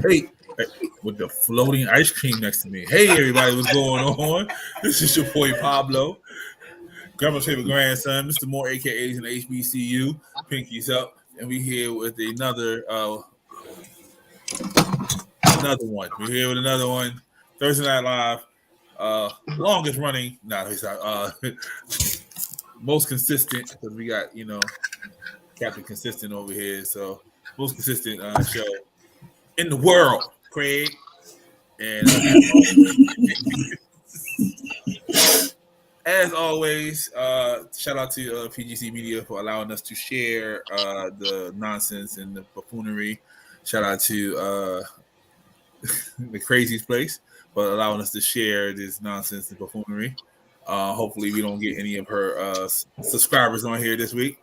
Hey, with the floating ice cream next to me. Hey, everybody, what's going on? This is your boy Pablo, Grandma's favorite grandson, Mr. Moore, aka in HBCU. Pinky's up, and we here with another one. We're here with another one. Thursday Night Live, longest running. No, it's not. Most consistent because we got Captain Consistent over here. So most consistent show in the world, Craig. And as always, shout out to PGC Media for allowing us to share the nonsense and the buffoonery. Shout out to the Crazy's Place for allowing us to share this nonsense and buffoonery. Hopefully, we don't get any of her subscribers on here this week.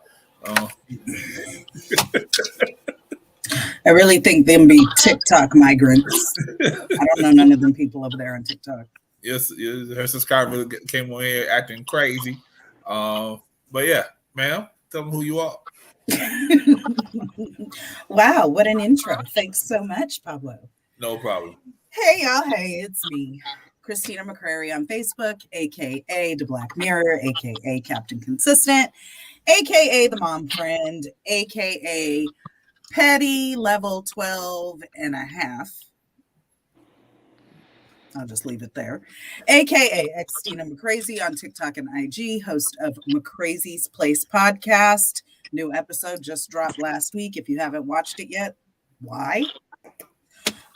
I really think them be TikTok migrants. I don't know none of them people over there on TikTok. Yes, her subscriber came on here acting crazy. But yeah, ma'am, tell them who you are. Wow, what an intro. Thanks so much, Pablo. No problem. Hey, y'all. Hey, it's me, Christina McCrary on Facebook, a.k.a. The Black Mirror, a.k.a. Captain Consistent, a.k.a. The Mom Friend, a.k.a. Petty Level 12 and a half. I'll just leave it there. AKA Xtina McCrazy on TikTok and IG, host of McCrazy's Place podcast. New episode just dropped last week. If you haven't watched it yet, why?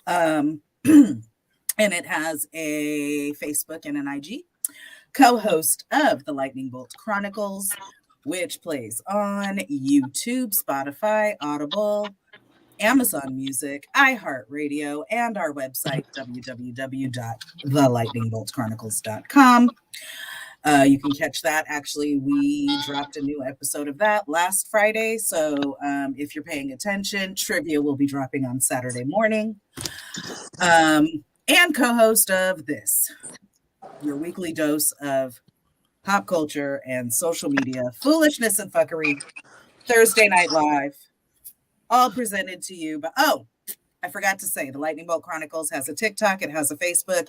And it has a Facebook and an IG. Co-host of the Lightning Bolt Chronicles, which plays on YouTube, Spotify, Audible, Amazon Music, iHeartRadio, and our website, www.thelightningboltchronicles.com. You can catch that. Actually, we dropped a new episode of that last Friday. So if you're paying attention, trivia will be dropping on Saturday morning. And co-host of this, your weekly dose of pop culture and social media, foolishness and fuckery, Thursday Night Live. All presented to you. But I forgot to say, the Lightning Bolt Chronicles has a TikTok. It has a Facebook.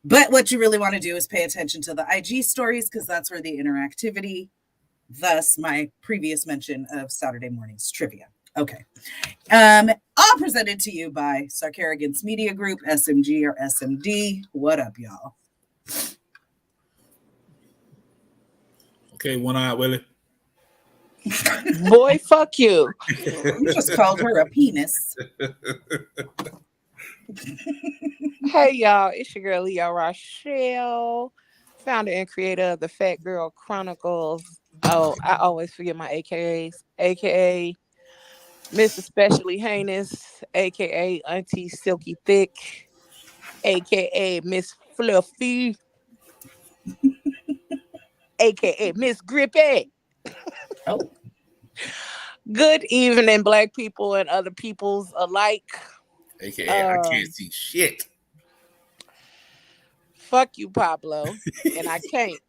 But what you really want to do is pay attention to the IG stories because that's where the interactivity, thus my previous mention of Saturday morning's trivia. Okay. All presented to you by Sarkarigans Media Group, SMG or SMD. What up, y'all? Okay, one-eyed Willie. Boy, fuck you. You just called her a penis. Hey, y'all. It's your girl, Leo Rochelle, founder and creator of the Fat Girl Chronicles. Oh, I always forget my AKAs. AKA Miss Especially Heinous, AKA Auntie Silky Thick, AKA Miss Fluffy, AKA Miss Grippy. Oh. Good evening, Black people and other peoples alike. AKA I can't see shit. Fuck you, Pablo. And I can't.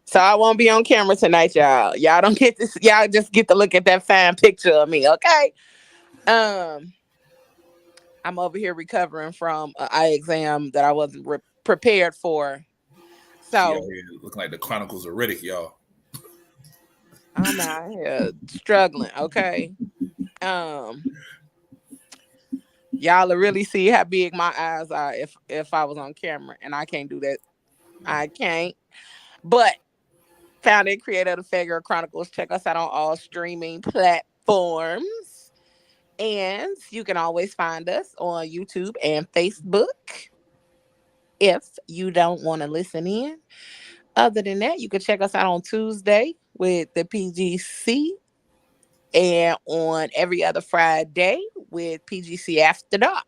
So I won't be on camera tonight, y'all. Y'all don't get this. Y'all just get to look at that fine picture of me, okay? I'm over here recovering from an eye exam that I wasn't prepared for. So looking like the Chronicles of Riddick, y'all. I'm out here struggling, okay? Y'all will really see how big my eyes are if I was on camera, and I can't do that. I can't. But founder and creator of the Fat Girl Chronicles. Check us out on all streaming platforms. And you can always find us on YouTube and Facebook if you don't want to listen in. Other than that, you can check us out on Tuesday with the PGC and on every other Friday with PGC After Dark.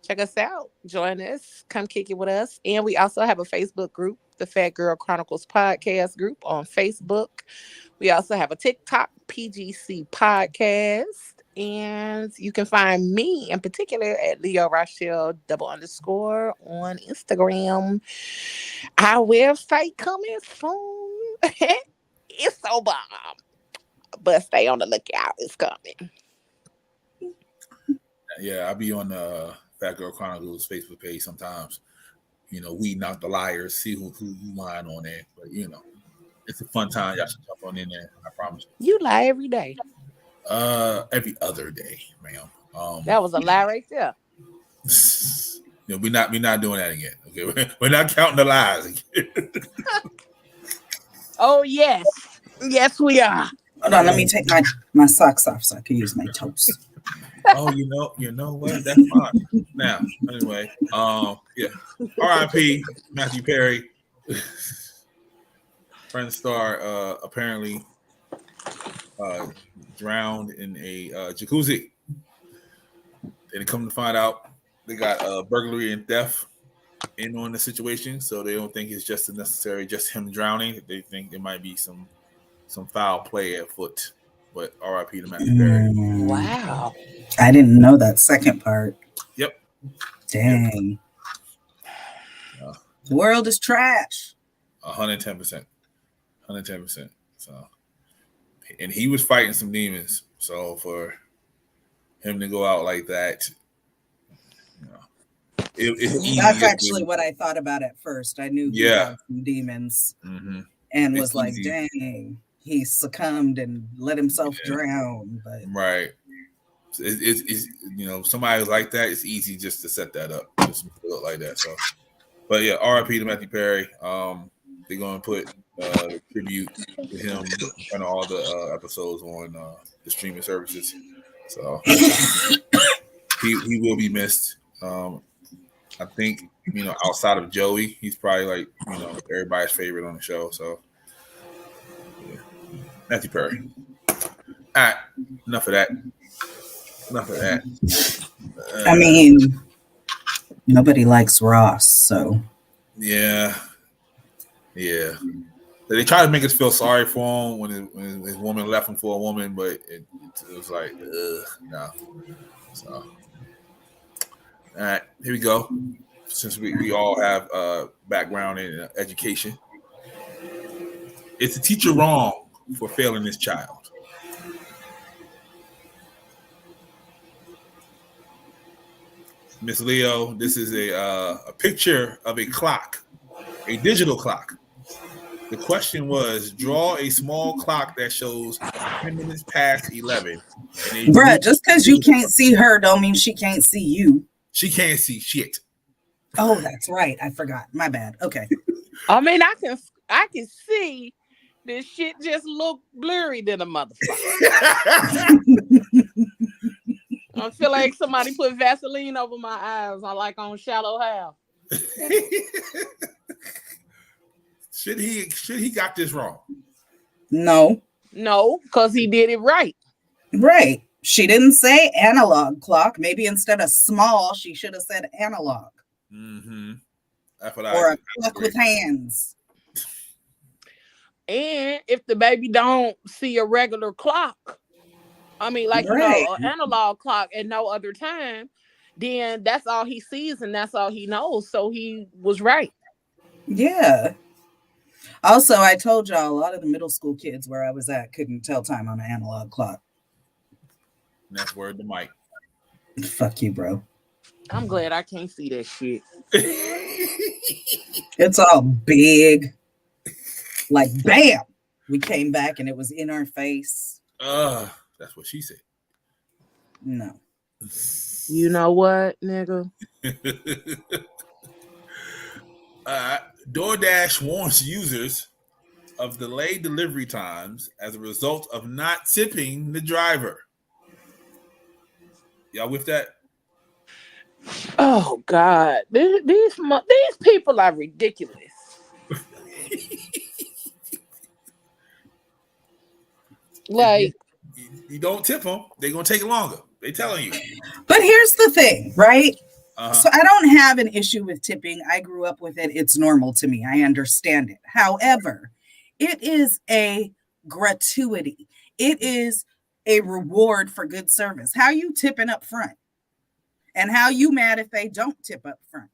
Check us out. Join us. Come kick it with us. And we also have a Facebook group, the Fat Girl Chronicles Podcast group on Facebook. We also have a TikTok, PGC Podcast. And you can find me in particular at Leo Rochelle __ on Instagram. Our website coming soon. It's so bomb. But stay on the lookout. It's coming. Yeah, I be on the Fat Girl Chronicles Facebook page sometimes. Weeding out the liars, see who lying on there. But it's a fun time. Y'all should jump on in there. I promise You lie every day. Every other day, ma'am. That was a lie right there. We're not doing that again. Okay, we're not counting the lies again. Oh yes, yes we are. Hold on, let me take my socks off so I can use my toes. Oh, you know what? That's fine. Now, anyway, yeah. R.I.P. Matthew Perry. Friend star apparently drowned in a jacuzzi. And come to find out, they got burglary and theft in on the situation, so they don't think it's just him drowning. They think there might be some foul play at foot. But R.I.P. to Matthew Perry. Wow. I didn't know that second part. Yep. Dang. Yep. The world is trash. 110%. 110%. So, and he was fighting some demons. So for him to go out like that, it's easy. That's actually what I thought about at first. I knew he had some demons, and was like, easy. Dang. He succumbed and let himself drown. But right, it's somebody who's like that. It's easy just to set that up, just look like that. So, but yeah, R.I.P. to Matthew Perry. They're gonna put tribute to him on all the episodes on the streaming services. So he will be missed. I think outside of Joey, he's probably like everybody's favorite on the show. So. Matthew Perry. All right, enough of that. I mean, nobody likes Ross, so yeah. They try to make us feel sorry for him when his woman left him for a woman, but it was like, no. So, all right, here we go. Since we all have background in education, is the teacher wrong for failing this child? Miss Leo, this is a picture of a clock, a digital clock. The question was, draw a small clock that shows 10 minutes past 11. Bruh, just because you can't see her don't mean she can't see you. She can't see shit. Oh, that's right. I forgot. My bad. Okay. I mean, I can see this shit just look blurry than a motherfucker. I feel like somebody put Vaseline over my eyes. I like on Shallow Hal. Should he got this wrong? No, because he did it right. Right. She didn't say analog clock. Maybe instead of small, she should have said analog. Mm-hmm. Or a clock with hands. And if the baby don't see a regular clock, I mean, like, right. an analog clock at no other time, then that's all he sees and that's all he knows. So he was right. Yeah. Also, I told y'all a lot of the middle school kids where I was at couldn't tell time on an analog clock. That's word to Mike. Fuck you, bro. I'm glad I can't see that shit. It's all big. Like, bam! We came back and it was in our face. That's what she said. No. You know what, nigga? DoorDash warns users of delayed delivery times as a result of not tipping the driver. Y'all with that? Oh God, these people are ridiculous. Like, you don't tip them, they're gonna take longer. They telling you. But here's the thing, right? So I don't have an issue with tipping. I grew up with it. It's normal to me. I understand it. However, it is a gratuity. It is a reward for good service. How you tipping up front? And how you mad if they don't tip up front?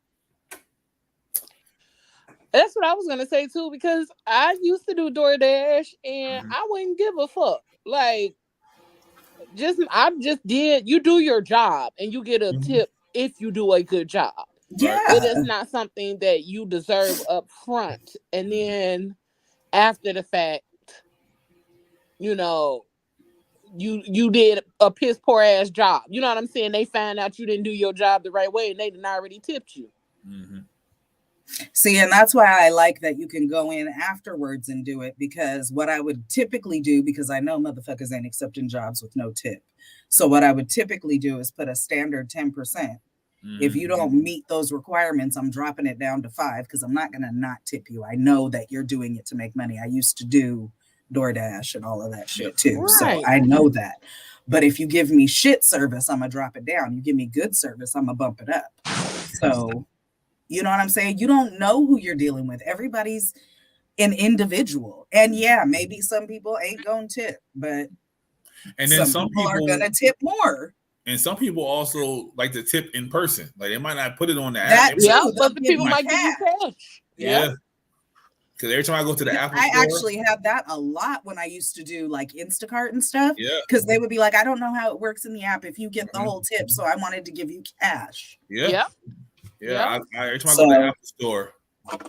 That's what I was gonna say too, because I used to do DoorDash and I wouldn't give a fuck. Like, I just did. You do your job, and you get a Mhm. tip if you do a good job. Yeah. It is not something that you deserve up front, and then after the fact, you know, you did a piss poor ass job. You know what I'm saying? They find out you didn't do your job the right way, and they didn't already tipped you. Mhm. See, and that's why I like that you can go in afterwards and do it, because what I would typically do, because I know motherfuckers ain't accepting jobs with no tip. So what I would typically do is put a standard 10%. If you don't meet those requirements, I'm dropping it down to 5 because I'm not going to not tip you. I know that you're doing it to make money. I used to do DoorDash and all of that shit too. So Right. I know that. But if you give me shit service, I'm going to drop it down. You give me good service, I'm going to bump it up. So, you know what I'm saying? You don't know who you're dealing with. Everybody's an individual. And yeah, maybe some people ain't going to tip, but And then some people are people going to tip more. and some people also like to tip in person. Like they might not put it on the app. That They might- too. But the They'll people give might you give you cash. Yeah. Because every time I go to the Apple I store, actually had that a lot when I used to do like Instacart and stuff. yeah, Because they would be like, I don't know how it works in the app if you get the Mhm. whole tip. So I wanted to give you cash. yeah, Yep. yeah. Every time I So- go to the Apple store,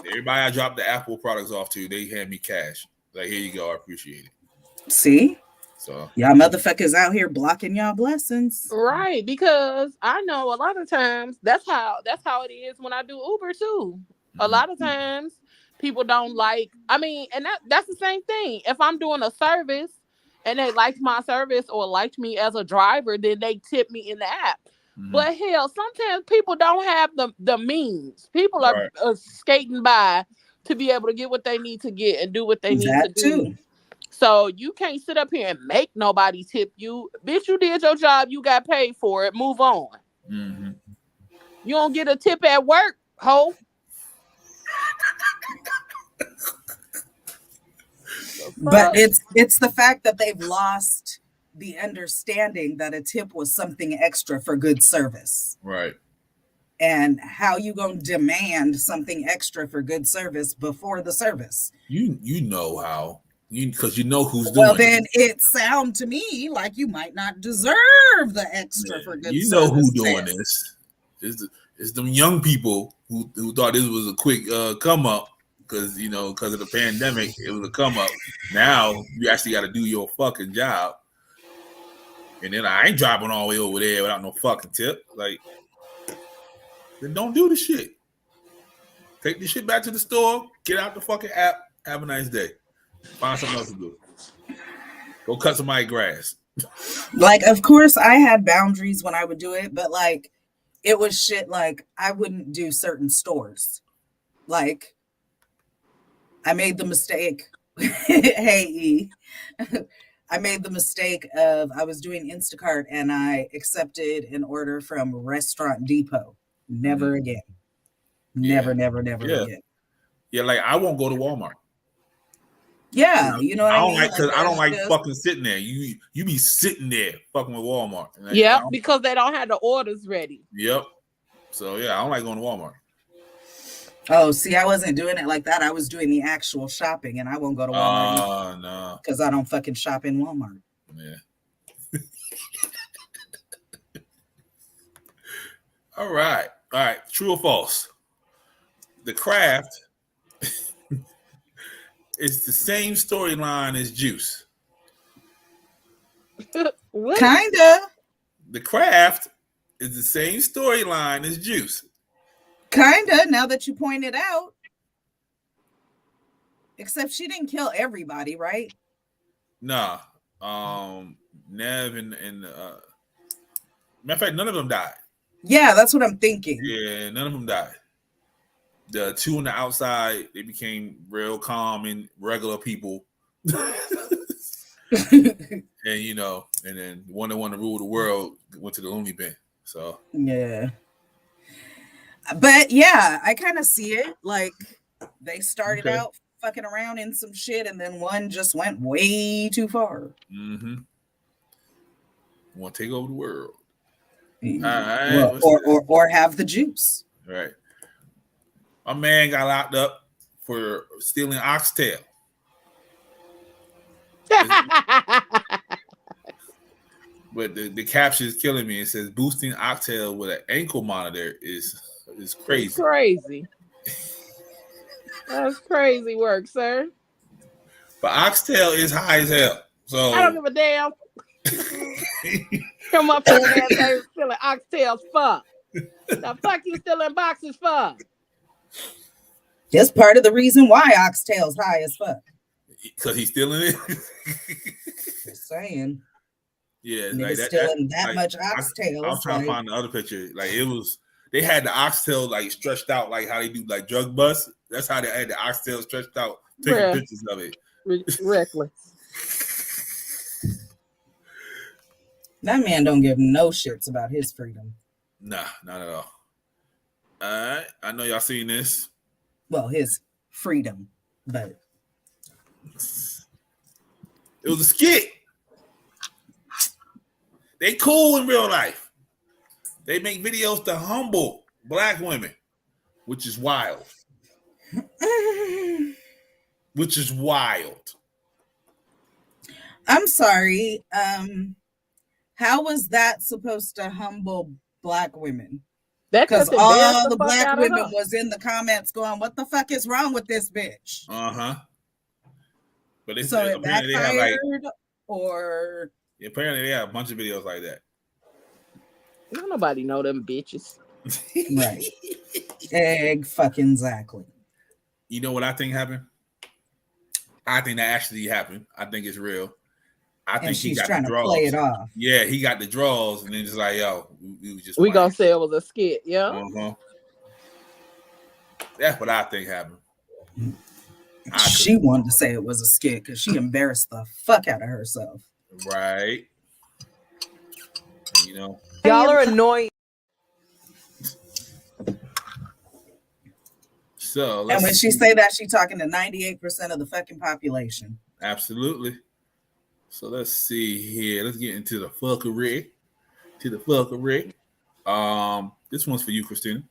everybody I drop the Apple products off to, they hand me cash. Like, here you go, I appreciate it. See? So Y'all motherfuckers out here blocking y'all blessings. Right, because I know a lot of times that's how it is when I do Uber too. A Mhm. lot of times people don't like. I mean, and that's the same thing. If I'm doing a service and they liked my service or liked me as a driver, then they tip me in the app. Mhm. But hell, sometimes people don't have the means. People are Right. skating by to be able to get what they need to get and do what they need to That do. too. So you can't sit up here and make nobody tip you. Bitch, you did your job. You got paid for it. Move on. Mhm. You don't get a tip at work, ho. But it's the fact that they've lost the understanding that a tip was something extra for good service. Right. And how you gonna demand something extra for good service before the service? You know how. Because you know who's doing Well, it. then it sound to me like you might not deserve the extra for good You service. know who's doing tip. this. It's them young people who thought this was a quick come up because of the pandemic, it was a come up. Now you actually got to do your fucking job, and then I ain't driving all the way over there without no fucking tip. Like, then don't do the shit. Take the shit back to the store. Get out the fucking app. Have a nice day. Find something else to do. Go cut somebody's grass. Like, of course, I had boundaries when I would do it, but like, it was shit like I wouldn't do certain stores. Like, I made the mistake. Hey, E. I made the mistake of I was doing Instacart and I accepted an order from Restaurant Depot. Never again. Never again. Yeah, like I won't go to Walmart. Yeah, you know what I mean? Like because I don't like just- fucking sitting there. You be sitting there fucking with Walmart. Like, Yep, because they don't have the orders ready. Yep. So yeah, I don't like going to Walmart. Oh, see, I wasn't doing it like that. I was doing the actual shopping, and I won't go to Walmart Oh no, because I don't fucking shop in Walmart. Yeah. All right. True or false? The Craft is the same storyline as Juice. What? Kinda. The Craft is the same storyline as Juice. Kinda, now that you point it out. Except she didn't kill everybody, right? Nah. Nev and matter of fact, none of them died. Yeah, that's what I'm thinking. Yeah, none of them died. The two on the outside, they became real calm and regular people. And and then one that wanted to rule the world went to the loony bin. So Yeah. But yeah, I kind of see it. Like they started Okay. out fucking around in some shit, and then one just went way too far. Want to take over the world. Well, Alright, or have the juice. right. My man got locked up for stealing oxtail. But the caption is killing me. It says boosting Oxtail with an ankle monitor is crazy. It's crazy. That's crazy work, sir. But Oxtail is high as hell. So I don't give a damn. Come up here and say still in oxtails fuck. The fuck you still in boxes for? That's part of the reason why Oxtail's high as fuck. Because he's stealing it. Just saying. Yeah, Niggas like stealing that much oxtails. I'm trying to find the other picture. Like it was, they had the oxtail like stretched out, like how they do like drug busts. That's how they had the oxtail stretched out, taking Bruh. pictures of it. Reckless. That man don't give no shits about his freedom. Nah, not at all. All right, I know y'all seen this. Well, his freedom, but It was a skit. They cool in real life. They make videos to humble black women, which is wild. Which is wild. I'm sorry. How was that supposed to humble black women? Because all the black women was in the comments going, "What the fuck is wrong with this bitch?" But so it apparently backfired, they have like, or apparently they have a bunch of videos like that. Don't nobody know them bitches. Right. Egg fucking exactly. You know what I think happened? I think that actually happened. I think it's real. I think she's he got trying the to draws. play it off. Yeah, he got the draws, and then just like, yo, we gonna say it was a skit, yeah. That's what I think happened. She wanted to say it was a skit because she embarrassed the fuck out of herself. Right. You know, y'all are annoying. So, and when she say that, she talking to 98% of the fucking population. Absolutely. So let's see here. Let's get into the fuckery. This one's for you, Christina.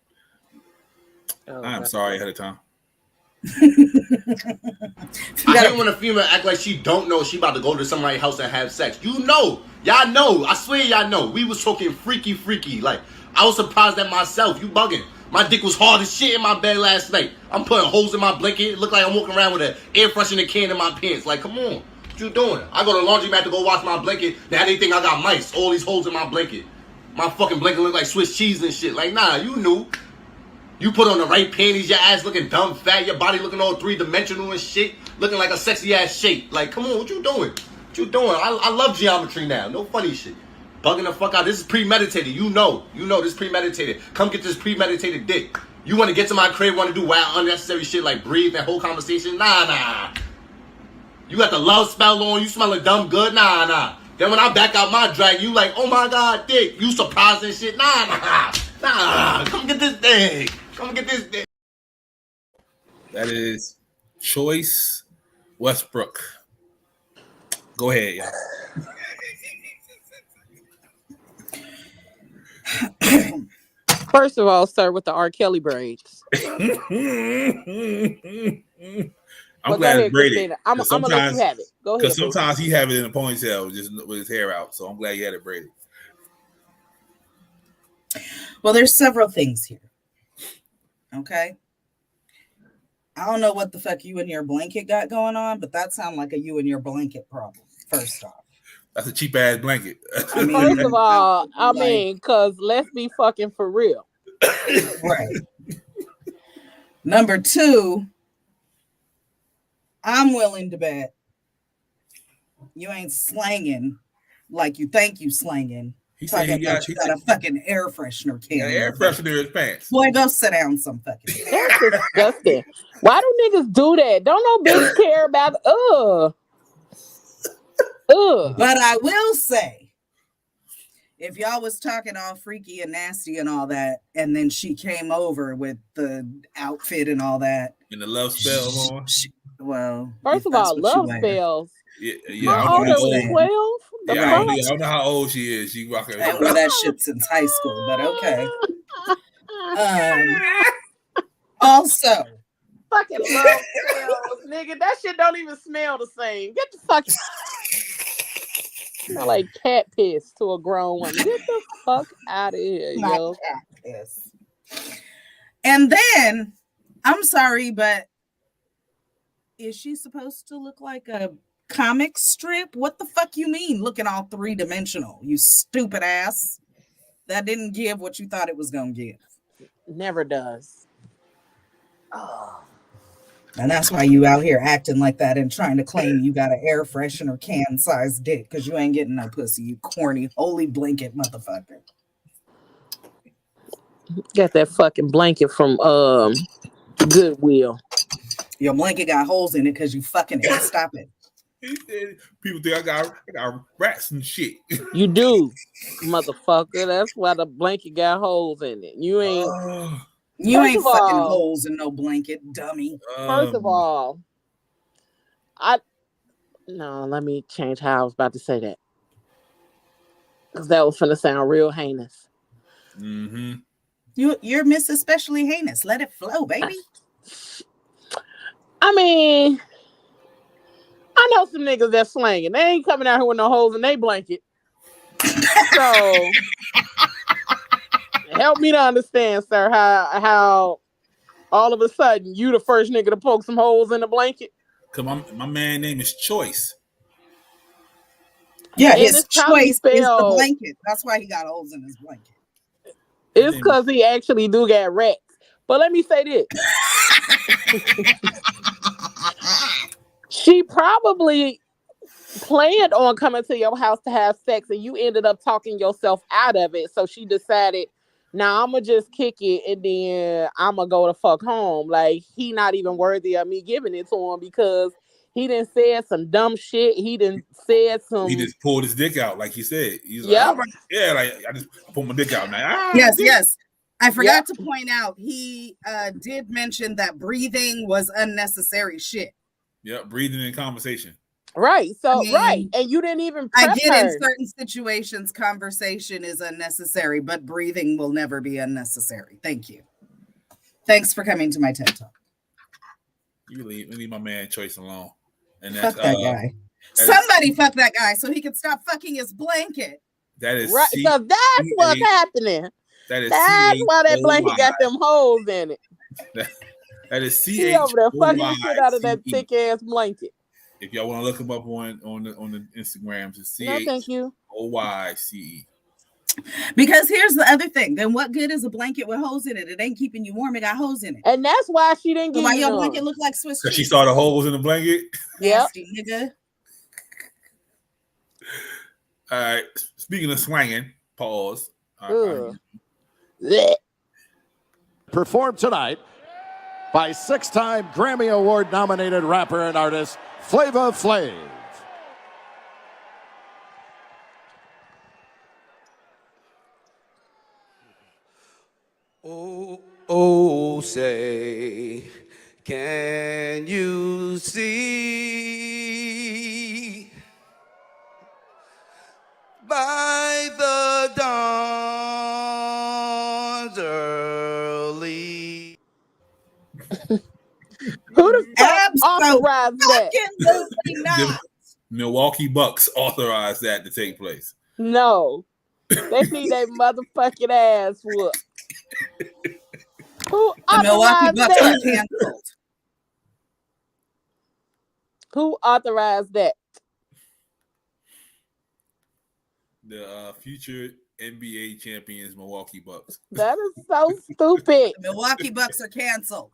I'm sorry ahead of time. I hate when a female act like she don't know she about to go to somebody's house and have sex. You know. Y'all know. I swear y'all know. We was talking freaky. Like, I was surprised at myself. You bugging. My dick was hard as shit in my bed last night. I'm putting holes in my blanket. It look like I'm walking around with an air freshener can in my pants. Like, come on. What you doing? I go to the laundromat to go wash my blanket. Now they think I got mice. All these holes in my blanket. My fucking blanket look like Swiss cheese and shit. Like, nah, you knew. You put on the right panties, your ass looking dumb fat, your body looking all three-dimensional and shit, looking like a sexy ass shape. Like, come on, what you doing? What you doing? I love geometry now. No funny shit. Bugging the fuck out. This is premeditated. You know this is premeditated. Come get this premeditated dick. You want to get to my crib, want to do wild, unnecessary shit like breathe that whole conversation? Nah. You got the love spell on, you smelling dumb good? Nah. Then when I back out my drag, you like, oh my God, dick. You surprised and shit? Nah. Come get this dick. That is Choice Westbrook. Go ahead, y'all. First of all, sir, with the R. Kelly braids. I'm glad it's braided. I'm gonna let you have it. Go ahead. Because sometimes he have it in a ponytail, just with his hair out. So I'm glad he had it braided. Well, there's several things here. Okay. I don't know what the fuck you and your blanket got going on, but that sounds like a you and your blanket problem. First off, that's a cheap ass blanket. I mean, first of all, because let's be fucking for real. Right. Number two, I'm willing to bet you ain't slanging like you think you slanging. He said he got a fucking air freshener can. Air freshener in his pants. Boy, go sit down some fucking. That's disgusting. Why do niggas do that? Don't no bitch care about But I will say, if y'all was talking all freaky and nasty and all that, and then she came over with the outfit and all that, and the love spell on. Well, first of all, love spells. Yeah. My older was 12. I don't know how old she is. She rocking. I wear that shit since high school, but okay. Also, fucking love spells, nigga. That shit don't even smell the same. Get the fuck. Smell like cat piss to a grown woman. Get the fuck out of here, Not yo. cat piss. And then, I'm sorry, but is she supposed to look like a comic strip? What the fuck you mean looking all three-dimensional, you stupid ass? That didn't give what you thought it was gonna give. Never does. Oh. And that's why you out here acting like that and trying to claim you got an air freshener can-sized dick because you ain't getting no pussy, you corny holy blanket motherfucker. Got that fucking blanket from Goodwill. Your blanket got holes in it because you fucking it. Stop it. He said, people think I got rats and shit. You do, motherfucker. That's why the blanket got holes in it. You ain't. You First ain't of fucking all- holes in no blanket, dummy. First of all, let me change how I was about to say that. Because that was finna sound real heinous. Mm-hmm. You're Miss Especially Heinous. Let it flow, baby. I mean, I know some niggas that's slanging. They ain't coming out here with no holes in their blanket. So help me to understand, sir, how all of a sudden you the first nigga to poke some holes in the blanket. Cause my man name is Choice. Yeah, And his it's probably choice is the spelled- blanket. That's why he got holes in his blanket. It's because he actually do got rats. But let me say this. She probably planned on coming to your house to have sex and you ended up talking yourself out of it. So she decided, now I'm going to just kick it and then I'm going to go the fuck home. Like, he not even worthy of me giving it to him because he done said some dumb shit. He done said some... He just pulled his dick out, like he said. He's like, Yep. oh like I just pulled my dick out now. Yes. I forgot to point out, he did mention that breathing was unnecessary shit. Yeah, breathing in conversation. Right. So, I mean, right. And you didn't even I prep get her. in certain situations, conversation is unnecessary, but breathing will never be unnecessary. Thank you. Thanks for coming to my TED Talk. You leave my man Choice alone. And Fuck that's that guy. Somebody fuck that guy so he can stop fucking his blanket. That is Right. So that's what's happening. That's why that blanket got them holes in it. That is He over there fucking the shit out of that thick ass blanket. If y'all want to look him up on the Instagrams, it's No, thank you. CHOYCE. Because here's the other thing. Then what good is a blanket with holes in it? It ain't keeping you warm. It got holes in it. And that's why she didn't So get why you your none. blanket look like Swiss Because she cheese? saw the holes in the blanket. Yep. Nasty nigga. All right. Speaking of swanging, pause. Blech. Performed tonight by 6-time Grammy Award nominated rapper and artist Flava Flav. Oh, say, can you see by the dawn's early? Who the fuck Absolutely authorized that? not. Milwaukee Bucks authorized that to take place. No. They need their motherfucking ass whooped. Who The Milwaukee authorized Bucks are that? canceled. Who authorized that? The future NBA champions, Milwaukee Bucks. That is so stupid. The Milwaukee Bucks are canceled.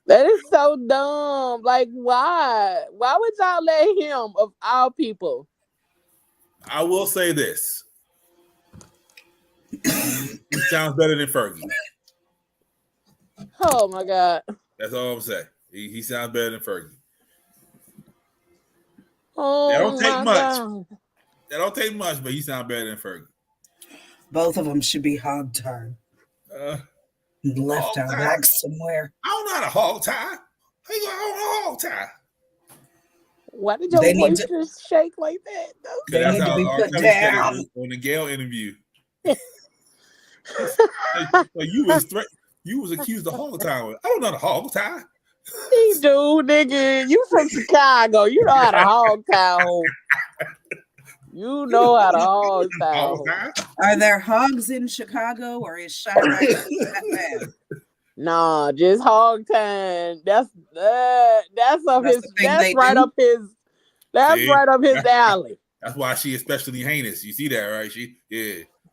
That is so dumb. Like, why? Why would y'all let him, of all people? I will say this. He sounds better than Fergie. Oh my God. That's all I'm saying. He sounds better than Fergie. Oh, That don't take my much. God. That don't take much, but he sounds better than Fergie. Both of them should be hog tied. Left hog out tie? back somewhere. I don't know how to hog tie. How you gonna hog tie? Why did your They need voice to- just shake like that? though? They That's need to how be R. put Kelly said it down. on the Gale interview. So you was accused of hog tying. I don't know how to hog tie. He do, nigga. You from Chicago. You know how to hog tie. You know how to hog tie. Are there hogs in Chicago, or is Chirac that bad? Nah, just hog time. That's up That's his. the thing That's they right do? up his. That's See? right up his alley. That's why she especially heinous. You see that, right?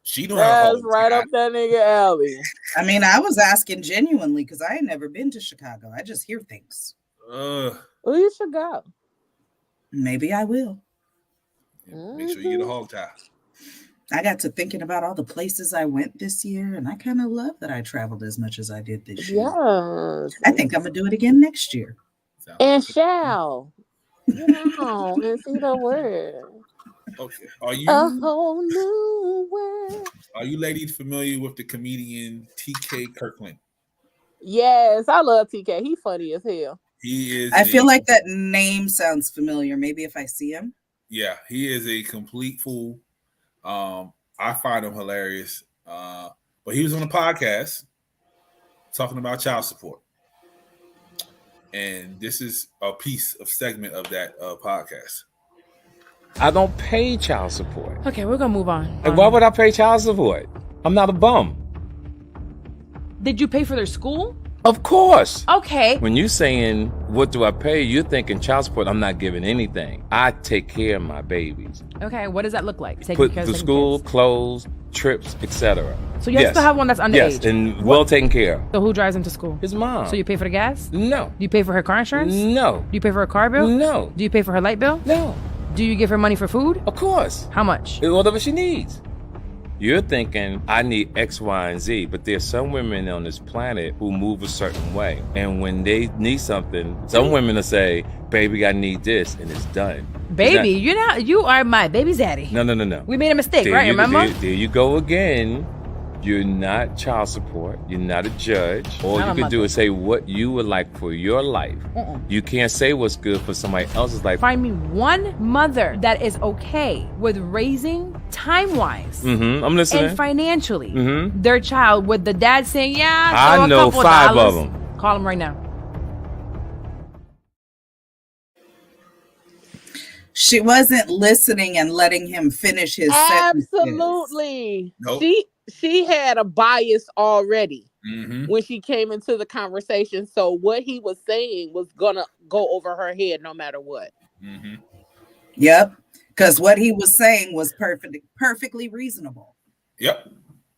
She know how to That's hold right up that nigga alley. I mean, I was asking genuinely because I ain't never been to Chicago. I just hear things. Well, you should go. Maybe I will. Make sure you get a hog tie. I got to thinking about all the places I went this year, and I kind of love that I traveled as much as I did this year. Yes. I think I'm gonna do it again next year. And shall, and see the world. Okay. Are A whole new world. Are you ladies familiar with the comedian TK Kirkland? Yes, I love TK. He funny as hell. He is. I feel like that name sounds familiar. Maybe if I see him. Yeah, he is a complete fool. I find him hilarious. But he was on a podcast talking about child support. And this is a segment of that podcast. I don't pay child support. Okay, we're gonna move on. Like, why would I pay child support? I'm not a bum. Did you pay for their school? Of course. Okay. When you're saying, what do I pay? You're thinking child support. I'm not giving anything. I take care of my babies. Okay, what does that look like? Put through school, clothes, trips, etc. So you still have one that's underage? Yes, and well taken care of. So who drives him to school? His mom. So you pay for the gas? No. Do you pay for her car insurance? No. Do you pay for her car bill? No. Do you pay for her light bill? No. Do you give her money for food? Of course. How much? Whatever she needs. You're thinking, I need X, Y, and Z, but there's some women on this planet who move a certain way. And when they need something, some women will say, baby, I need this, and it's done. Baby, you are my baby's daddy. No. We made a mistake, right? Remember? There you go again. You're not child support. You're not a judge. All you can do is say what you would like for your life. You can't say what's good for somebody else's life. Find me one mother that is okay with raising time-wise I'm listening. and financially their child with the dad saying, yeah, I know 5 $2. of them. Call them right now. She wasn't listening and letting him finish his sentences. Absolutely. Nope. She had a bias already Mm-hmm. when she came into the conversation. So what he was saying was gonna go over her head no matter what. Mm-hmm. Yep, because what he was saying was perfectly reasonable. Yep,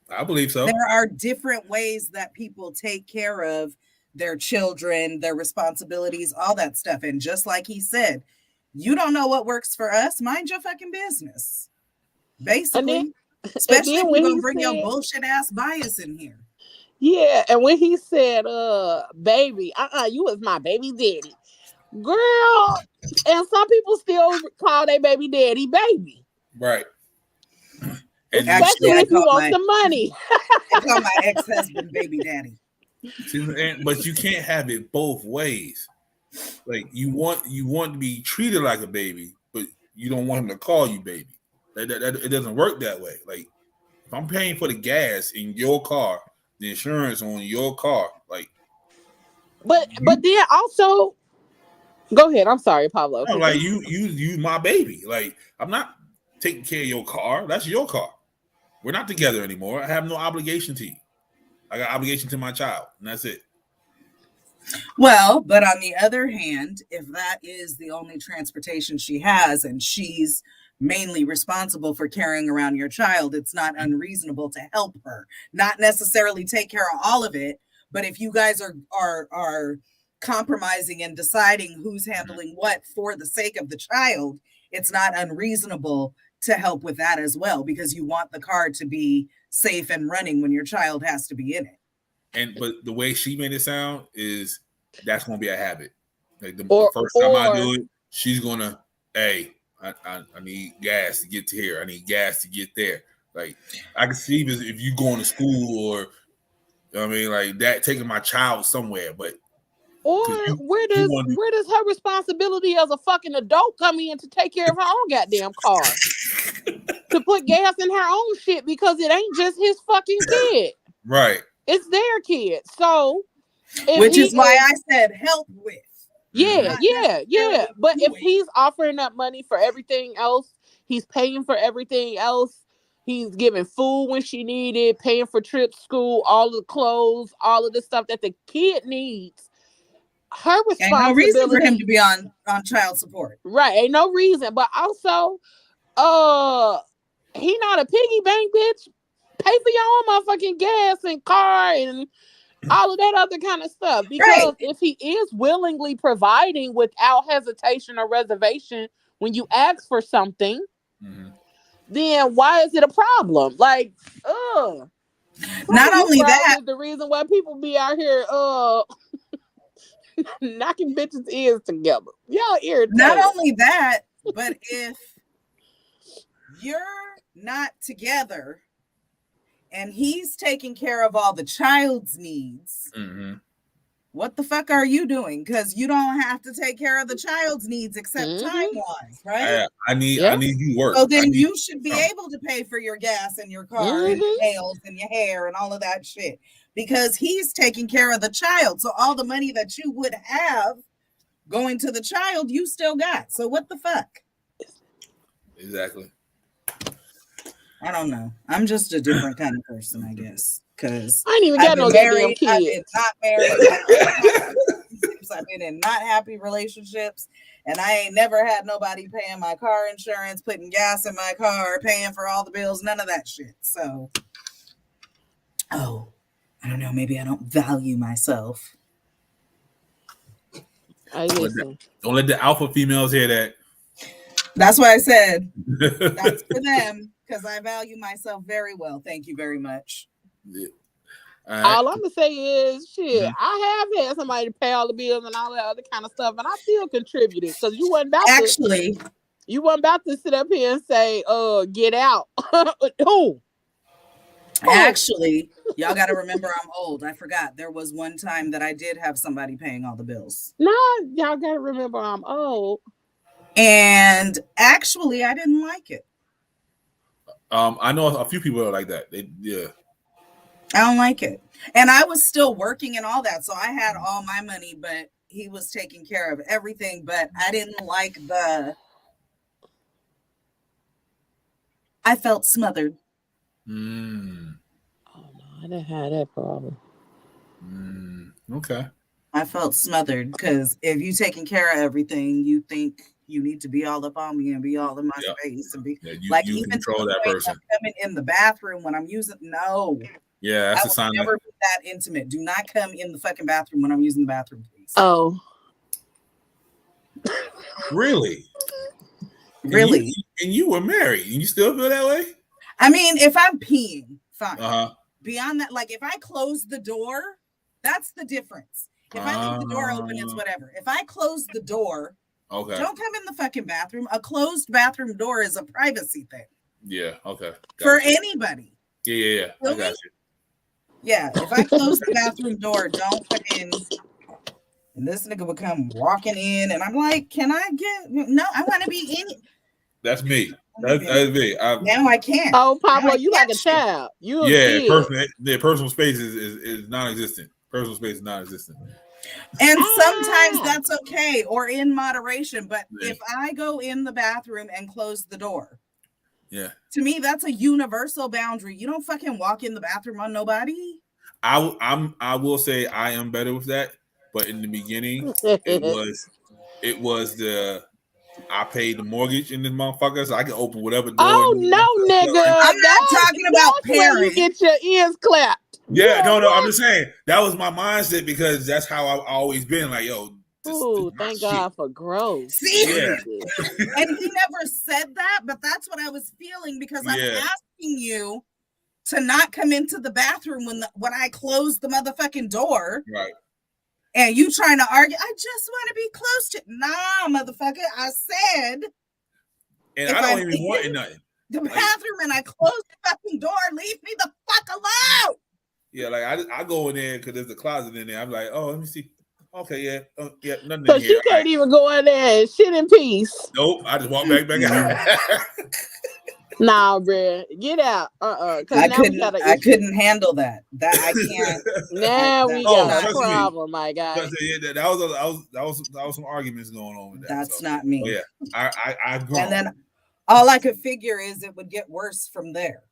I believe so. There are different ways that people take care of their children, their responsibilities, all that stuff. And just like he said, you don't know what works for us. Mind your fucking business. Basically, especially if you're gonna bring your bullshit ass bias in here. Yeah, and when he said, baby, you was my baby daddy. Girl, and some people still call their baby daddy baby. Right. Especially if you want some money. I call my ex-husband baby daddy. But you can't have it both ways. Like you want to be treated like a baby, but you don't want him to call you baby. That it doesn't work that way. Like if I'm paying for the gas in your car, the insurance on your car, like. But then also, go ahead. I'm sorry, Pablo. No, like you my baby. Like I'm not taking care of your car. That's your car. We're not together anymore. I have no obligation to you. I got obligation to my child, and that's it. Well, but on the other hand, if that is the only transportation she has and she's mainly responsible for carrying around your child, it's not unreasonable to help her. Not necessarily take care of all of it, but if you guys are compromising and deciding who's handling what for the sake of the child, it's not unreasonable to help with that as well, because you want the car to be safe and running when your child has to be in it. But the way she made it sound is that's gonna be a habit. Like the first time I do it, she's gonna, hey, I need gas to get to here. I need gas to get there. Like I can see if you going to school or, I mean, like that, taking my child somewhere, but or where does her responsibility as a fucking adult come in to take care of her own goddamn car? To put gas in her own shit, because it ain't just his fucking kid. Right. It's their kid. So Which is why is- I said help with. Yeah, Not yeah. necessarily But if doing. he's offering up money for everything else, he's paying for everything else. He's giving food when she needed, paying for trips, school, all of the clothes, all of the stuff that the kid needs. Her Ain't responsibility. no reason for him to be on child support. Right, ain't no reason. But also, he not a piggy bank, bitch. Pay for your own motherfucking gas and car and all of that other kind of stuff. Because Right. if he is willingly providing without hesitation or reservation when you ask for something, then why is it a problem? Like, Not only that, is the reason why people be out here knocking bitches' ears together. Y'all irritated. not only that, but if you're not together and he's taking care of all the child's needs, what the fuck are you doing? Because you don't have to take care of the child's needs except time-wise, right? I need you work. So then you should be able to pay for your gas and your car and your nails and your hair and all of that shit. Because he's taking care of the child. So all the money that you would have going to the child, you still got. So what the fuck? Exactly. I don't know. I'm just a different kind of person, I guess. Because I ain't even got no goddamn kids. I've been not married. I've been in not happy relationships. And I ain't never had nobody paying my car insurance, putting gas in my car, paying for all the bills, none of that shit. So, I don't know. Maybe I don't value myself. Don't let the alpha females hear that. That's why I said that's for them, because I value myself very well. Thank you very much. Yeah. All I'm gonna say is, shit, I have had somebody to pay all the bills and all that other kind of stuff, and I still contributed because you wasn't about to sit up here and say, get out. Who? Actually, y'all got to remember I'm old. I forgot. There was one time that I did have somebody paying all the bills. No, y'all got to remember I'm old. And actually, I didn't like it. I know a few people are like that. I don't like it. And I was still working and all that. So I had all my money, but he was taking care of everything. But I didn't like I felt smothered. Oh no, I didn't have that problem. Okay. I felt smothered because if you taking care of everything, you think you need to be all up on me and be all in my space and be like you even control that person. Coming in the bathroom when I'm using Yeah, that's a sign. Never be that intimate. Do not come in the fucking bathroom when I'm using the bathroom, please. Oh, really? Really? And you were married, and you still feel that way? I mean, if I'm peeing, fine. Beyond that, like if I close the door, that's the difference. If I leave the door open, it's whatever. If I close the door, don't come in the fucking bathroom. A closed bathroom door is a privacy thing. Yeah, okay. For anybody. Yeah. I got you. Yeah, if I close the bathroom door, don't fucking. And this nigga would come walking in, and I'm like, "Can I get? No, I want to be in." That's me. That's me. Now I can't. Oh, Pablo, you like a child. You personal space is non-existent. Personal space is non-existent. And sometimes that's okay or in moderation. But if I go in the bathroom and close the door, to me that's a universal boundary. You don't fucking walk in the bathroom on nobody. I will say I am better with that, but in the beginning it was the I paid the mortgage in this motherfucker, so I can open whatever door. Oh no, nigga! I'm not talking about parents. You get your ears clapped. Yeah, no, I'm just saying that was my mindset because that's how I've always been. Like, yo, ooh, thank God for growth. See, and he never said that, but that's what I was feeling because I'm asking you to not come into the bathroom when I close the motherfucking door. Right. And you trying to argue, I just want to be close to. Nah, motherfucker. I said. And I don't even want nothing. The bathroom and I close the fucking door. Leave me the fuck alone. Yeah, like I go in there because there's a closet in there. I'm like, oh, let me see. Okay, yeah, nothing So in here. she can't even go in there and shit in peace. Nope, I just walk back out. Nah, bruh, get out. Cause I now we got I couldn't handle that. That I can't. Now we Oh, got a trust me. problem, my guy. Yeah, that was some arguments going on with that. That's so. not me. Oh yeah, I've grown. And then all I could figure is it would get worse from there.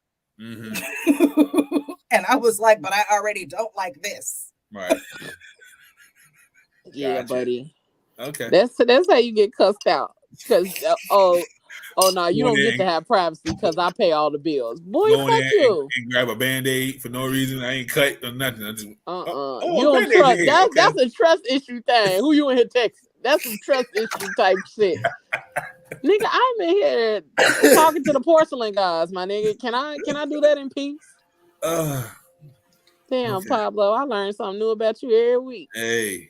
Mm-hmm. And I was like, but I already don't like this. Right. Yeah, Gotcha. buddy. Okay. That's how you get cussed out. Because oh no, you Go don't there get to have privacy because I pay all the bills. Boy, Go in fuck there you. and grab a Band-Aid for no reason. I ain't cut or nothing. I just You oh, don't Band-Aid trust. in here. That's Okay. a trust issue thing. Who you in here texting? That's some trust issue type shit. Nigga, I'm in here talking to the porcelain guys, my nigga. Can I do that in peace? Damn, okay. Pablo, I learned something new about you every week. Hey,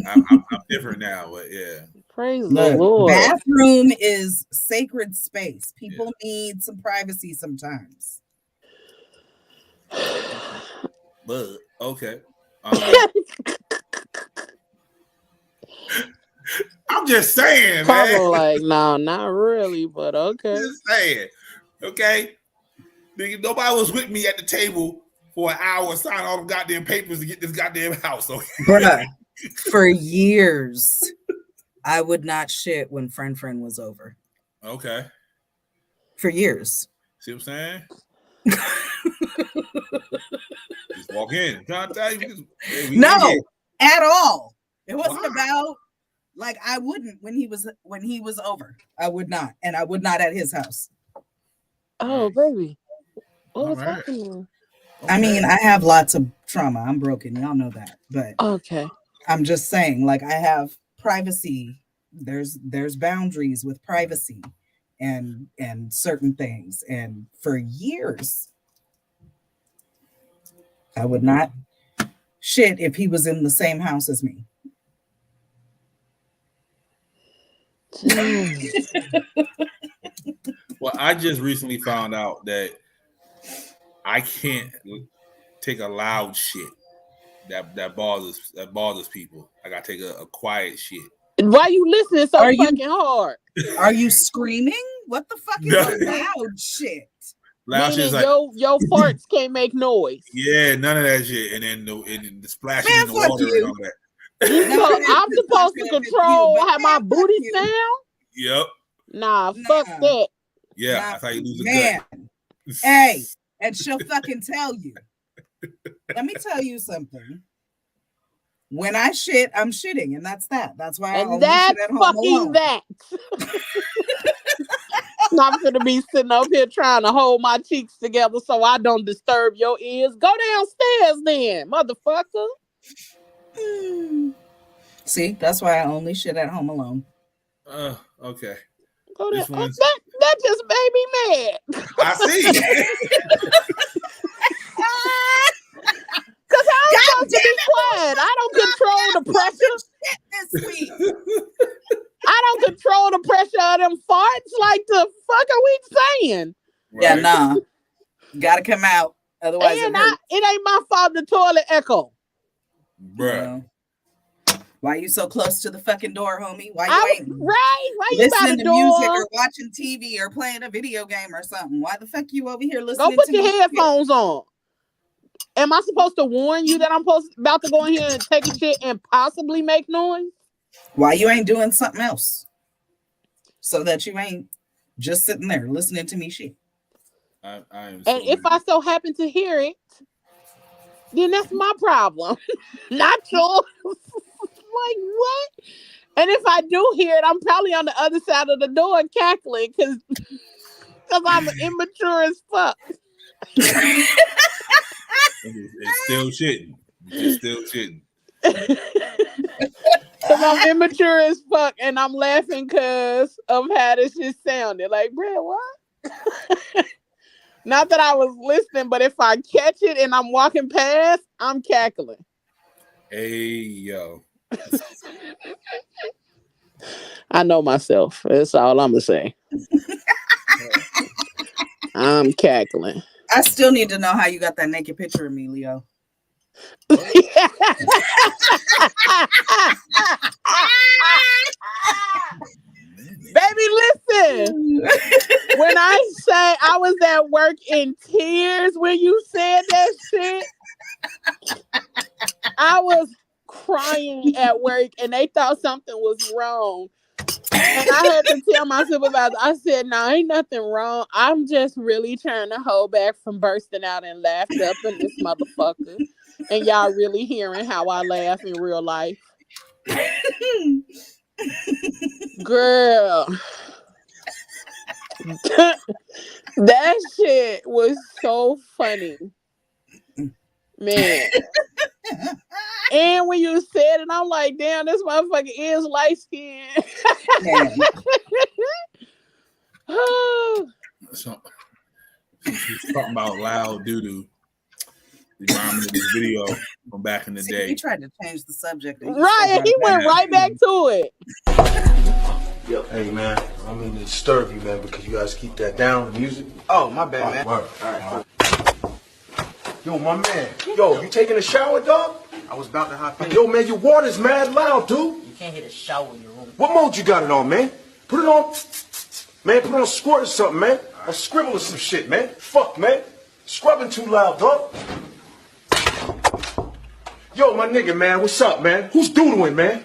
I'm different now, but yeah. Praise the Look, Lord. bathroom is sacred space. People need some privacy sometimes. But okay. I'm just saying, Pablo, man. like, no, not really, but okay. Just saying. Okay. Nigga, nobody was with me at the table for an hour signing all the goddamn papers to get this goddamn house. Okay? Bruh, for years, I would not shit when friend was over. Okay. For years. See what I'm saying? Just walk in. I'm trying to tell you. No, at all. It wasn't about like I wouldn't when he was over. I would not, and I would not at his house. Oh, baby. What was Alright. happening? I mean, I have lots of trauma. I'm broken. Y'all know that. But Okay. I'm just saying, like, I have privacy. There's boundaries with privacy and certain things. And for years, I would not shit if he was in the same house as me. Well, I just recently found out that I can't take a loud shit that bothers people. I gotta take a quiet shit. Why you listening so Are you- fucking hard? Are you screaming? What the fuck is a loud shit? Loud shit Meaning is like, your farts can't make noise. yeah, none of that shit. And then the splashing Man, in the fuck water you. and all that. So I'm supposed to control how my booty sound? Yep. Nah, fuck Nah. that. Yeah, Nah, that's how you lose a Man, gut. hey, and she'll fucking tell you. Let me tell you something. When I shit, I'm shitting, and that's that. That's why I And only that's shit at home fucking alone. that. I'm gonna be sitting up here trying to hold my cheeks together so I don't disturb your ears. Go downstairs then, motherfucker. See, that's why I only shit at home alone. Okay. Go This down. one's- That just made me mad. I see. Cause I'm supposed to be quiet. I don't control the pressure. This week. I don't control the pressure of them farts. Like the fuck are we saying? Yeah, Right. nah. Gotta come out. Otherwise, And it hurts. it ain't my fault the toilet echo. Bruh. Why you so close to the fucking door, homie? Why you Why ain't you by listening the to music door? or watching TV or playing a video game or something? Why the fuck you over here Go listening put to your me? headphones on. Am I supposed to warn you that I'm about to go in here and take a shit and possibly make noise? Why you ain't doing something else? So that you ain't just sitting there listening to me shit. I am. And if I so happen to hear it, then that's my problem, not yours. Like what? And if I do hear it, I'm probably on the other side of the door cackling because I'm immature as fuck. It's still shitting. It's still shitting. Because I'm immature as fuck and I'm laughing because of how this shit sounded. Like, bro, what? Not that I was listening, but if I catch it and I'm walking past, I'm cackling. Hey, yo. I know myself. That's all I'm going to say. I'm cackling. I still need to know how you got that naked picture of me, Leo. Baby, listen. When I say I was at work in tears when you said that shit. I was crying at work and they thought something was wrong. And I had to tell my supervisor, I said, no, ain't nothing wrong. I'm just really trying to hold back from bursting out in laughter up in this motherfucker. And y'all really hearing how I laugh in real life. Girl. That shit was so funny. Man. And when you said it, I'm like, damn, this motherfucker is light skinned. So, he's talking about loud doo-doo. Remind me of this video from back in the day. He tried to change the subject. Right, he went right back to it. Yo, hey man, I don't mean to disturb you, man, because you guys keep that down, the music. Oh, my bad, man. All right. Yo, my man. Yo, you taking a shower, dog? I was about to hop in. Yo, man, your water's mad loud, dude. You can't hit a shower in your room. What mode you got it on, man? Put it on. Man, put on a squirt or something, man. Or scribble or some shit, man. Fuck, man. Scrubbing too loud, dog. Yo, my nigga, man, what's up, man? Who's doodling, man?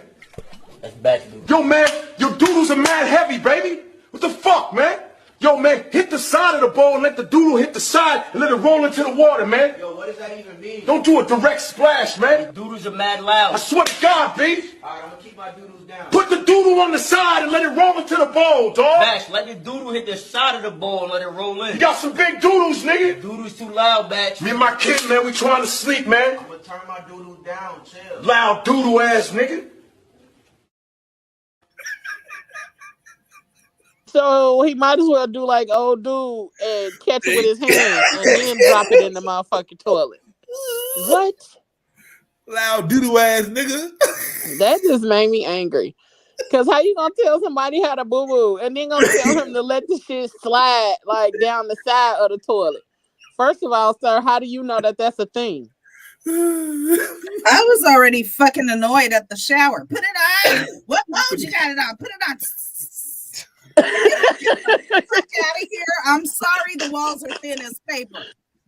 That's bad, dude. Yo, man, your doodles are mad heavy, baby. What the fuck, man? Yo, man, hit the side of the bowl and let the doodle hit the side and let it roll into the water, man. Yo, what does that even mean? Don't do a direct splash, man. The doodles are mad loud. I swear to God, B. Alright, I'm gonna keep my doodles down. Put the doodle on the side and let it roll into the bowl, dog. Bash, let the doodle hit the side of the bowl and let it roll in. You got some big doodles, nigga. Doodles too loud, Bash. Me and my kid, man, we trying to sleep, man. I'm gonna turn my doodles down, chill. Loud doodle ass nigga. So he might as well do like old dude and catch it with his hand and then drop it in the motherfucking toilet. What? Loud doodle ass nigga. That just made me angry. Cause how you gonna tell somebody how to boo boo and then gonna tell him to let the shit slide like down the side of the toilet? First of all, sir, how do you know that that's a thing? I was already fucking annoyed at the shower. Put it on. What mode you got it on? Put it on. Fuck out of here. I'm sorry the walls are thin as paper.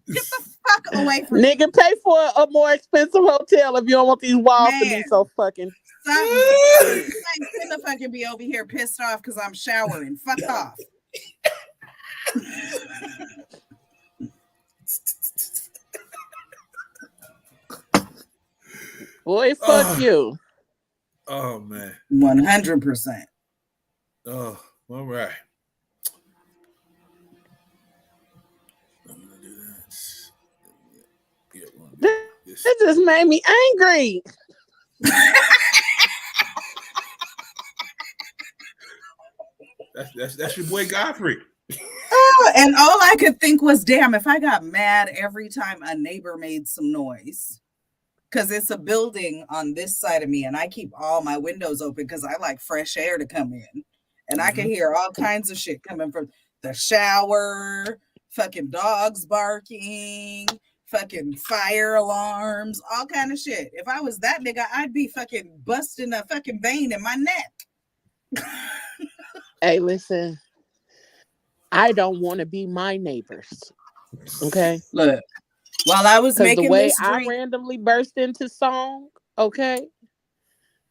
Get the fuck away from me. Nigga, pay for a more expensive hotel if you don't want these walls to be so fucking. I'm gonna fucking be over here pissed off because I'm showering. Fuck off. Boy, fuck you. Oh man. 100%. Oh, all right. I'm gonna do that. It just made me angry. That's your boy Godfrey. Oh, and all I could think was, damn, if I got mad every time a neighbor made some noise, because it's a building on this side of me, and I keep all my windows open because I like fresh air to come in, and I can hear all kinds of shit coming from the shower, fucking dogs barking, fucking fire alarms, all kind of shit. If I was that nigga, I'd be fucking busting a fucking vein in my neck. Hey, listen, I don't want to be my neighbors. Okay, look. While I was making the way this drink, I randomly burst into song, okay,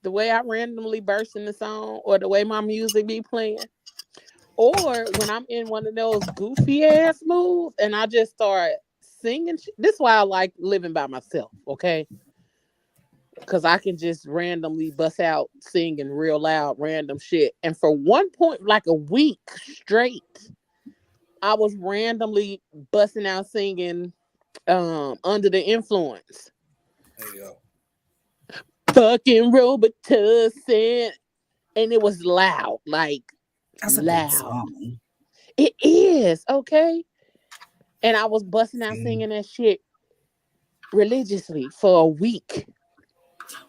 the way I randomly burst into song, or the way my music be playing, or when I'm in one of those goofy ass moods and I just start singing. This is why I like living by myself, okay? Because I can just randomly bust out singing real loud random shit. And for one point, like a week straight, I was randomly busting out singing Under the Influence. There you go. Fucking Robitussin. And it was loud, like that's a loud. good song. It is, okay? And I was busting out singing that shit religiously for a week.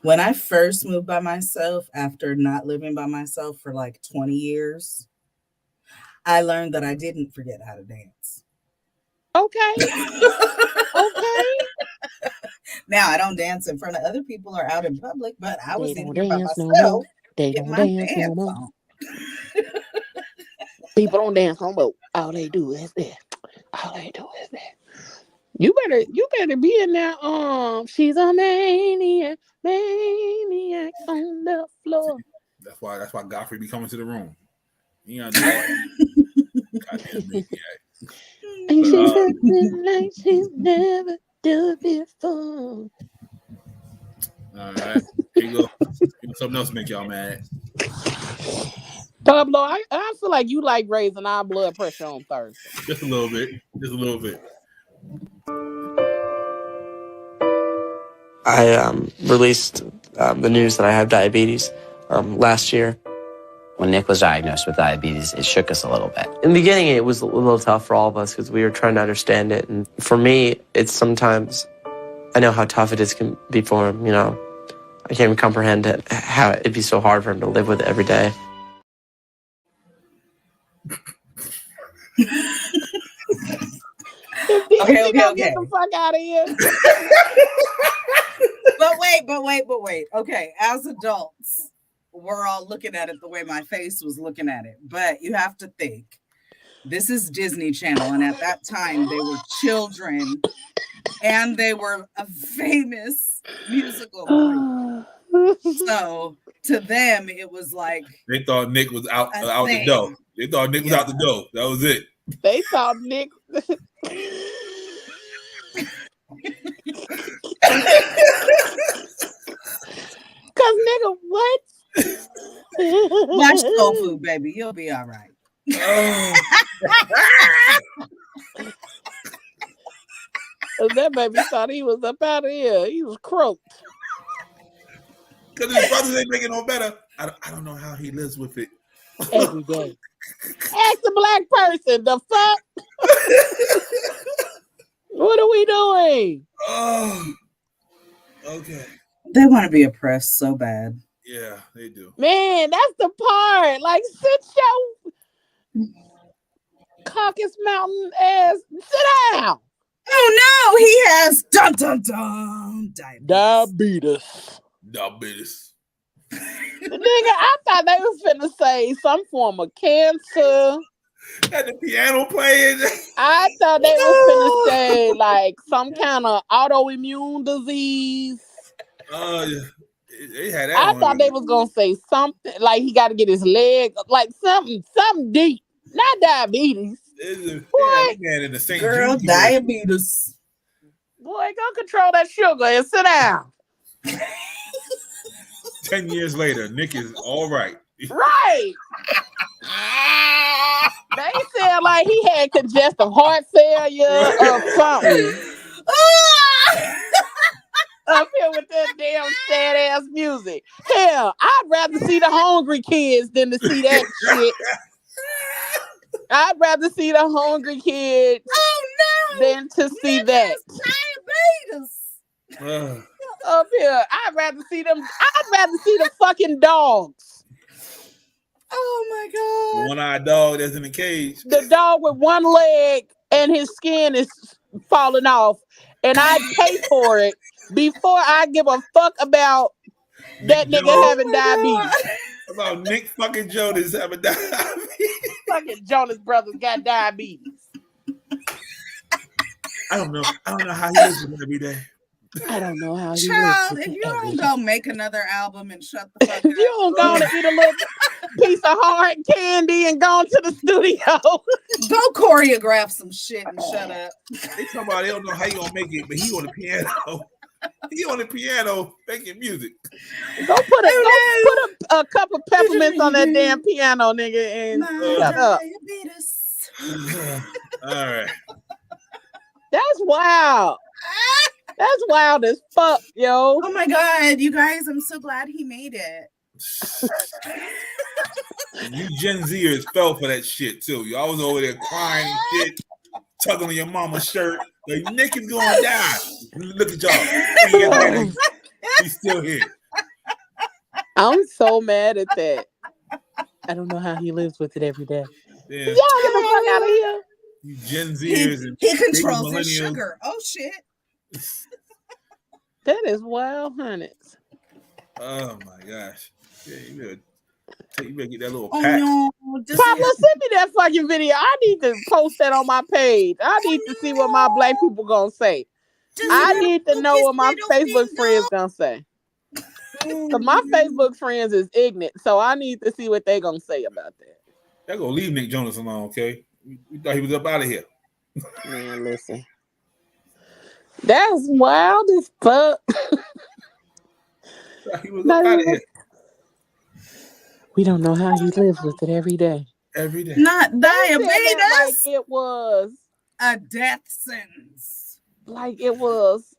When I first moved by myself, after not living by myself for like 20 years, I learned that I didn't forget how to dance. Okay. Okay. Now I don't dance in front of other people or out in public, but I was in here by myself. No more. They get don't my dance dance no more. on. People don't dance on boat. All they do is that. All they do is that. You better be in there. She's a maniac on the floor. That's why Godfrey be coming to the room. You know, goddamn maniac. And she's something like she's never done before. All right, here you go. Something else make y'all mad. Pablo, I feel like you like raising our blood pressure on Thursday. Just a little bit. Just a little bit. I released the news that I have diabetes last year. When Nick was diagnosed with diabetes, it shook us a little bit. In the beginning, it was a little tough for all of us because we were trying to understand it. And for me, it's sometimes, I know how tough it is can be for him, you know. I can't even comprehend it, how it'd be so hard for him to live with it every day. Okay. Get the fuck out of here. But wait. Okay, as adults, we're all looking at it the way my face was looking at it. But you have to think, this is Disney Channel, and at that time they were children, and they were a famous musical group. So to them, it was like they thought Nick was out the door. They thought Nick was out the door. That was it. They thought Nick. Cause nigga, what? Watch Soul Food, baby. You'll be all right. That baby thought he was up out of here. He was croaked. Because his brothers ain't making no better. I don't know how he lives with it. Every day. Ask the black person. The fuck? What are we doing? Oh, okay. They want to be oppressed so bad. Yeah, they do. Man, that's the part. Like, sit your caucus mountain ass. Sit down. Oh no, he has diabetes. Nigga, I thought they was finna say some form of cancer. Had the piano playing. I thought they was finna say like some kind of autoimmune disease. They had that. I thought they was gonna say something like he got to get his leg, like something deep, not diabetes. Boy, man in the St. Girl, Jude diabetes. Boy, go control that sugar and sit down. 10 years later, Nick is all right. Right. They said like he had congestive heart failure or something. Up here with that damn sad ass music. Hell, I'd rather see the Hungry Kids than to see that shit. I'd rather see the Hungry Kids than to see that. Diabetes. Up here, I'd rather see them. I'd rather see the fucking dogs. Oh my god! The one-eyed dog that's in the cage. The dog with one leg and his skin is falling off, and I pay for it before I give a fuck about that nigga having diabetes. About Nick fucking Jonas having diabetes. Fucking Jonas Brothers got diabetes. I don't know how he lives with it every day. I don't know how you Child, if you don't go make another album and shut the fuck up. You don't go to eat a little piece of hard candy and go to the studio. Go choreograph some shit and shut up. They talking about they don't know how you gonna make it, but he on the piano. He on the piano making music. Go put a cup of peppermints on that damn piano, nigga, and shut up. All right. That's wild. That's wild as fuck, yo. Oh my god, you guys, I'm so glad he made it. You Gen Zers fell for that shit too. Y'all was over there crying and shit, tugging on your mama's shirt. Like Nick is gonna die. Look at y'all. He's still here. I'm so mad at that. I don't know how he lives with it every day. Yeah. Y'all get the fuck out of here. You Gen Zers and he controls his sugar. Oh shit. That is wild, honey. Oh my gosh. Yeah, you better get that little pack. No. Pablo, send me that fucking video. I need to post that on my page. I need to see what my black people gonna say. I need to know what my Facebook friends gonna say. Cause my Facebook friends is ignorant, so I need to see what they gonna say about that. They're gonna leave Nick Jonas alone, okay? We thought he was up out of here. Man, listen. That's wild as fuck. He was up out of here. We don't know how he lives with it every day. Every day. Not diabetes. Like it was a death sentence. Like it was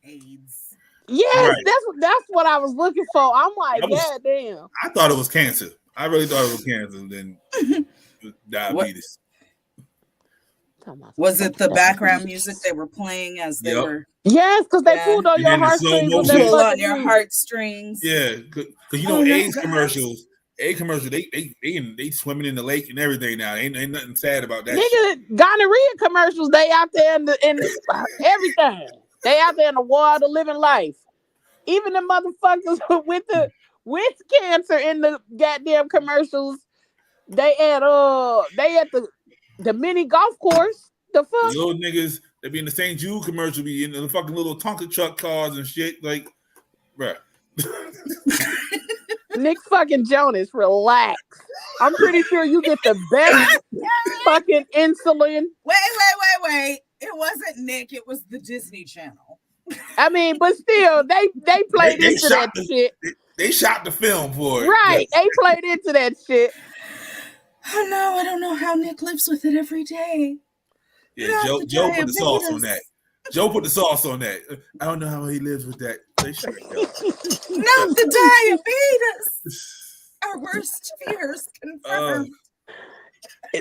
AIDS. Yes, Right. that's what I was looking for. I'm like, God damn. I thought it was cancer. I really thought it was cancer than diabetes. Was it the background music they were playing as they were? Yes, because they pulled on And your then the heartstrings. slow with motion. that Pull on fucking your music. heartstrings. Yeah, because you know AIDS commercials. AIDS commercials. They swimming in the lake and everything now. Ain't nothing sad about that. shit. Nigga, gonorrhea commercials. They out there in the everything. They out there in the water living life. Even the motherfuckers with cancer in the goddamn commercials. They at the mini golf course. The fuck? The little niggas, they be in the St. Jude commercial, be in the fucking little Tonka truck cars and shit. Like, bruh. Nick fucking Jonas, relax. I'm pretty sure you get the best fucking insulin. Wait. It wasn't Nick. It was the Disney Channel. I mean, but still, they played They into shot that shit. They shot the film for it. Right. Yes. They played into that shit. Oh no, I don't know how Nick lives with it every day. Yeah, Joe put the sauce on that. Joe put the sauce on that. I don't know how he lives with that. They shut it down. Not the diabetes. Our worst fears confirmed.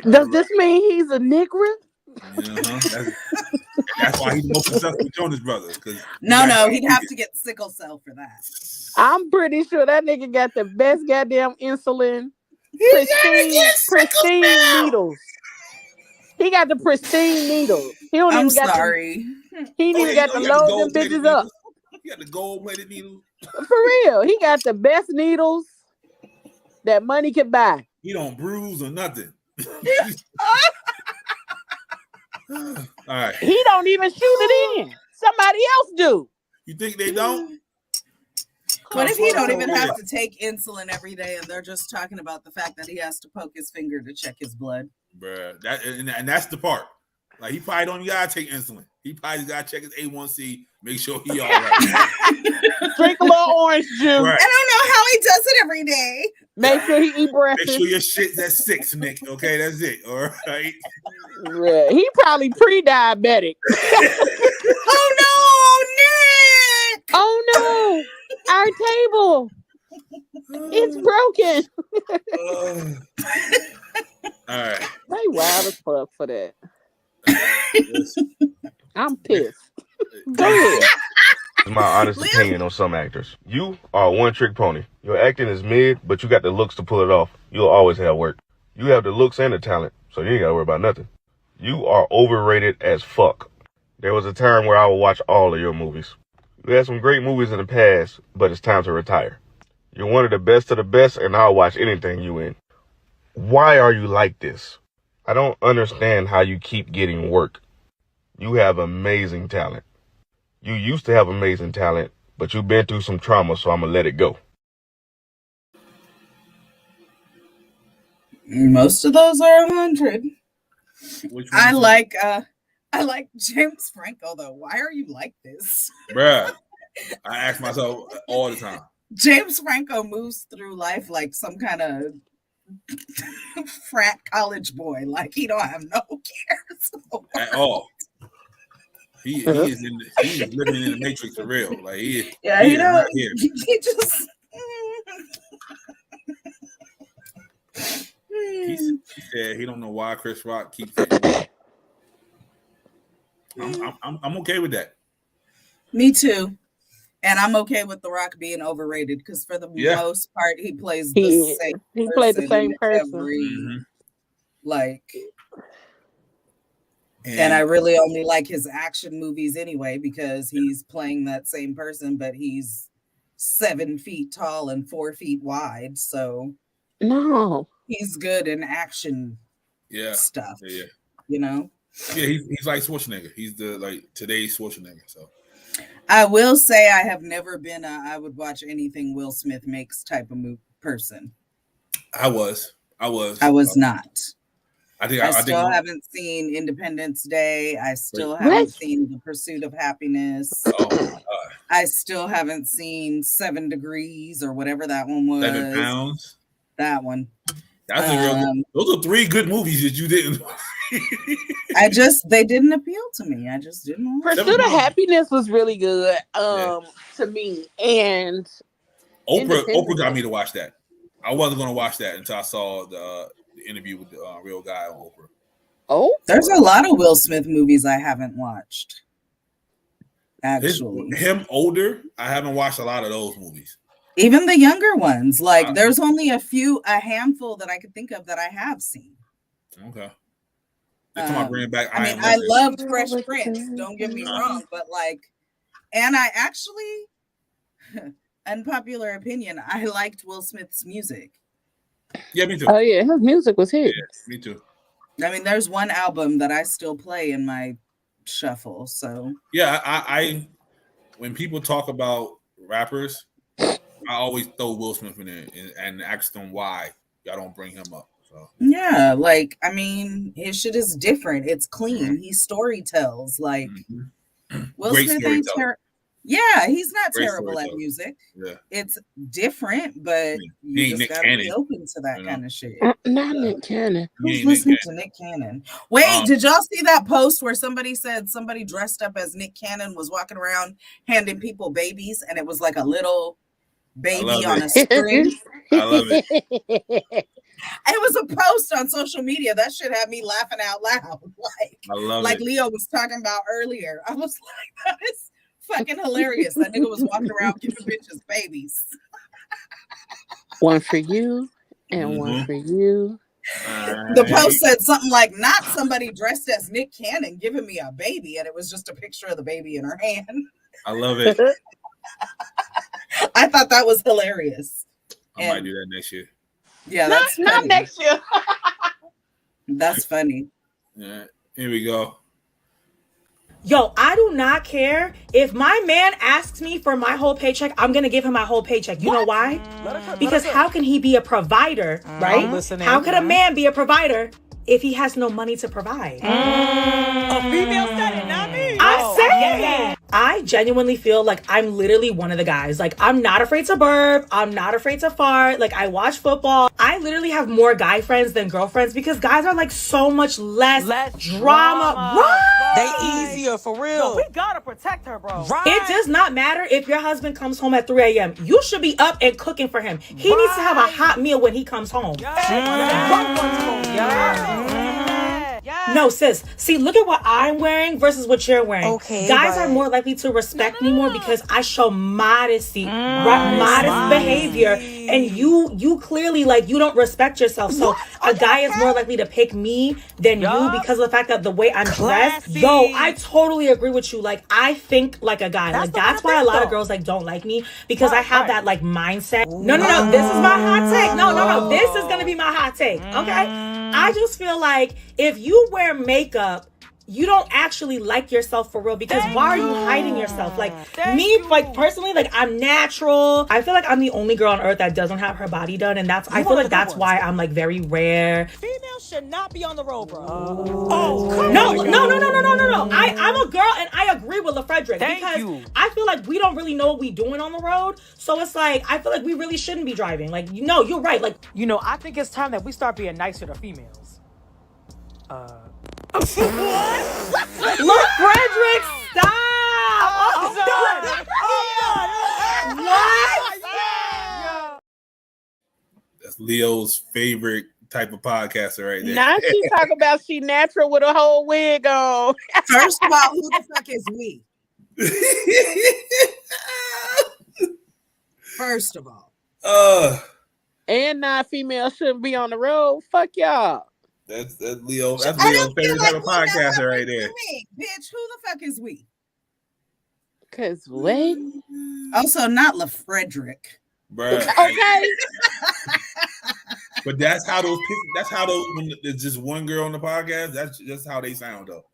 Does this mean he's a nigger? That's why he's the most successful Jonas Brothers. No, he'd have to get sickle cell for that. I'm pretty sure that nigga got the best goddamn insulin. Pristine needles. He got the pristine needles. He don't I'm even got sorry. He ain't even got to load them bitches up. He got the gold-plated needles. For real. He got the best needles that money can buy. He don't bruise or nothing. All right. He don't even shoot it in. Somebody else do. You think they don't? What if he don't even have to take insulin every day and they're just talking about the fact that he has to poke his finger to check his blood? Bruh, and that's the part. Like, he probably don't even gotta take insulin. He probably just gotta check his A1C, make sure he all right. Drink a little orange juice. Right. I don't know how he does it every day. Make sure he eat breakfast. Make sure your shit's at 6, Nick. Okay, that's it. All right. Yeah, he probably pre-diabetic. Oh no, Nick! Oh no, our table. It's broken. All right. They wild as fuck for that. I'm pissed. Go ahead. My honest opinion on some actors. You are a one-trick pony. Your acting is mid, but you got the looks to pull it off. You'll always have work. You have the looks and the talent, so you ain't gotta worry about nothing. You are overrated as fuck. There was a time where I would watch all of your movies. You had some great movies in the past, but it's time to retire. You're one of the best, and I'll watch anything you in. Why are you like this? I don't understand how you keep getting work. You have amazing talent. You used to have amazing talent, but you've been through some trauma, so I'm gonna let it go. Most of those are 100. I like James Franco though. Why are you like this? Bruh, I ask myself all the time. James Franco moves through life like some kind of frat college boy. Like he don't have no cares At all. He is living in the Matrix for real. Like he is. Yeah, he you is know, not here. he just. He said he don't know why Chris Rock keeps it. I'm okay with that. Me too. And I'm okay with The Rock being overrated because for the most part, he plays the same. He played the same person. And I really only like his action movies anyway because he's playing that same person, but he's 7 feet tall and 4 feet wide. So No. He's good in action stuff. Yeah. You know? Yeah, he's like Schwarzenegger. He's the today's Schwarzenegger. So I will say I have never been I would watch anything Will Smith makes type of person. I was not. I still haven't seen Independence Day. I still haven't seen The Pursuit of Happiness. I still haven't seen 7 Degrees or whatever that one was. 7 Pounds. That one. That's a real good. Those are 3 good movies that you didn't. They didn't appeal to me. I just didn't. Pursuit of Happiness was really good to me. And Oprah got me to watch that. I wasn't going to watch that until I saw the interview with the real guy on Oprah. Oh, there's a lot of Will Smith movies I haven't watched. Actually, him older, I haven't watched a lot of those movies. Even the younger ones, like there's only a handful that I could think of that I have seen. Okay. Bringing back. I mean, I loved Fresh Prince. Don't get me wrong, but and I actually, unpopular opinion, I liked Will Smith's music. Yeah, me too. Oh yeah, his music was hit. Yeah, me too. I mean, there's one album that I still play in my shuffle. So yeah, I when people talk about rappers, I always throw Will Smith in there and ask them why y'all don't bring him up. So yeah, I mean, his shit is different. It's clean. He story tells. Will Great Smith ain't yeah, he's not terrible at music. Yeah, it's different, but you just gotta be open to that kind of shit. Not Nick Cannon. Who's listening to Nick Cannon? Wait, did y'all see that post where somebody said somebody dressed up as Nick Cannon was walking around handing people babies, and it was like a little baby on a string? I love it. It was a post on social media. That shit had me laughing out loud. I love it. Leo was talking about earlier. I was like, that is fucking hilarious. That nigga was walking around giving bitches babies. One for you and one for you. The post said something like, not somebody dressed as Nick Cannon giving me a baby, and it was just a picture of the baby in her hand. I love it. I thought that was hilarious. I might do that next year. Yeah, that's not next year. That's funny. Yeah, here we go. Yo, I do not care if my man asks me for my whole paycheck. I'm gonna give him my whole paycheck. You know why? Because how can he be a provider, right? How could a man be a provider if he has no money to provide? A female said it, not me. I said it. I genuinely feel like I'm literally one of the guys. Like, I'm not afraid to burp. I'm not afraid to fart. Like, I watch football. I literally have more guy friends than girlfriends because guys are like so much less drama. Right. They easier for real. Yo, we gotta protect her, bro. Right. It does not matter if your husband comes home at 3 a.m. You should be up and cooking for him. He needs to have a hot meal when he comes home. No, sis. See, look at what I'm wearing versus what you're wearing. Okay, guys are more likely to respect me more because I show modesty, modest behavior, and you clearly you don't respect yourself. So a guy is more likely to pick me than you because of the fact that the way I'm dressed. Yo, I totally agree with you. Like, I think like a guy. That's why a lot of girls don't like me because I have that mindset. No. This is my hot take. No. This is gonna be my hot take. Okay. I just feel like if you wear makeup, you don't actually like yourself for real because why are you hiding yourself? Personally, I'm natural. I feel like I'm the only girl on earth that doesn't have her body done, and I feel like that's why I'm very rare. Females should not be on the road, bro. No. I'm a girl, and I agree with LaFrederick because I feel like we don't really know what we're doing on the road. So it's I feel like we really shouldn't be driving. You're right. I think it's time that we start being nicer to females. Look, Frederick, stop! I'm done. What? That's Leo's favorite type of podcaster right there. Now she talk about she natural with a whole wig on. First of all, who the fuck is we? First of all. And non-female shouldn't be on the road. Fuck y'all. That's Leo. That's Leo's favorite type of podcaster right there. Bitch, who the fuck is we? Cause wait. Also, not LaFrederick. Bruh. Okay. But that's how those when there's just one girl on the podcast. That's just how they sound though.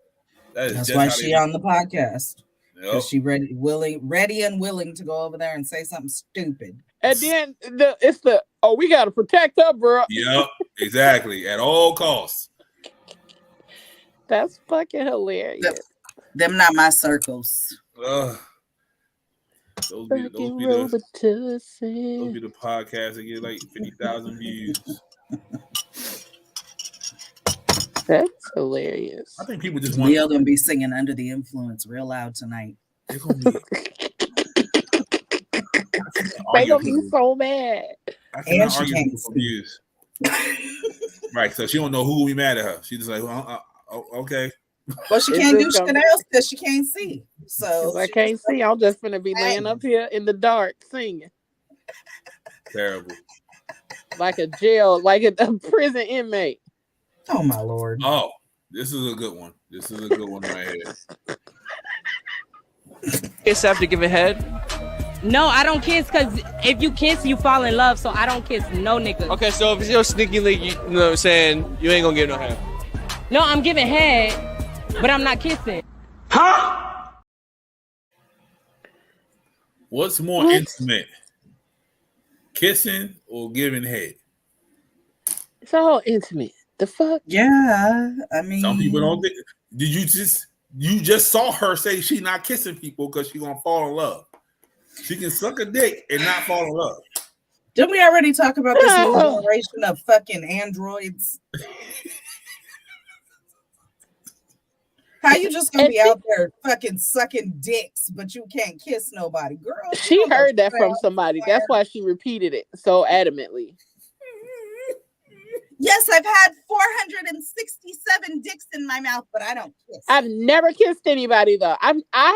That's why she on the podcast. Yep. Because she ready and willing to go over there and say something stupid. And then we gotta protect her, bro. Yep, exactly. At all costs. That's fucking hilarious. Them not my circles. Those be the podcasts that get like 50,000 views. That's hilarious. I think people just want. We are gonna be singing "Under the Influence" real loud tonight. They're gonna be so mad. And she can't views. Right, so she don't know who we mad at her. She just like, okay. Well, she can't do shit else because she can't see. So I can't see. I'm just gonna be laying up here in the dark singing. Terrible. Like a prison inmate. Oh my Lord. Oh, this is a good one. This is a good one right here. Kiss after giving head? No, I don't kiss because if you kiss, you fall in love. So I don't kiss no nigga. Okay, so if it's your sneaky link, you know what I'm saying, you ain't gonna give no head. No, I'm giving head, but I'm not kissing. Huh? What's more intimate? Kissing or giving head? It's all intimate. The fuck? Yeah, I mean, some people don't think. You just saw her say she not kissing people because she gonna fall in love. She can suck a dick and not fall in love. Didn't we already talk about this new generation of fucking androids? How you just gonna be out there fucking sucking dicks, but you can't kiss nobody, girl? She heard that from somebody. That's why she repeated it so adamantly. Yes, I've had 467 dicks in my mouth, but I don't kiss. I've never kissed anybody though. I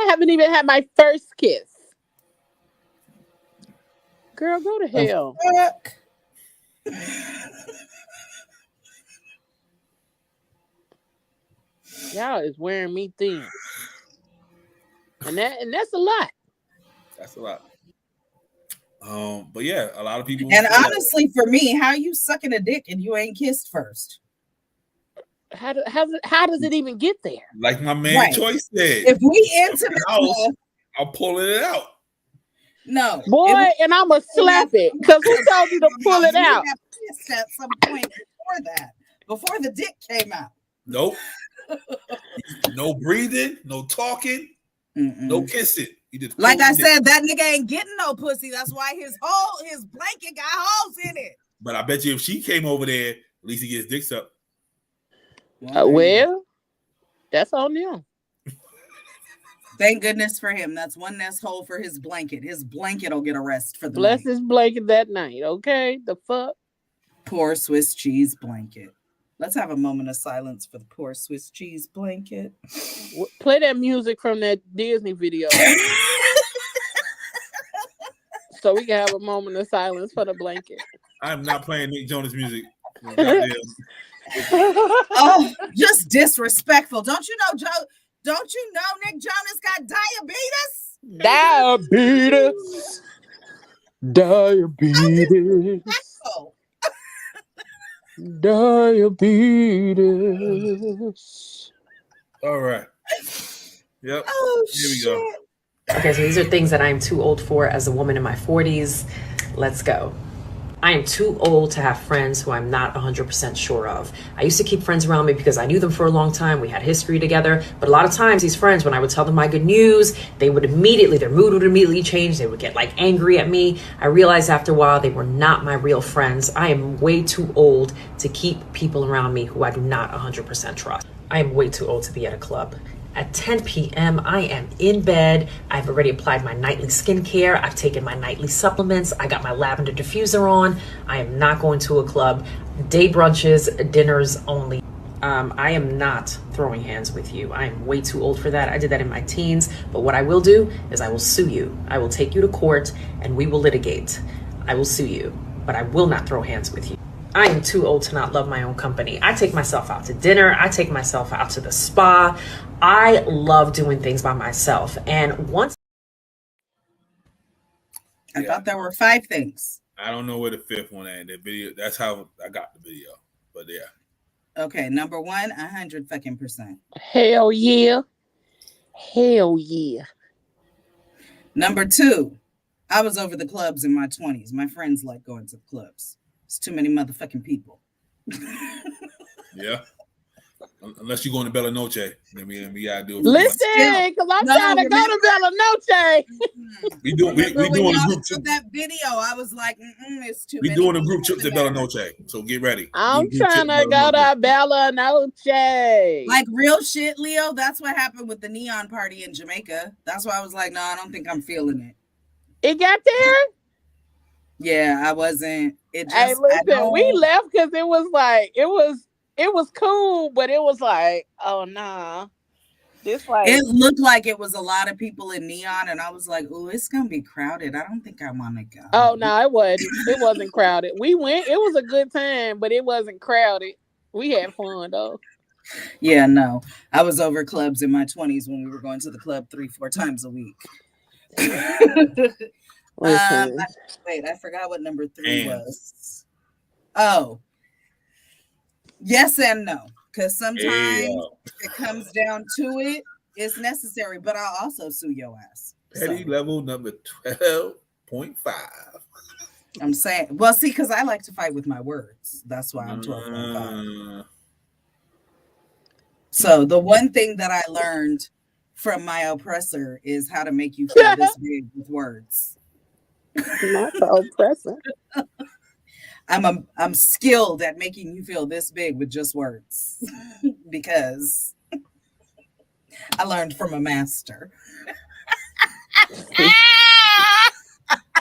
haven't even had my first kiss. Girl, go to hell. Y'all is wearing me thin. And that's a lot. That's a lot. But yeah, a lot of people. And honestly, for me, how you sucking a dick and you ain't kissed first? How does it even get there? Like my man Choice said, if we intimate, I'll pull it out. No, boy, and I'ma slap it because who told you to pull it out? Kissed at some point before the dick came out. Nope. No breathing, no talking, no kissing. Like I said, that nigga ain't getting no pussy. That's why his blanket got holes in it. But I bet you if she came over there, at least he gets dicks up. Well, that's on them. Thank goodness for him. That's one nest hole for his blanket. His blanket will get a rest for the Bless night. his blanket that night, okay? The fuck? Poor Swiss cheese blanket. Let's have a moment of silence for the poor Swiss cheese blanket. Play that music from that Disney video. So we can have a moment of silence for the blanket. I'm not playing Nick Jonas music. Oh, just disrespectful. Don't you know Nick Jonas got diabetes? Diabetes. Diabetes. All right. Yep. Oh, here we go. Okay, so these are things that I'm too old for as a woman in my 40s. Let's go. I am too old to have friends who I'm not 100% sure of. I used to keep friends around me because I knew them for a long time. We had history together. But a lot of times these friends, when I would tell them my good news, their mood would immediately change. They would get like angry at me. I realized after a while they were not my real friends. I am way too old to keep people around me who I do not 100% trust. I am way too old to be at a club. At 10 p.m., I am in bed. I've already applied my nightly skincare. I've taken my nightly supplements. I got my lavender diffuser on. I am not going to a club. Day brunches, dinners only. I am not throwing hands with you. I am way too old for that. I did that in my teens. But what I will do is I will sue you. I will take you to court and we will litigate. I will sue you, but I will not throw hands with you. I am too old to not love my own company. I take myself out to dinner. I take myself out to the spa. I love doing things by myself. And once I thought there were 5 things. I don't know where the fifth one at. The video. That's how I got the video. But yeah. Okay, number 1, 100%. Hell yeah. Hell yeah. Number 2, I was over the clubs in my 20s. My friends like going to the clubs. It's too many motherfucking people. Yeah. Unless you're going to Bella Noche, then we gotta do it. Listen, because I'm trying to go to Bella Noche. We doing a group trip. That video, I was like, it's too. We doing a group trip to Bella Noche, so get ready. I'm trying to go to Bella Noche. Like real shit, Leo. That's what happened with the neon party in Jamaica. That's why I was like, no, I don't think I'm feeling it. It got there? Yeah, I wasn't. It just. Hey, listen, we left because it was like it was cool, but it was like, oh nah. This like it looked like it was a lot of people in neon, and I was like, oh, it's gonna be crowded. I don't think I want to go. Oh no, it wasn't. It wasn't crowded. We went, it was a good time, but it wasn't crowded. We had fun though. Yeah, no. I was over clubs in my 20s when we were going to the club 3-4 times a week. Wait, I forgot what number 3 was. Oh. Yes and no, because sometimes it comes down to it, it's necessary, but I'll also sue your ass. Petty level number 12.5. I'm saying, well, see, because I like to fight with my words. That's why I'm 12.5. So the one thing that I learned from my oppressor is how to make you feel this big with words. Not the oppressor. I'm skilled at making you feel this big with just words because I learned from a master.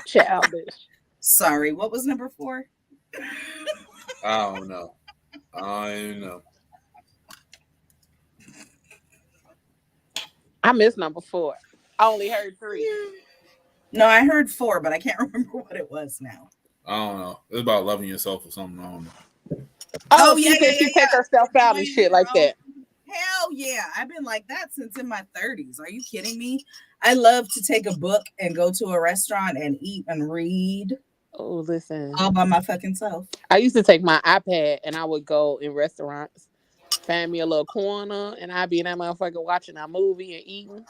Childish. Sorry, what was number 4? I don't know. I missed number 4. I only heard 3. No, I heard 4, but I can't remember what it was now. I don't know. It's about loving yourself or something. I don't know. Oh yeah, she take herself out and shit like that. Hell yeah. I've been like that since in my 30s. Are you kidding me? I love to take a book and go to a restaurant and eat and read. Oh, listen. All by my fucking self. I used to take my iPad and I would go in restaurants, find me a little corner, and I'd be in that motherfucker watching a movie and eating.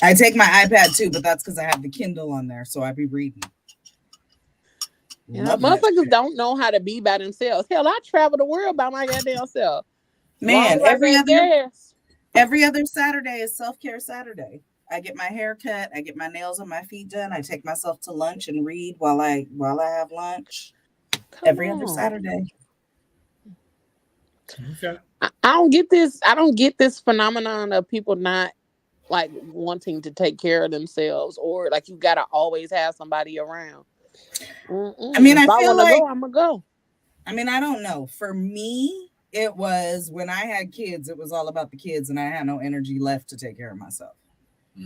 I take my iPad too, but that's because I have the Kindle on there, so I be reading. You know, motherfuckers don't know how to be by themselves. Hell, I travel the world by my goddamn self. Man, every other Saturday is self-care Saturday. I get my hair cut, I get my nails and my feet done, I take myself to lunch and read while I have lunch. Every other Saturday. Okay. I don't get this phenomenon of people not like wanting to take care of themselves, or like you gotta always have somebody around. I mean, if I feel like I'm gonna go. I mean, I don't know. For me, it was when I had kids, it was all about the kids, and I had no energy left to take care of myself.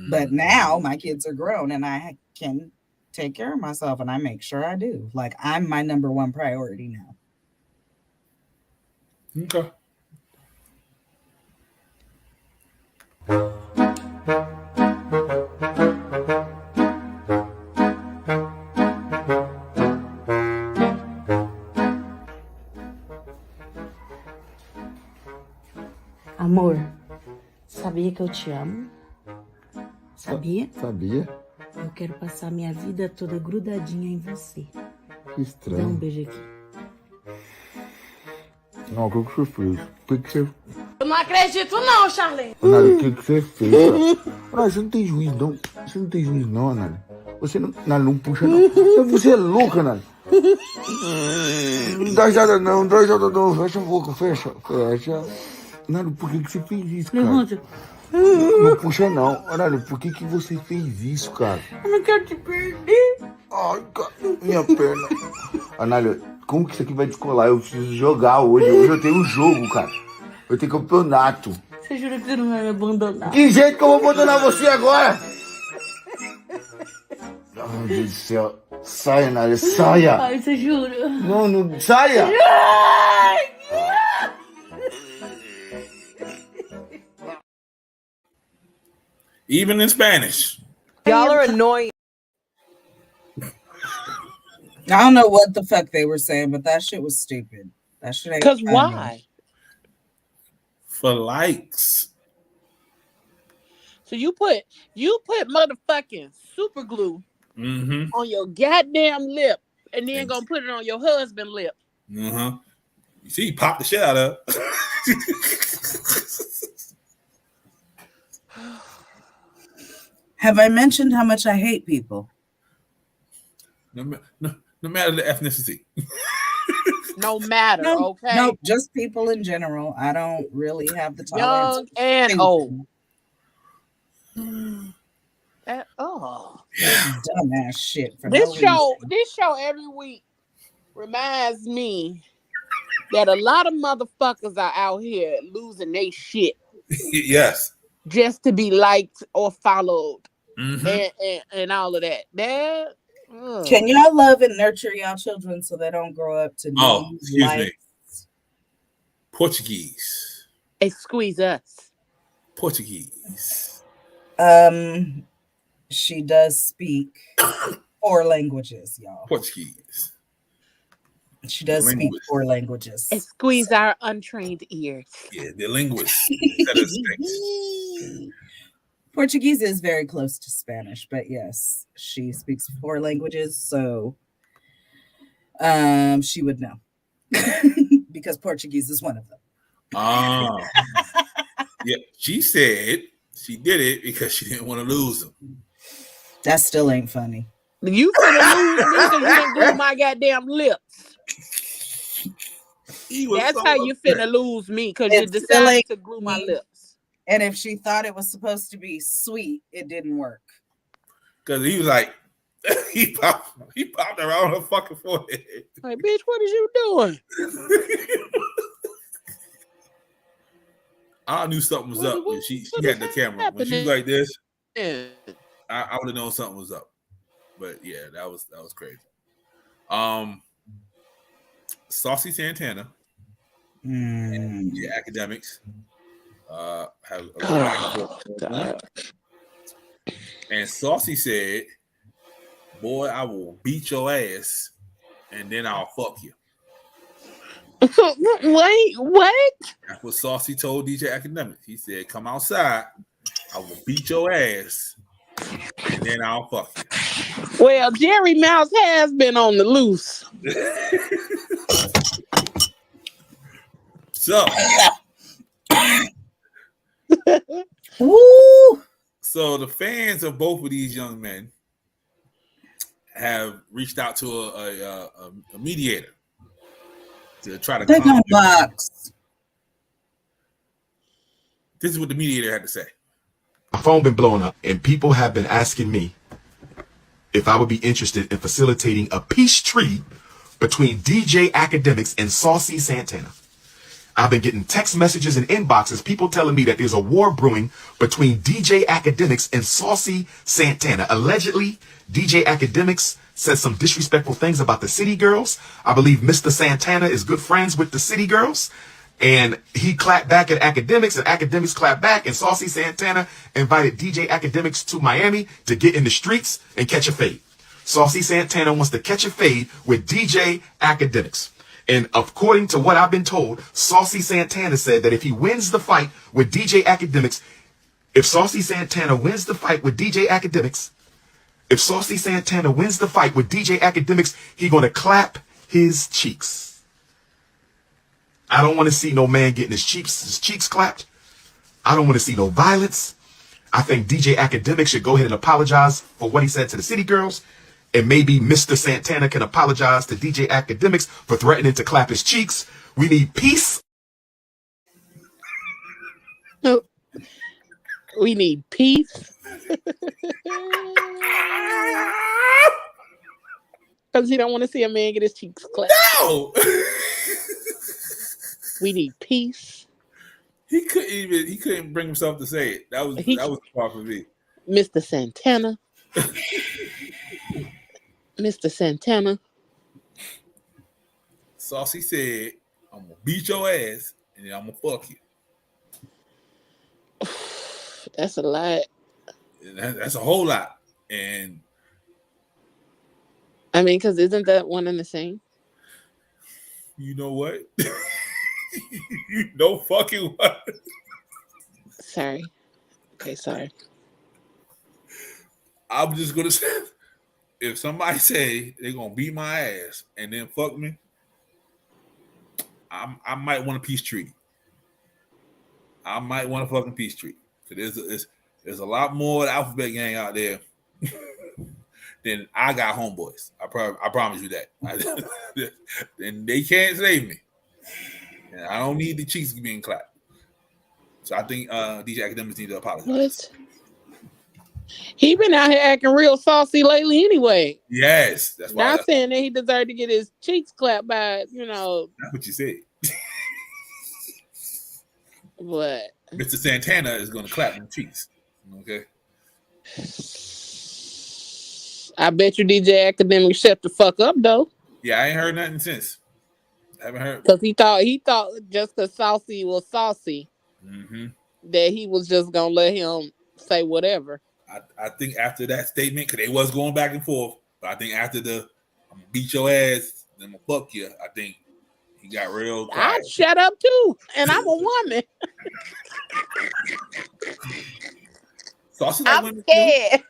But now my kids are grown, and I can take care of myself, and I make sure I do. Like, I'm my number 1 priority now. Okay. Amor, sabia que eu te amo? Sabia? Sabia? Eu quero passar minha vida toda grudadinha em você. Que Dá estranho. um beijo aqui. Não, o que você fez? O que você... Eu não acredito não, Charlene. Anália, o que você fez? Anália, você não tem juiz, não. Você não tem juiz, não, Anália. Você não... Anália, não puxa, não. Você é louca, Anália. Não dá risada, não. Não dá risada, não. Fecha a boca, fecha. Fecha. Anália, por que você fez isso, cara? Levanta. Não puxa, não. Anália, por que você fez isso, cara? Eu não quero te perder. Ai, cara, minha perna. Anália, como que isso aqui vai descolar? Eu preciso jogar hoje. Hoje eu tenho um jogo, cara. Eu tenho campeonato. Você jura que você não vai me abandonar? Que jeito que eu vou abandonar você agora? Ai, meu Deus do céu. Saia, Anália, saia. Ai, você jura? Não, não, saia. Even in Spanish. Y'all are annoying. I don't know what the fuck they were saying, but that shit was stupid. That shit ain't Cause funny. why? For likes. So you put motherfucking super glue Mm-hmm. on your goddamn lip, and then gonna put it on your husband's lip. Uh-huh. You see, he popped the shit out of it. Have I mentioned how much I hate people? No matter the ethnicity. No matter, okay. No, just people in general. I don't really have the Young tolerance. and old. Dumbass shit. For This no show every week reminds me that a lot of motherfuckers are out here losing their shit. Yes. Just to be liked or followed. Mm-hmm. And all of that. Can y'all love and nurture y'all children so they don't grow up to need excuse likes? me. Portuguese. Squeeze us. Portuguese. She does speak 4 languages, y'all. Portuguese. She does speak 4 languages. Squeeze our untrained ears. Yeah, the linguist. Portuguese is very close to Spanish, but yes, she speaks 4 languages, so she would know. Because Portuguese is one of them. Yeah, she said she did it because she didn't want to lose them. That still ain't funny. You finna lose me because you didn't glue my goddamn lips. That's how you finna lose me, because you decided to glue my lips. And if she thought it was supposed to be sweet, it didn't work. Because he was like, he popped around her fucking forehead. Like, bitch, what is you doing? I knew something was up when she had the camera. When she was like this, I would have known something was up. But yeah, that was crazy. Saucy Santana and the Academics have and Saucy said, "Boy, I will beat your ass, and then I'll fuck you." Wait, what? That's what Saucy told DJ Academics. He said, "Come outside, I will beat your ass, and then I'll fuck you." Well, Jerry Mouse has been on the loose. So, woo! So the fans of both of these young men have reached out to a mediator to try to calm box. This is what the mediator had to say. My phone been blowing up, and people have been asking me if I would be interested in facilitating a peace treaty between DJ Academics and Saucy Santana. I've been getting text messages and inboxes, people telling me that there's a war brewing between DJ Academics and Saucy Santana. Allegedly, DJ Academics said some disrespectful things about the City Girls. I believe Mr. Santana is good friends with the City Girls. And he clapped back at Academics, and Academics clapped back, and Saucy Santana invited DJ Academics to Miami to get in the streets and catch a fade. Saucy Santana wants to catch a fade with DJ Academics. And according to what I've been told, Saucy Santana said that if he wins the fight with DJ Academics, if Saucy Santana wins the fight with DJ Academics, he's going to clap his cheeks. I don't want to see no man getting his cheeks clapped. I don't want to see no violence. I think DJ Academics should go ahead and apologize for what he said to the City Girls. And maybe Mr. Santana can apologize to DJ Academics for threatening to clap his cheeks. We need peace. We need peace. Because he don't want to see a man get his cheeks clapped. No! We need peace. He couldn't bring himself to say it. That was the part for me. Mr. Santana. Mr. Santana. Saucy said, "I'm gonna beat your ass and then I'm gonna fuck you." That's a lot. That's a whole lot. And I mean, because isn't that one and the same? You know what? You know fucking what? Sorry. Okay, sorry. I'm just gonna say, if somebody say they're gonna beat my ass and then fuck me, I might want a peace treaty. I might want a fucking peace treaty. There's a lot more of the alphabet gang out there than I got homeboys. I promise you that. And they can't save me. And I don't need the cheeks being clapped. So I think DJ Academics need to apologize. What? He been out here acting real saucy lately anyway. Yes. That's why. Not saying that he deserved to get his cheeks clapped by, That's what you said. What? Mr. Santana is going to clap them cheeks. Okay. I bet you DJ Academic shut the fuck up though. Yeah, I ain't heard nothing since. I haven't heard. Because he thought just because Saucy was saucy, that he was just gonna let him say whatever. I think after that statement, because they was going back and forth, but I think after the I'm gonna beat your ass, then I'm gonna fuck you, I think he got real quiet. I'd shut up too, and I'm a woman. Saucy I'm scared.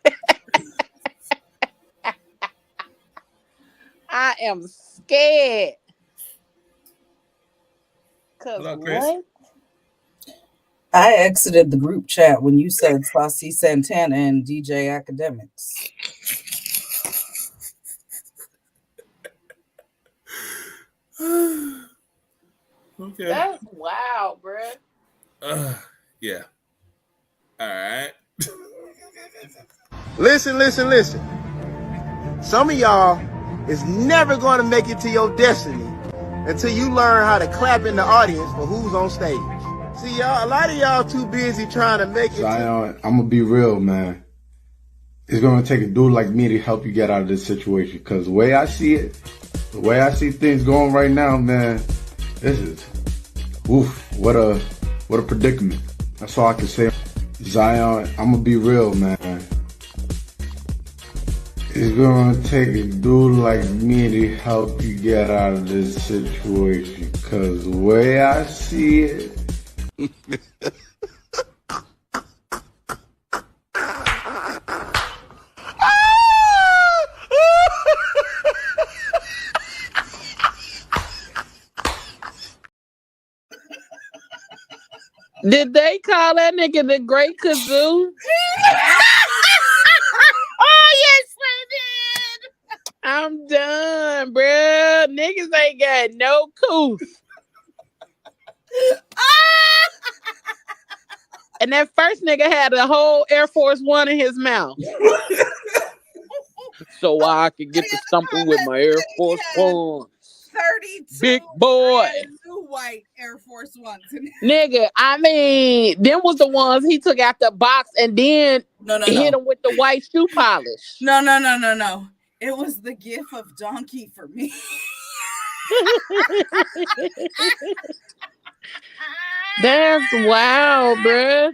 I am scared. Hello, Chris. What? I exited the group chat when you said Saucy Santana and DJ Academics. Okay. That's wild, bruh. Yeah. All right. Listen. Some of y'all is never going to make it to your destiny until you learn how to clap in the audience for who's on stage. See, y'all, a lot of y'all too busy trying to make it. Zion, I'm gonna be real, man. It's gonna take a dude like me to help you get out of this situation. Cause the way I see it, the way I see things going right now, man, this is, what a predicament. That's all I can say. Zion, I'm gonna be real, man. It's gonna take a dude like me to help you get out of this situation. Cause the way I see it, Did they call that nigga the Great Kazoo? Oh, yes, they did. I'm done, bruh. Niggas ain't got no coof. And that first nigga had a whole Air Force One in his mouth. So I could get to something with my Air Force One. 32 Big boy. new white Air Force Ones. Nigga, I mean, them was the ones he took out the box and then hit him with the white shoe polish. No. It was the gift of donkey for me. That's wild, bruh.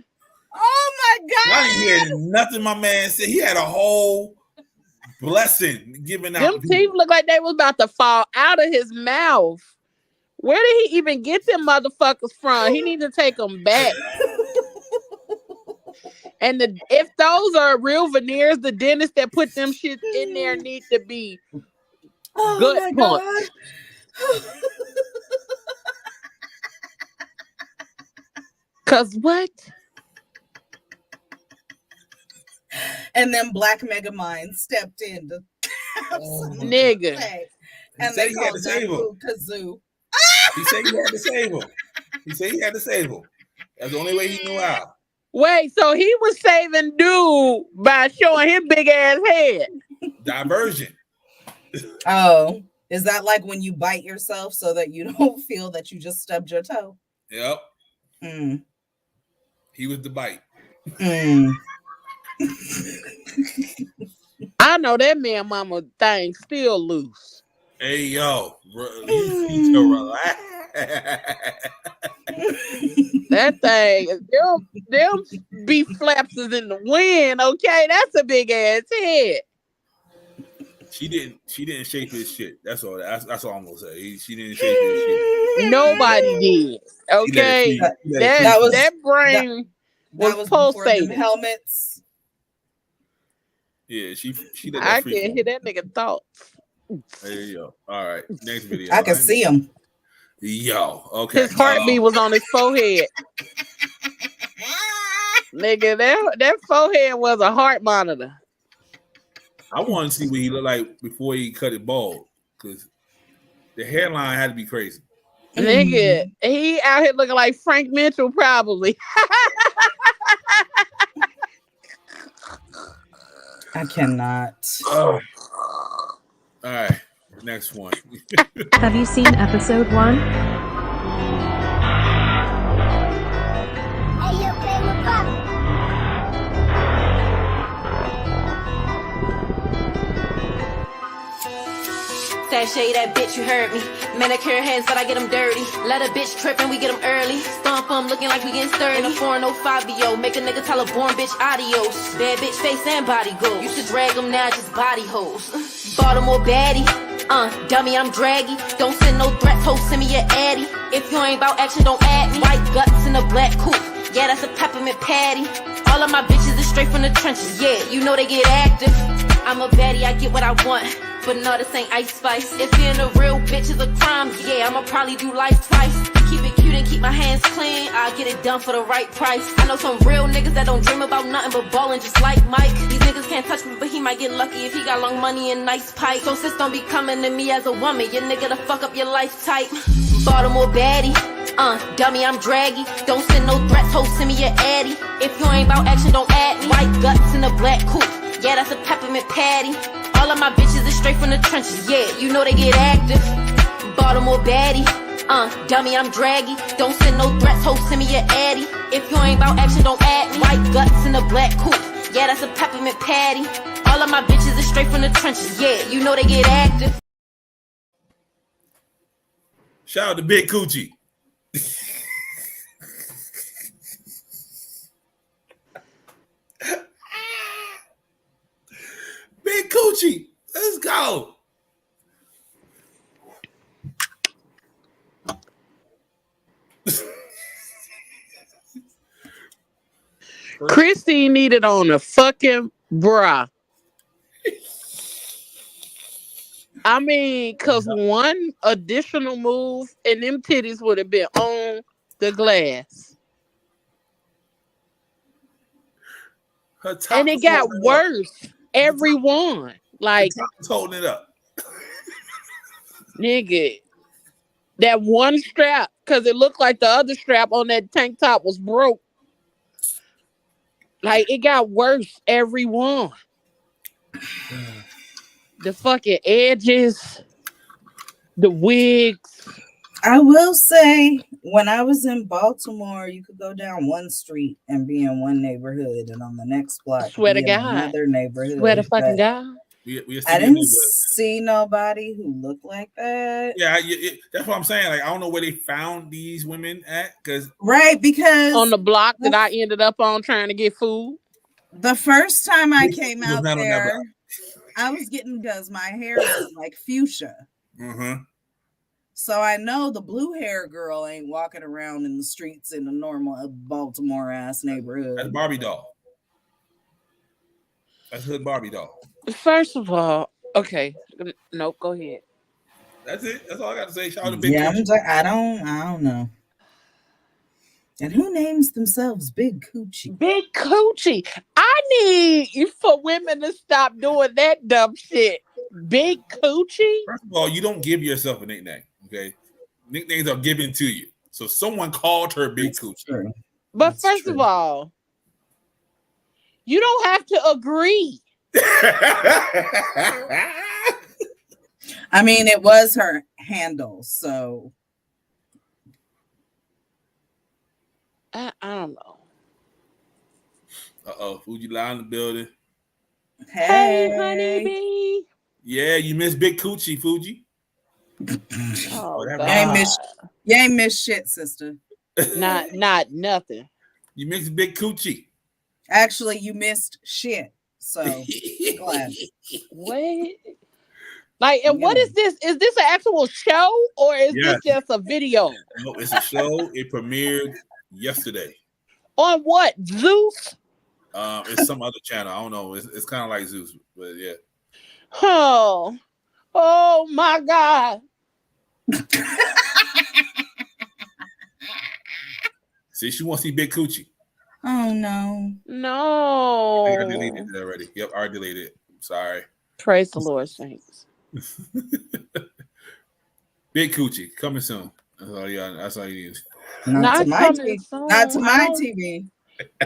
Oh my God. I didn't hear nothing my man said. He had a whole blessing given out. Them teeth look like they was about to fall out of his mouth. Where did he even get them motherfuckers from? He need to take them back. And if those are real veneers, the dentist that put them shit in there need to be gut punched. Cause what? And then Black Megamind stepped in to Nigga. And said they he had called to save that him. Kazoo. He said he had to save him. That's the only way he knew how. Wait, so he was saving dude by showing his big ass head. Diversion. Oh, is that like when you bite yourself so that you don't feel that you just stubbed your toe? Yep. Mm. He was the bite. Mm. I know that man mama thing still loose. Hey yo, bro, you need to relax. That thing, them beef flaps is in the wind, okay? That's a big ass head. She didn't shape his shit. That's all. That's all I'm gonna say. She didn't shape his shit. Nobody did. Okay, that brain was pulsating. Helmets. Yeah, she did that. I can't hear that nigga thoughts. There you go. All right, next video. I can see him. Yo, okay. His heartbeat was on his forehead. Nigga, that forehead was a heart monitor. I want to see what he looked like before he cut it bald, because the hairline had to be crazy. Nigga, he out here looking like Frank Mitchell, probably. I cannot. Oh. All right, next one. Have you seen episode 1? Sashay that bitch, you heard me. Manicure hands, but I get them dirty. Let a bitch trip and we get them early. Stomp them looking like we getting sturdy. In a 405-yo, make a nigga tell a born bitch adios. Bad bitch face and body go. You should drag them now, just body hoes. Baltimore baddie, dummy, I'm draggy. Don't send no threats, ho, send me your addy. If you ain't about action, don't add me. White guts in a black coupe. Yeah, that's a peppermint patty. All of my bitches is straight from the trenches. Yeah, you know they get active. I'm a baddie, I get what I want. But no, this ain't Ice Spice. If being a real bitch is a crime, yeah, I'ma probably do life twice. Keep it cute and keep my hands clean. I'll get it done for the right price. I know some real niggas that don't dream about nothing but ballin' just like Mike. These niggas can't touch me, but he might get lucky if he got long money and nice pipe. So sis, don't be coming to me as a woman. Your nigga to fuck up your life type. Baltimore baddie, dummy, I'm draggy. Don't send no threats, ho, send me your addy. If you ain't about action, don't add me. White guts in a black coupe. Yeah, that's a peppermint patty. All of my bitches is straight from the trenches. Yeah, you know they get active. Baltimore baddie, dummy, I'm draggy. Don't send no threats, ho, send me your addy. If you ain't about action, don't add me. White guts in a black coupe. Yeah, that's a peppermint patty. All of my bitches is straight from the trenches. Yeah, you know they get active. Shout out to Big Coochie. Big Coochie, let's go. Christy needed on a fucking bra. I mean, cause one additional move and them titties would have been on the glass. And it got worse. Everyone. Like holding it up. Nigga. That one strap, cause it looked like the other strap on that tank top was broke. Like it got worse. Everyone. The fucking edges, the wigs. I will say, when I was in Baltimore, you could go down one street and be in one neighborhood, and on the next block, swear to be in God, another neighborhood. Swear to fucking God. I didn't see nobody who looked like that. Yeah, that's what I'm saying. Like, I don't know where they found these women at, because because on the block that I ended up on trying to get food. The first time I came out there, I was getting because my hair was like fuchsia. Mm-hmm. So I know the blue hair girl ain't walking around in the streets in a normal Baltimore ass neighborhood. That's Barbie doll. That's hood Barbie doll. First of all, okay, no, go ahead. That's it. That's all I got to say. Shout out to Big Yeah, Coochie. I don't know. And who names themselves Big Coochie? Big Coochie. I need for women to stop doing that dumb shit. Big Coochie. First of all, you don't give yourself a nickname. Okay, nicknames are given to you. So someone called her Big Coochie. But first of all, you don't have to agree. I mean, it was her handle, so I don't know. Fuji Lie in the building. Hey, honeybee. Yeah, you missed Big Coochie, Fuji. Oh, you ain't missed shit, sister. Not nothing. You missed Big Coochie. Actually, you missed shit. So glad. What? Like, and what is this? Is this an actual show or is this just a video? No, it's a show. It premiered yesterday. On what? Zeus? It's some other channel. I don't know. It's kind of like Zeus, but yeah. Oh my God. See, she wants to see Big Coochie. Oh no. No. I think I deleted it already. Yep, I deleted it. Sorry. Praise the Lord, saints. Big Coochie coming soon. That's all you need. Not to my TV.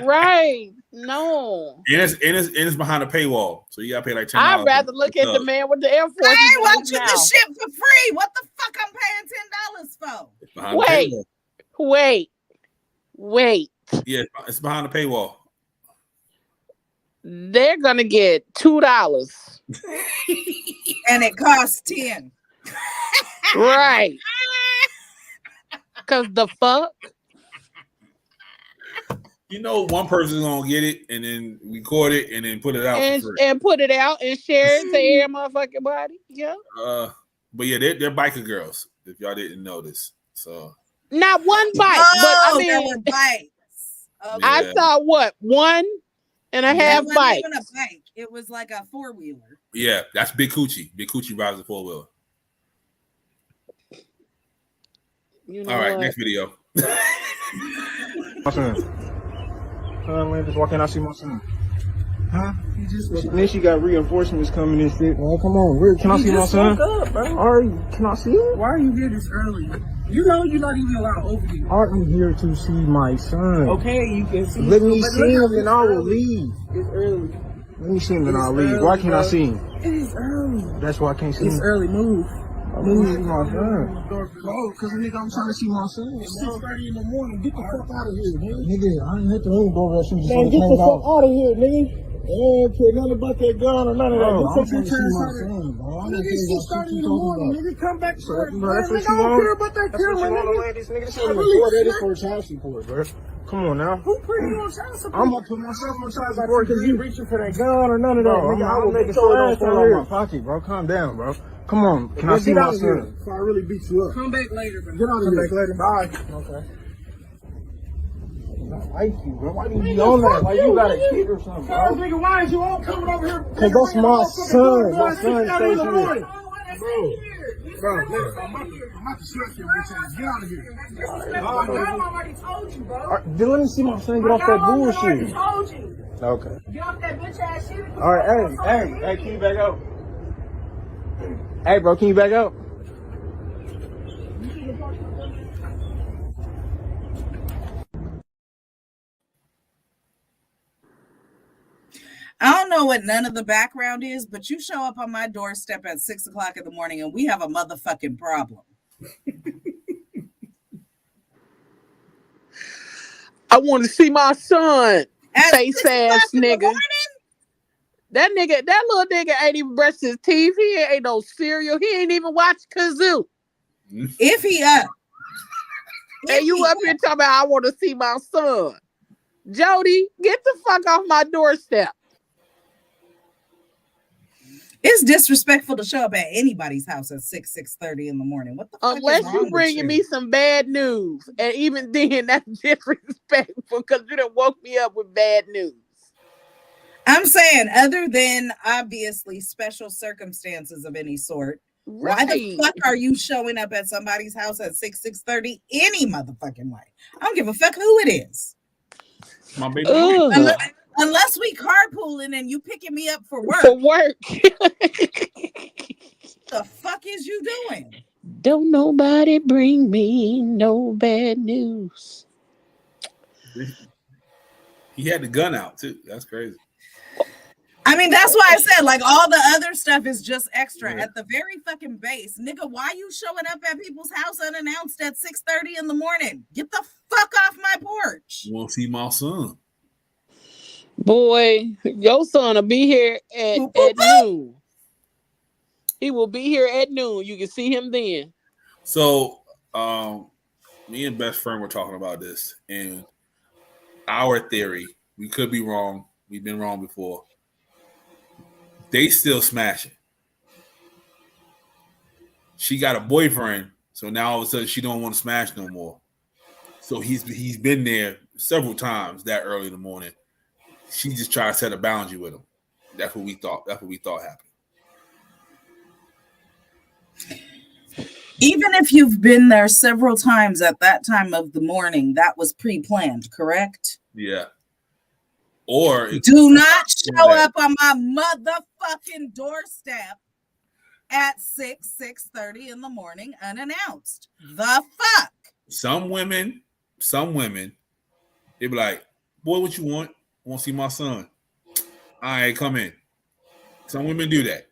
Right. No. And it's behind a paywall. So you gotta pay like $10. I'd rather look at the man with the Air Force. I ain't watching this shit for free. What the fuck I'm paying $10 for? Wait. Yeah, it's behind the paywall. They're gonna get $2. And it costs 10. Right. Cause the fuck? You know, one person's gonna get it and then record it and then put it out for free. And put it out and share it to every motherfucking body. Yeah. But yeah, they're biker girls, if y'all didn't know this. So not one bike, but I mean there were bikes. Okay. I saw what? 1.5 bikes. Even a bike. It was like a 4-wheeler. Yeah, that's Big Coochie. Big Coochie rides a 4-wheeler. You know all right, what? next video. My son. Man, just why can't I see my son? Huh? Then she got reinforcements coming and shit. Man, come on, where can I see my son? Woke up, bro. All right, can I see him? Why are you here this early? You know you're not even allowed over here. I'm here to see my son. Okay, you can see. Let me see him and I will leave. It's early. Let me see him and I'll leave. Why can't I see him? It is early. That's why I can't see him. It's early. Move. Let me see my son. No, because nigga, I'm trying to see my son. It's 6:30 in the morning. Get the fuck out of here, nigga. Nigga, I ain't hit the ring door. Man, get the fuck out of here, nigga. I ain't put nothing about that gun or none of that. I'm trying to see my son, bro. Nigga, it's 6:30 in the morning. Nigga, come back to work. Bro, that's what you want. I don't care about that camera, nigga. This nigga, this ain't recorded. It's for child support, bro. Come on now. Who put you on child support? I'm gonna put myself on child support because you reaching for that gun or none of that. Nigga, I will make sure it don't fall out of my pocket, bro. Calm down, bro. Come on, can I see my son? Before I really beat you up. Come back later, bro. Get out of here. Come back later. Bye. Okay. I like you, bro. Why do you be on that? Like you got a kid or something, bro? Nigga, why is you all coming over here? Cause that's my son. My son stays here. Bro, I'm about to slap your bitch ass. Get out of here. I already told you, bro. Then let me see my son get off that bullshit. I already told you. Okay. Get off that bitch ass shit. All right, hey, can you back up? Hey, bro, can you back up? I don't know what none of the background is, but you show up on my doorstep at 6 o'clock in the morning and we have a motherfucking problem. I want to see my son. Face ass nigga. That little nigga ain't even brushed his teeth. He ain't no cereal. He ain't even watched Kazoo. If he up. And you up here talking about I want to see my son. Jody, get the fuck off my doorstep. It's disrespectful to show up at anybody's house at 6:30 in the morning. What the fuck? Unless you bringing me some bad news. And even then, that's disrespectful because you done woke me up with bad news. I'm saying, other than obviously special circumstances of any sort, why the fuck are you showing up at somebody's house at 6:30 any motherfucking way? I don't give a fuck who it is. My baby. Unless we carpooling and you picking me up for work. The fuck is you doing? Don't nobody bring me no bad news. He had the gun out too. That's crazy. I mean, that's why I said, like, all the other stuff is just extra. At the very fucking base, nigga, why you showing up at people's house unannounced at 6:30 in the morning? Get the fuck off my porch. You want to see my son? Boy, your son will be here at noon. He will be here at noon. You can see him then. So, me and best friend were talking about this, and our theory, we could be wrong. We've been wrong before. They still smashing. she got a boyfriend, so now all of a sudden she don't want to smash no more. So he's been there several times that early in the morning. She just tried to set a boundary with him. That's what we thought. That's what we thought happened. Even if you've been there several times at that time of the morning, that was pre-planned, correct? Yeah. Or do not show up on my motherfucking doorstep at 6:30 in the morning unannounced. The fuck? Some women, they be like, boy, what you want? Want to see my son? All right, come in. Some women do that.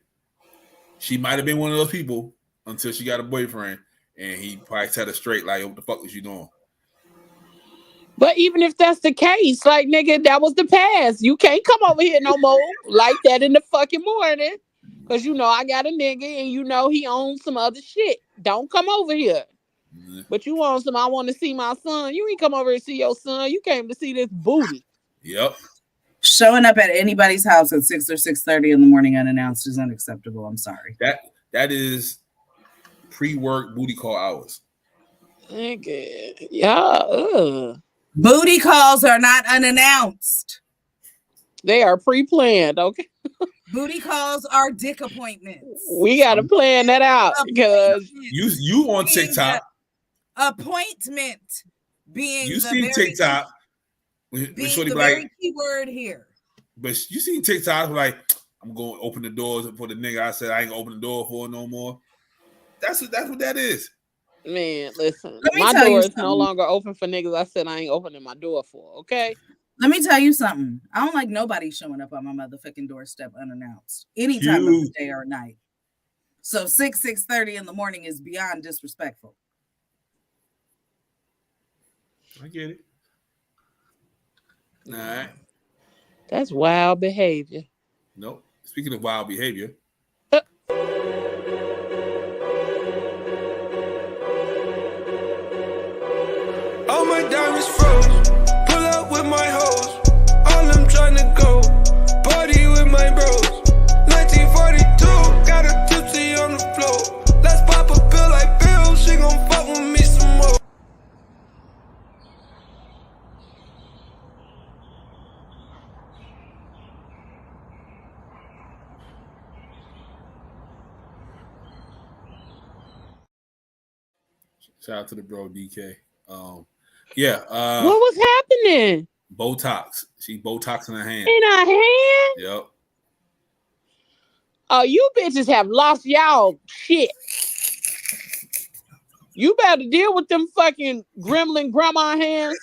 She might have been one of those people until she got a boyfriend and he probably set her straight like, what the fuck was you doing? But even if that's the case, like, nigga, that was the past. You can't come over here no more like that in the fucking morning. Because you know I got a nigga and you know he owns some other shit. Don't come over here. Mm-hmm. But you want some, I want to see my son. You ain't come over to see your son. You came to see this booty. Yep. Showing up at anybody's house at 6 or 6:30 in the morning unannounced is unacceptable. I'm sorry. That is pre-work booty call hours. Nigga. Yeah. Booty calls are not unannounced. They are pre-planned, okay? Booty calls are dick appointments. We gotta plan that out because you on TikTok. Appointment being you see TikTok. Being the very key word here. But you see TikTok like, I'm going to open the doors for the nigga I said I ain't gonna open the door for no more. That's what that is. Man, listen, my door is no longer open for niggas I said I ain't opening my door for, okay? Let me tell you something. I don't like nobody showing up on my motherfucking doorstep unannounced any time of the day or night. So 6:30 in the morning is beyond disrespectful. I get it. All right. That's wild behavior. Nope. Speaking of wild behavior. All my diamonds froze. Pull up with my hoes. All them trying to go. Party with my bros. 1942. Got a tipsy on the floor. Let's pop a pill like Bill. She gon' fuck with me some more. Shout out to the bro DK. Yeah. What was happening? Botox. She Botox in her hand. In her hand? Yep. Oh, you bitches have lost y'all shit. You better deal with them fucking gremlin grandma hands.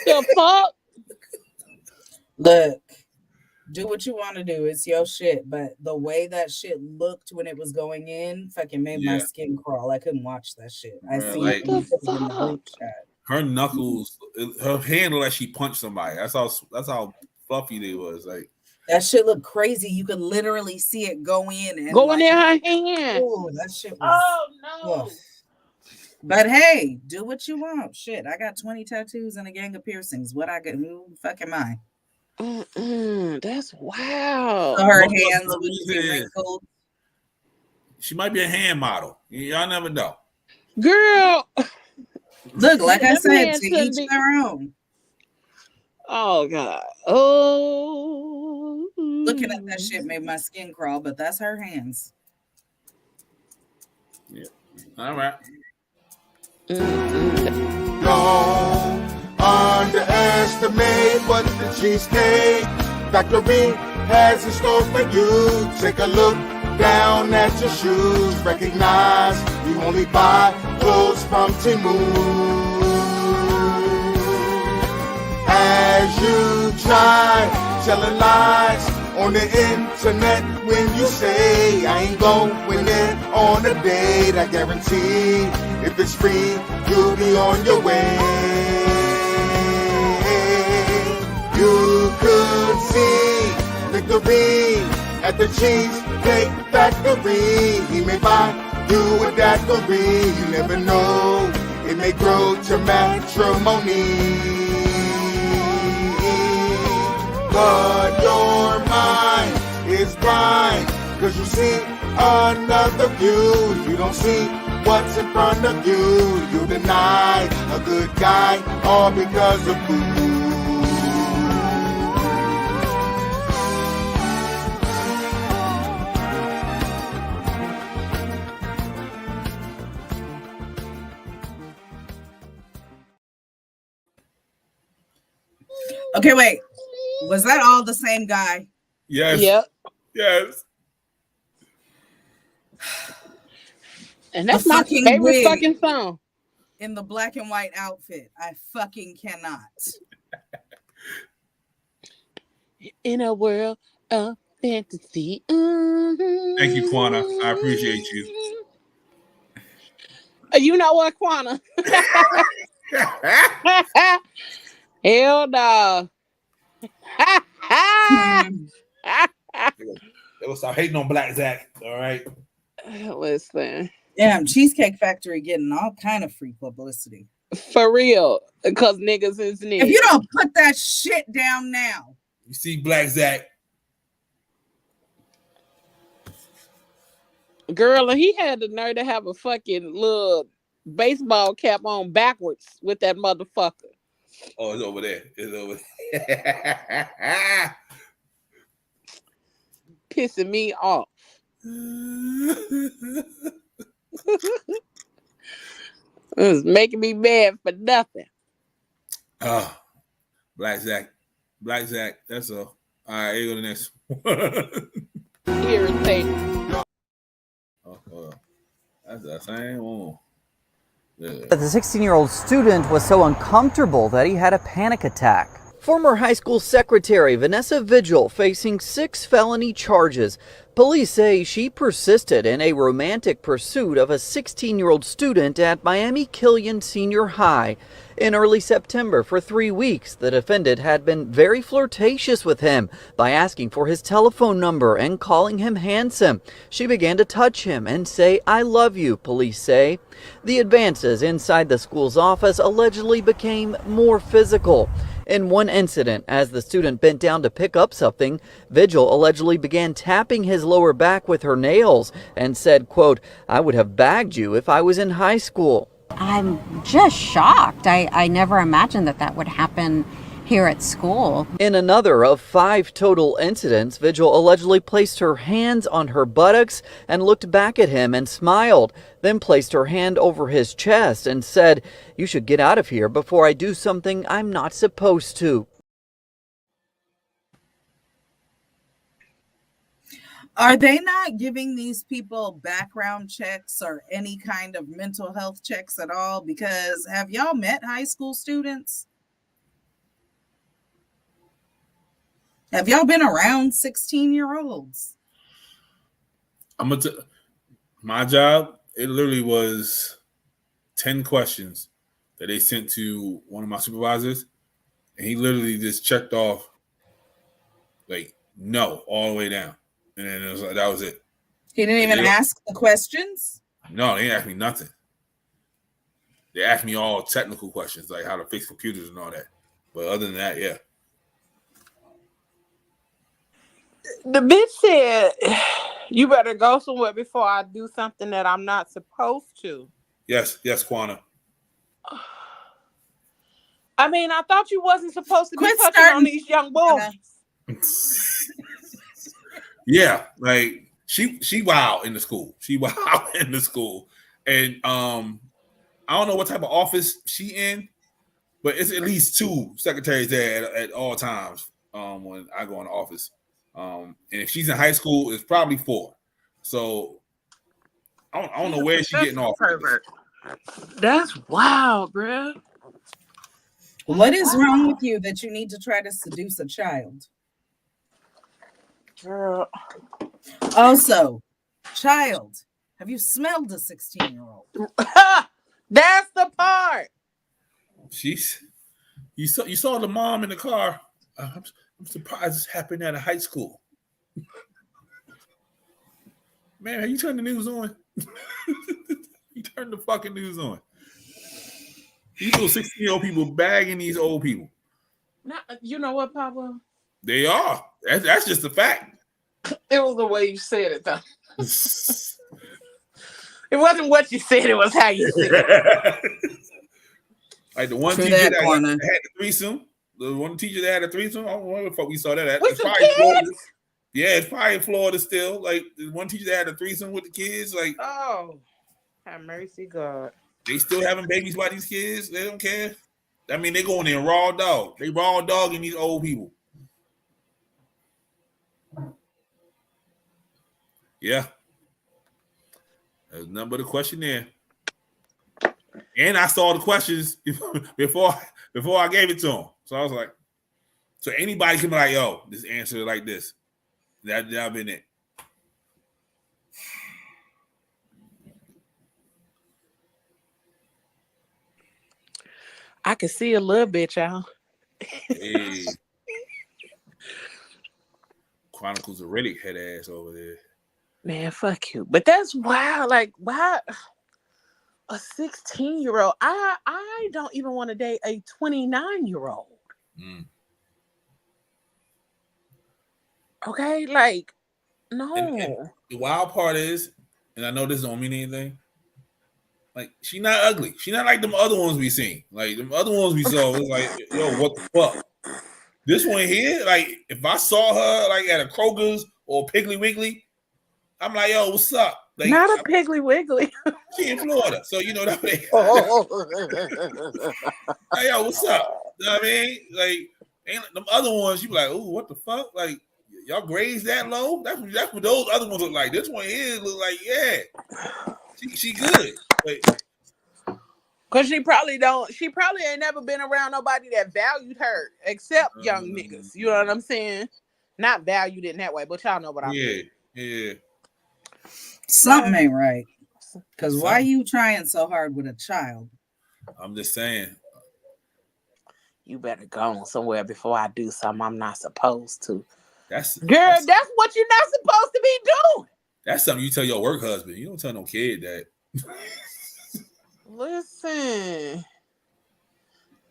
The fuck? Look, do what you want to do. It's your shit. But the way that shit looked when it was going in fucking made my skin crawl. I couldn't watch that shit. I see like, it in the group chat. Her knuckles, her hand looked like she punched somebody. That's how fluffy they was. Like that shit looked crazy. You could literally see it go in and going in her hand. Oh, that shit was. Oh no. Ugh. But hey, do what you want. Shit, I got 20 tattoos and a gang of piercings. What I got? Who fuck am I? That's wow. So her hands would be wrinkled. She might be a hand model. Y'all never know. Girl. Look, like I said, to each their own. Oh God. Oh. Looking at that shit made my skin crawl, but that's her hands. Yeah. All right. Don't underestimate what the Cheesecake Factory has in store for you. Take a look down at your shoes. Recognize you only buy clothes from Temu. As you try telling lies on the internet when you say I ain't going in on a date, I guarantee if it's free, you'll be on your way. You could see victory at the Cheesecake Factory. He may buy you a daiquiri. You never know, it may grow to matrimony. But your mind is blind, cause you see another view. You don't see what's in front of you. You deny a good guy all because of boo. Okay, wait. Was that all the same guy? Yes. Yep. Yes. And that's The my fucking favorite wig. fucking song. In the black and white outfit. I fucking cannot. In a world of fantasy. Thank you, Quana. I appreciate you. You know what, Quana? Hell no. They will stop hating on Black Zach. All right. Listen. Damn, Cheesecake Factory getting all kind of free publicity. For real. Because niggas is niggas. If you don't put that shit down now. You see Black Zach. Girl, and he had the nerve to have a fucking little baseball cap on backwards with that motherfucker. Oh, it's over there. It's over there. Pissing me off. It was making me mad for nothing. Oh, Black Zach. Black Zach. That's all. All right, here go the next one. Irritating. Oh, that's the same one. Yeah. But the 16-year-old student was so uncomfortable that he had a panic attack. Former high school secretary Vanessa Vigil facing 6 felony charges. Police say she persisted in a romantic pursuit of a 16-year-old student at Miami Killian Senior High. In early September, for 3 weeks, the defendant had been very flirtatious with him by asking for his telephone number and calling him handsome. She began to touch him and say, "I love you," police say. The advances inside the school's office allegedly became more physical. In one incident, as the student bent down to pick up something, Vigil allegedly began tapping his lower back with her nails and said, quote, "I would have bagged you if I was in high school." I'm just shocked. I never imagined that would happen here at school. In another of 5 total incidents, Vigil allegedly placed her hands on her buttocks and looked back at him and smiled, then placed her hand over his chest and said, "You should get out of here before I do something I'm not supposed to." Are they not giving these people background checks or any kind of mental health checks at all? Because have y'all met high school students? Have y'all been around 16-year-olds? I'm gonna my job, it literally was 10 questions that they sent to one of my supervisors, and he literally just checked off like no all the way down. And then it was like that was it. He didn't even ask the questions? No, they didn't ask me nothing. They asked me all technical questions, like how to fix computers and all that. But other than that, yeah. The bitch said, "You better go somewhere before I do something that I'm not supposed to." Yes, Quana. I mean, I thought you wasn't supposed to be touching on these young boys. Yeah, like she wild in the school. She wild in the school. And I don't know what type of office she in, but it's at least 2 secretaries there at all times when I go in the office. And if she's in high school, it's probably 4. So I don't know where she's getting off. That's wild, bro. What is wrong with you that you need to try to seduce a child? Girl. Also, child, have you smelled a 16-year-old? That's the part. You saw the mom in the car. I'm surprised this happened at a high school. Man, have you turned the news on? You turned the fucking news on. These little 16-year-old people bagging these old people. You know what, Pablo? They are. That's just a fact. It was the way you said it, though. It wasn't what you said, it was how you said it. Like the one True teacher that, that Corner. had the threesome. The one teacher that had a threesome. I don't know where the fuck we saw that at. With It's some probably Florida. kids? Yeah, it's probably in Florida still. Like the one teacher that had a threesome with the kids. Like, Oh, have mercy, God. they still having babies by these kids. They don't care. I mean, they going in raw dog. They raw dogging these old people. Yeah. There's nothing but a question there. And I saw the questions before I gave it to him. So I was like, so anybody can be like, yo, this answer like this. That been it. I can see a little bit, y'all. Hey. Chronicles of Riddick head ass over there. Man, fuck you. But that's wild. Like, why a 16-year-old? I don't even want to date a 29-year-old. Okay, like, no. And the wild part is, and I know this don't mean anything, like, she not ugly. She not like them other ones we seen. Like, them other ones we saw was like, yo, what the fuck? This one here, like, if I saw her, like, at a Kroger's or Piggly Wiggly, I'm like, yo, what's up? Like, Not a Piggly Wiggly. She in Florida, so you know that. Like, yo, what's up? You know what I mean? Like, ain't them other ones, you be like, oh, what the fuck? Like, y'all grades that low? That's what those other ones look like. This one here look like, yeah, she good. Like, Cause she probably ain't never been around nobody that valued her except young niggas. You know what I'm saying? Not valued in that way, but y'all know what I mean. Yeah. Something ain't right. Cause why you trying so hard with a child? I'm just saying. You better go on somewhere before I do something I'm not supposed to. That's what you're not supposed to be doing. That's something you tell your work husband. You don't tell no kid that. Listen,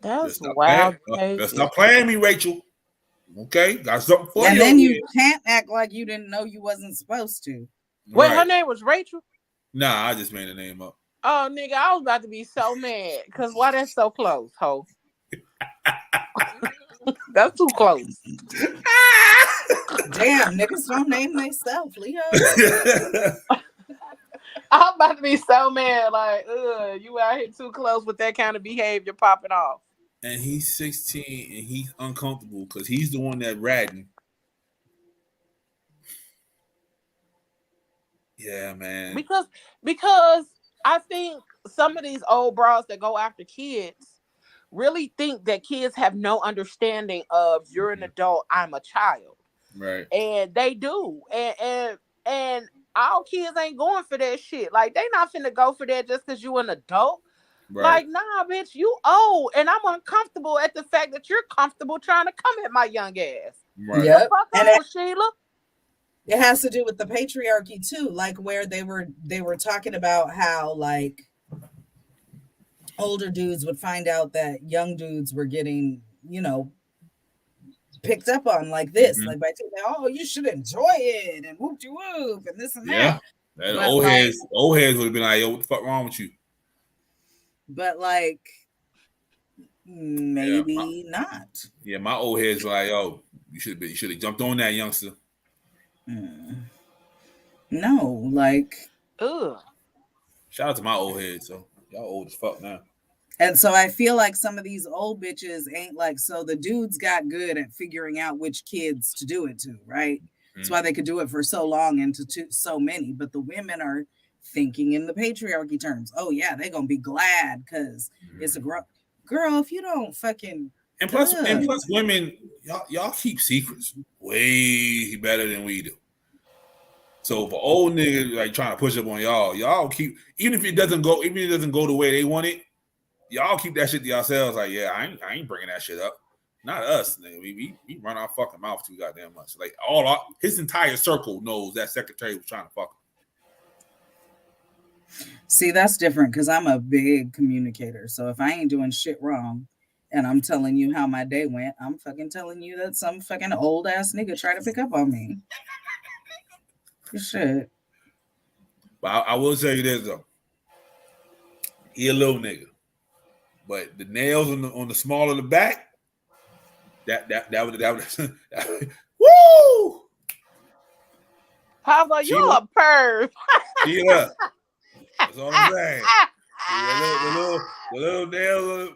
that's wild. Let's not playing me, Rachel. Okay, got something for you. And then you can't act like you didn't know you wasn't supposed to. Wait, her name was Rachel? Nah, I just made the name up. Oh, nigga, I was about to be so mad. Because why that's so close, ho? That's too close. Damn, niggas don't name themselves, Leo. I'm about to be so mad. Like, you out here too close with that kind of behavior popping off. And he's 16 and he's uncomfortable because he's the one that ratting. Yeah, man. Because I think some of these old bras that go after kids really think that kids have no understanding of you're an adult, I'm a child. Right. And they do. And all kids ain't going for that shit. Like, they not finna go for that just because you an adult. Right. Like, nah, bitch, you old. And I'm uncomfortable at the fact that you're comfortable trying to come at my young ass. Right. Yep. Fuck And up, Sheila. It has to do with the patriarchy too, like where they were talking about how like older dudes would find out that young dudes were getting, picked up on like this, like by saying, "Oh, you should enjoy it," and whoop de whoop, and this and that. That old heads would have been like, "Yo, what the fuck wrong with you?" But like, maybe not. Yeah, my old head's like, "Yo, you should have jumped on that, youngster." No, like, shout out to my old head. So y'all old as fuck now. And so I feel like some of these old bitches ain't like, so the dudes got good at figuring out which kids to do it to, right? That's why they could do it for so long and to so many. But the women are thinking in the patriarchy terms. Oh yeah, they're gonna be glad because it's a girl. If you don't fucking and plus women, y'all keep secrets way better than we do. So for old niggas like trying to push up on y'all keep, even if it doesn't go the way they want it, y'all keep that shit to yourselves. Like, yeah, I ain't bringing that shit up. Not us, nigga. We run our fucking mouth too goddamn much. Like his entire circle knows that secretary was trying to fuck him. See, that's different because I'm a big communicator. So if I ain't doing shit wrong and I'm telling you how my day went, I'm fucking telling you that some fucking old ass nigga tried to pick up on me. Shit. But I will tell you this though. He a little nigga, but the nails on the small of the back, that was woo. Pablo, you a perv. Yeah, that's all I'm saying. The little nails,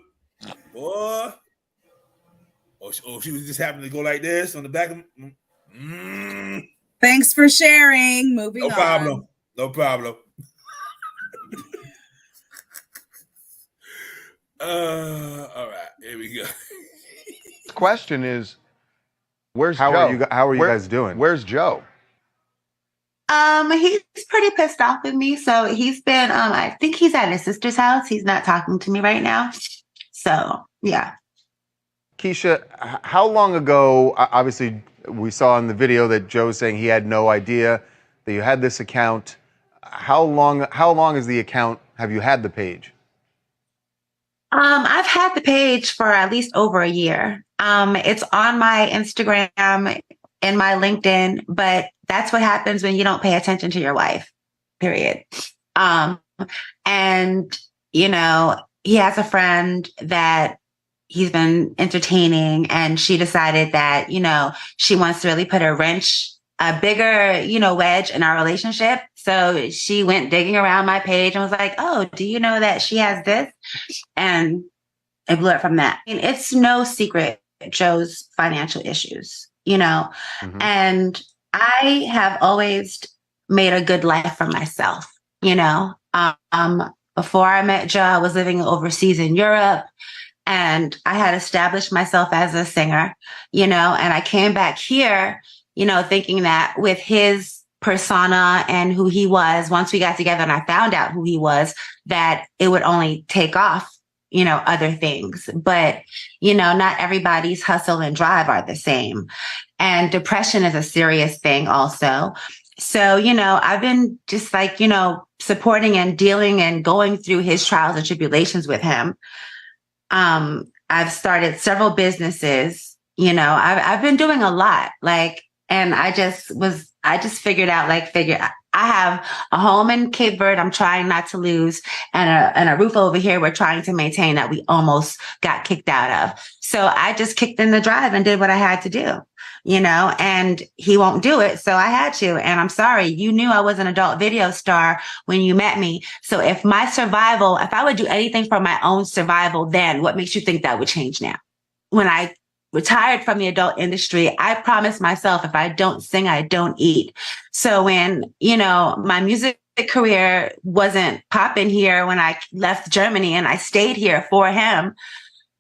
boy. Oh, she was just happening to go like this on the back of. Thanks for sharing. Moving No problem. No problem. All right, here we go. Question is, where's how Joe? How are you Where- guys doing? Where's Joe? He's pretty pissed off with me. So he's been, I think he's at his sister's house. He's not talking to me right now. So, yeah. Keisha, how long ago, obviously we saw in the video that Joe's saying he had no idea that you had this account. How long is the account, have you had the page? I've had the page for at least over a year. It's on my Instagram and my LinkedIn, but that's what happens when you don't pay attention to your wife, period. And, you know, he has a friend that he's been entertaining, and she decided that, you know, she wants to really put a bigger, you know, wedge in our relationship. So she went digging around my page and was like, oh, do you know that she has this? And it blew it from that. And it's no secret, Joe's financial issues, you know, and I have always made a good life for myself, you know. Before I met Joe, I was living overseas in Europe, and I had established myself as a singer, you know, and I came back here, you know, thinking that with his persona and who he was, once we got together and I found out who he was, that it would only take off, you know, other things. But, you know, not everybody's hustle and drive are the same. And depression is a serious thing also. So, you know, I've been just like, you know, supporting and dealing and going through his trials and tribulations with him. I've started several businesses, you know, I've been doing a lot, like, and I just figured out, I have a home in Cape Verde I'm trying not to lose, and a roof over here we're trying to maintain that we almost got kicked out of. So I just kicked in the drive and did what I had to do, you know, and he won't do it. So I had to, and I'm sorry, you knew I was an adult video star when you met me. So if I would do anything for my own survival, then what makes you think that would change now? When I retired from the adult industry, I promised myself, if I don't sing, I don't eat. So when, you know, my music career wasn't popping here when I left Germany and I stayed here for him,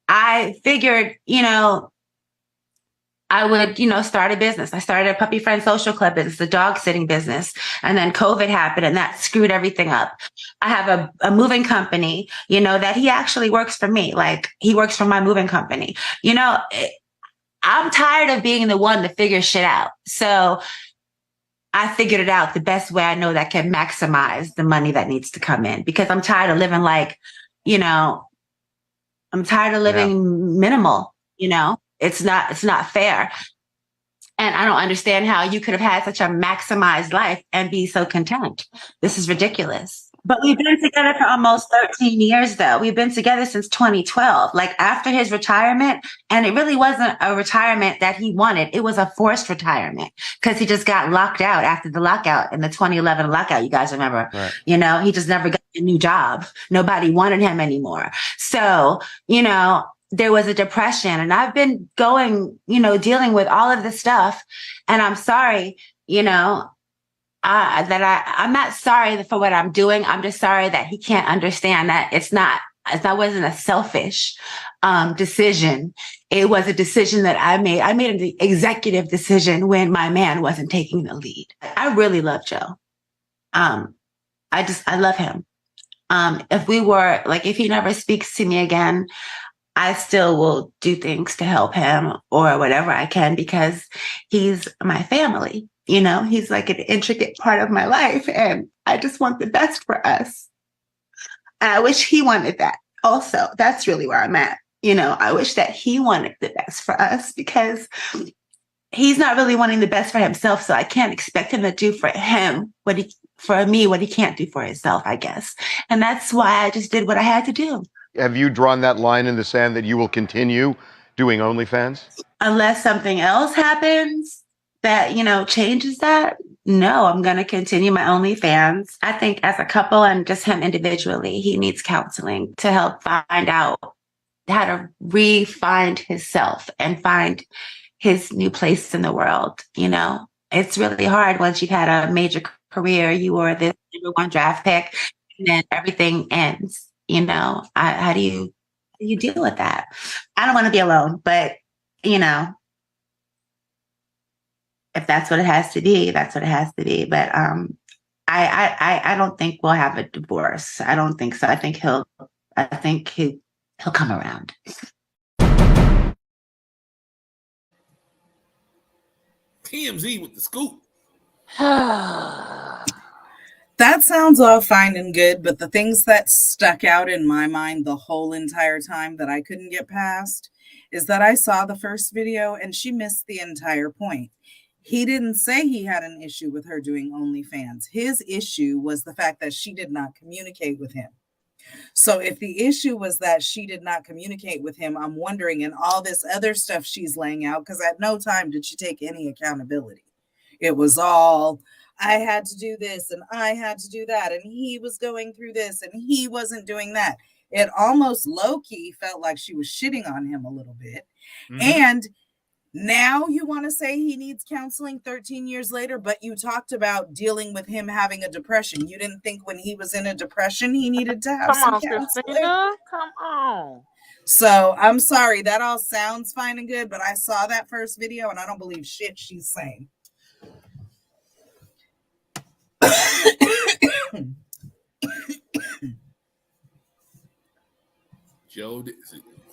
I figured, you know, I would, you know, start a business. I started a Puppy Friend Social Club business, a dog sitting business. And then COVID happened and that screwed everything up. I have a moving company, you know, that he actually works for me. Like, he works for my moving company. You know, I'm tired of being the one to figure shit out. So I figured it out the best way I know that can maximize the money that needs to come in, because I'm tired of living like, you know, I'm tired of living minimal, you know. It's not fair. And I don't understand how you could have had such a maximized life and be so content. This is ridiculous. But we've been together for almost 13 years, though. We've been together since 2012, like after his retirement. And it really wasn't a retirement that he wanted. It was a forced retirement because he just got locked out after the lockout in the 2011 lockout. You guys remember, Right. You know, he just never got a new job. Nobody wanted him anymore. So, you know, there was a depression, and I've been going, you know, dealing with all of this stuff. And I'm sorry, you know, I'm not sorry for what I'm doing. I'm just sorry that he can't understand that that wasn't a selfish decision. It was a decision that I made. I made an executive decision when my man wasn't taking the lead. I really love Joe. I love him. If he never speaks to me again, I still will do things to help him or whatever I can, because he's my family. You know, he's like an intricate part of my life, and I just want the best for us. And I wish he wanted that also. That's really where I'm at. You know, I wish that he wanted the best for us, because he's not really wanting the best for himself. So I can't expect him to do for him what he can't do for himself, I guess. And that's why I just did what I had to do. Have you drawn that line in the sand that you will continue doing OnlyFans? Unless something else happens that, changes that, no, I'm going to continue my OnlyFans. I think as a couple and just him individually, he needs counseling to help find out how to re-find himself and find his new place in the world. It's really hard once you've had a major career. You were the number one draft pick, and then everything ends. How do you deal with that? I don't want to be alone, but if that's what it has to be, that's what it has to be. But I don't think we'll have a divorce. I don't think so. I think he'll come around. TMZ with the scoop. That sounds all fine and good, but the things that stuck out in my mind the whole entire time that I couldn't get past is that I saw the first video and she missed the entire point. He didn't say he had an issue with her doing OnlyFans. His issue was the fact that she did not communicate with him. So if the issue was that she did not communicate with him, I'm wondering, and all this other stuff she's laying out, because at no time did she take any accountability. It was all, I had to do this and I had to do that, and he was going through this and he wasn't doing that. It almost low-key felt like she was shitting on him a little bit. Mm-hmm. And now you want to say he needs counseling 13 years later, but you talked about dealing with him having a depression. You didn't think when he was in a depression he needed to have some counseling? Christina, come on. So I'm sorry, that all sounds fine and good, but I saw that first video and I don't believe shit she's saying.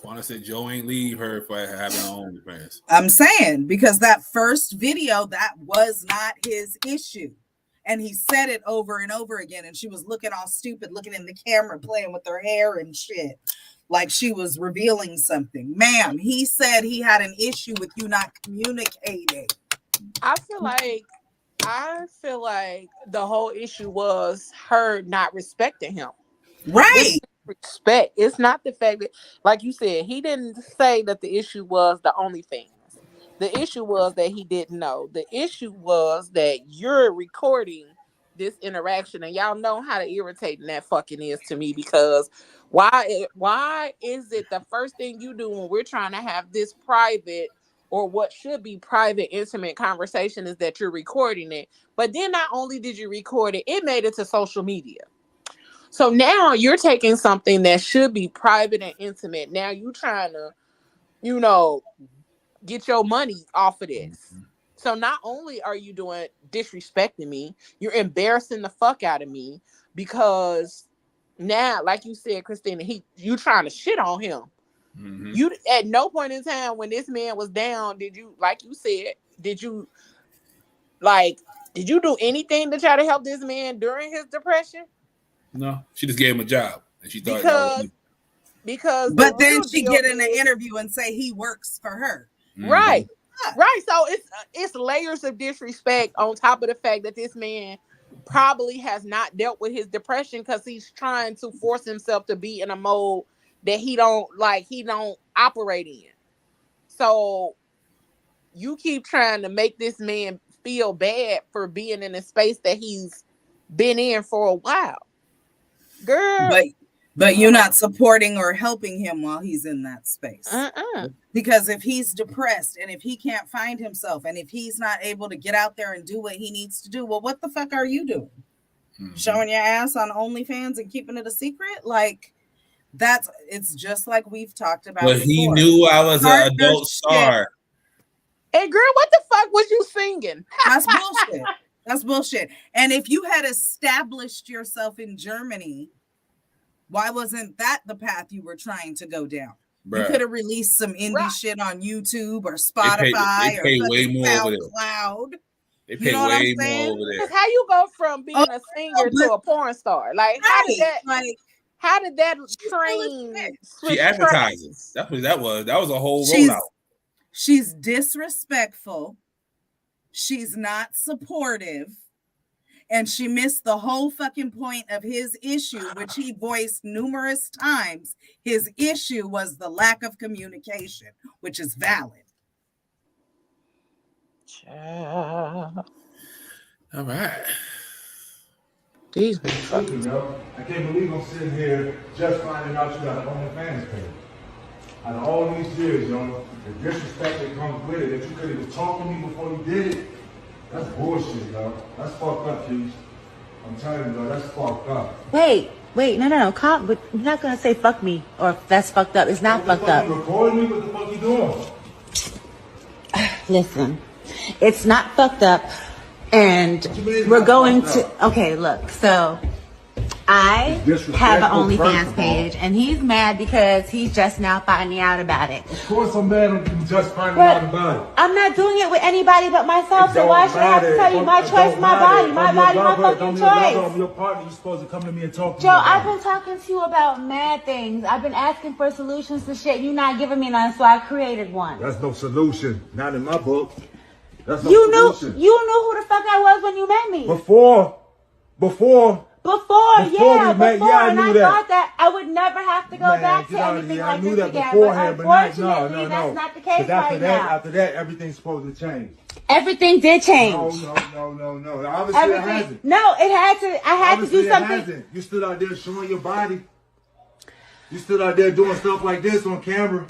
Quana said Joe ain't leave her for having her own OnlyFans. I'm saying, because that first video, that was not his issue. And he said it over and over again. And she was looking all stupid, looking in the camera, playing with her hair and shit, like she was revealing something. Ma'am, he said he had an issue with you not communicating. I feel like the whole issue was her not respecting him. Right. Respect. It's not the fact that, like you said, he didn't say that the issue was the OnlyFans. The issue was that he didn't know. The issue was that you're recording this interaction, and y'all know how irritating that fucking is to me, because why is it the first thing you do when we're trying to have this private, or what should be private, intimate conversation, is that you're recording it. But then not only did you record it, it made it to social media. So now you're taking something that should be private and intimate. Now you're trying to, get your money off of this. So not only are you disrespecting me, you're embarrassing the fuck out of me, because now, like you said, Christina, you trying to shit on him. Mm-hmm. You at no point in time when this man was down, did you, like you said, did you do anything to try to help this man during his depression? No, she just gave him a job, and she thought because. But then she get in an interview and say he works for her. Mm-hmm. Right. Right. So it's layers of disrespect on top of the fact that this man probably has not dealt with his depression, because he's trying to force himself to be in a mode that he don't operate in. So you keep trying to make this man feel bad for being in a space that he's been in for a while. Girl. But you're not supporting or helping him while he's in that space. Because if he's depressed and if he can't find himself and if he's not able to get out there and do what he needs to do, well, what the fuck are you doing? Mm-hmm. Showing your ass on OnlyFans and keeping it a secret? Like, it's just like we've talked about. But he knew I was an adult star. Hey, girl, what the fuck was you singing? That's bullshit. That's bullshit. And if you had established yourself in Germany, why wasn't that the path you were trying to go down? Bruh. You could have released some indie shit on YouTube or Spotify they pay way more SoundCloud. Over there. They pay way more over there. How you go from being a singer to a porn star? Like, how did that train? She advertises. That's what that was. That was a whole rollout. She's disrespectful. She's not supportive. And she missed the whole fucking point of his issue, which he voiced numerous times. His issue was the lack of communication, which is valid. All right. These I can't believe I'm sitting here just finding out you got an OnlyFans page. Out of all these years, yo, the disrespect that comes with it, that you could have talked to me before you did it, that's bullshit, yo. That's fucked up, Keith. I'm telling you, yo, that's fucked up. Wait, no. But you're not gonna say fuck me or that's fucked up. It's not fucked up. You recording me? What the fuck you doing? Listen, it's not fucked up, and we're going to. Okay, look. So I have an OnlyFans page, and he's mad because he's just now finding out about it. Of course, I'm mad. I'm just finding out about it. I'm not doing it with anybody but myself, so why should I have to tell you my choice, my body, my fucking choice? I'm your partner. You're supposed to come to me and talk to me. Joe, I've been talking to you about mad things. I've been asking for solutions to shit. You're not giving me none, so I created one. That's no solution. Not in my book. That's no You solution. knew who the fuck I was when you met me. Before, I knew that. thought that I would never have to go back to anything like this again. Beforehand, but but unfortunately, that's not the case right now. After that, everything's supposed to change. Everything did change. No. Obviously, it hasn't. No, it had to. I had to do something. It hasn't. You stood out there showing your body. You stood out there doing stuff like this on camera.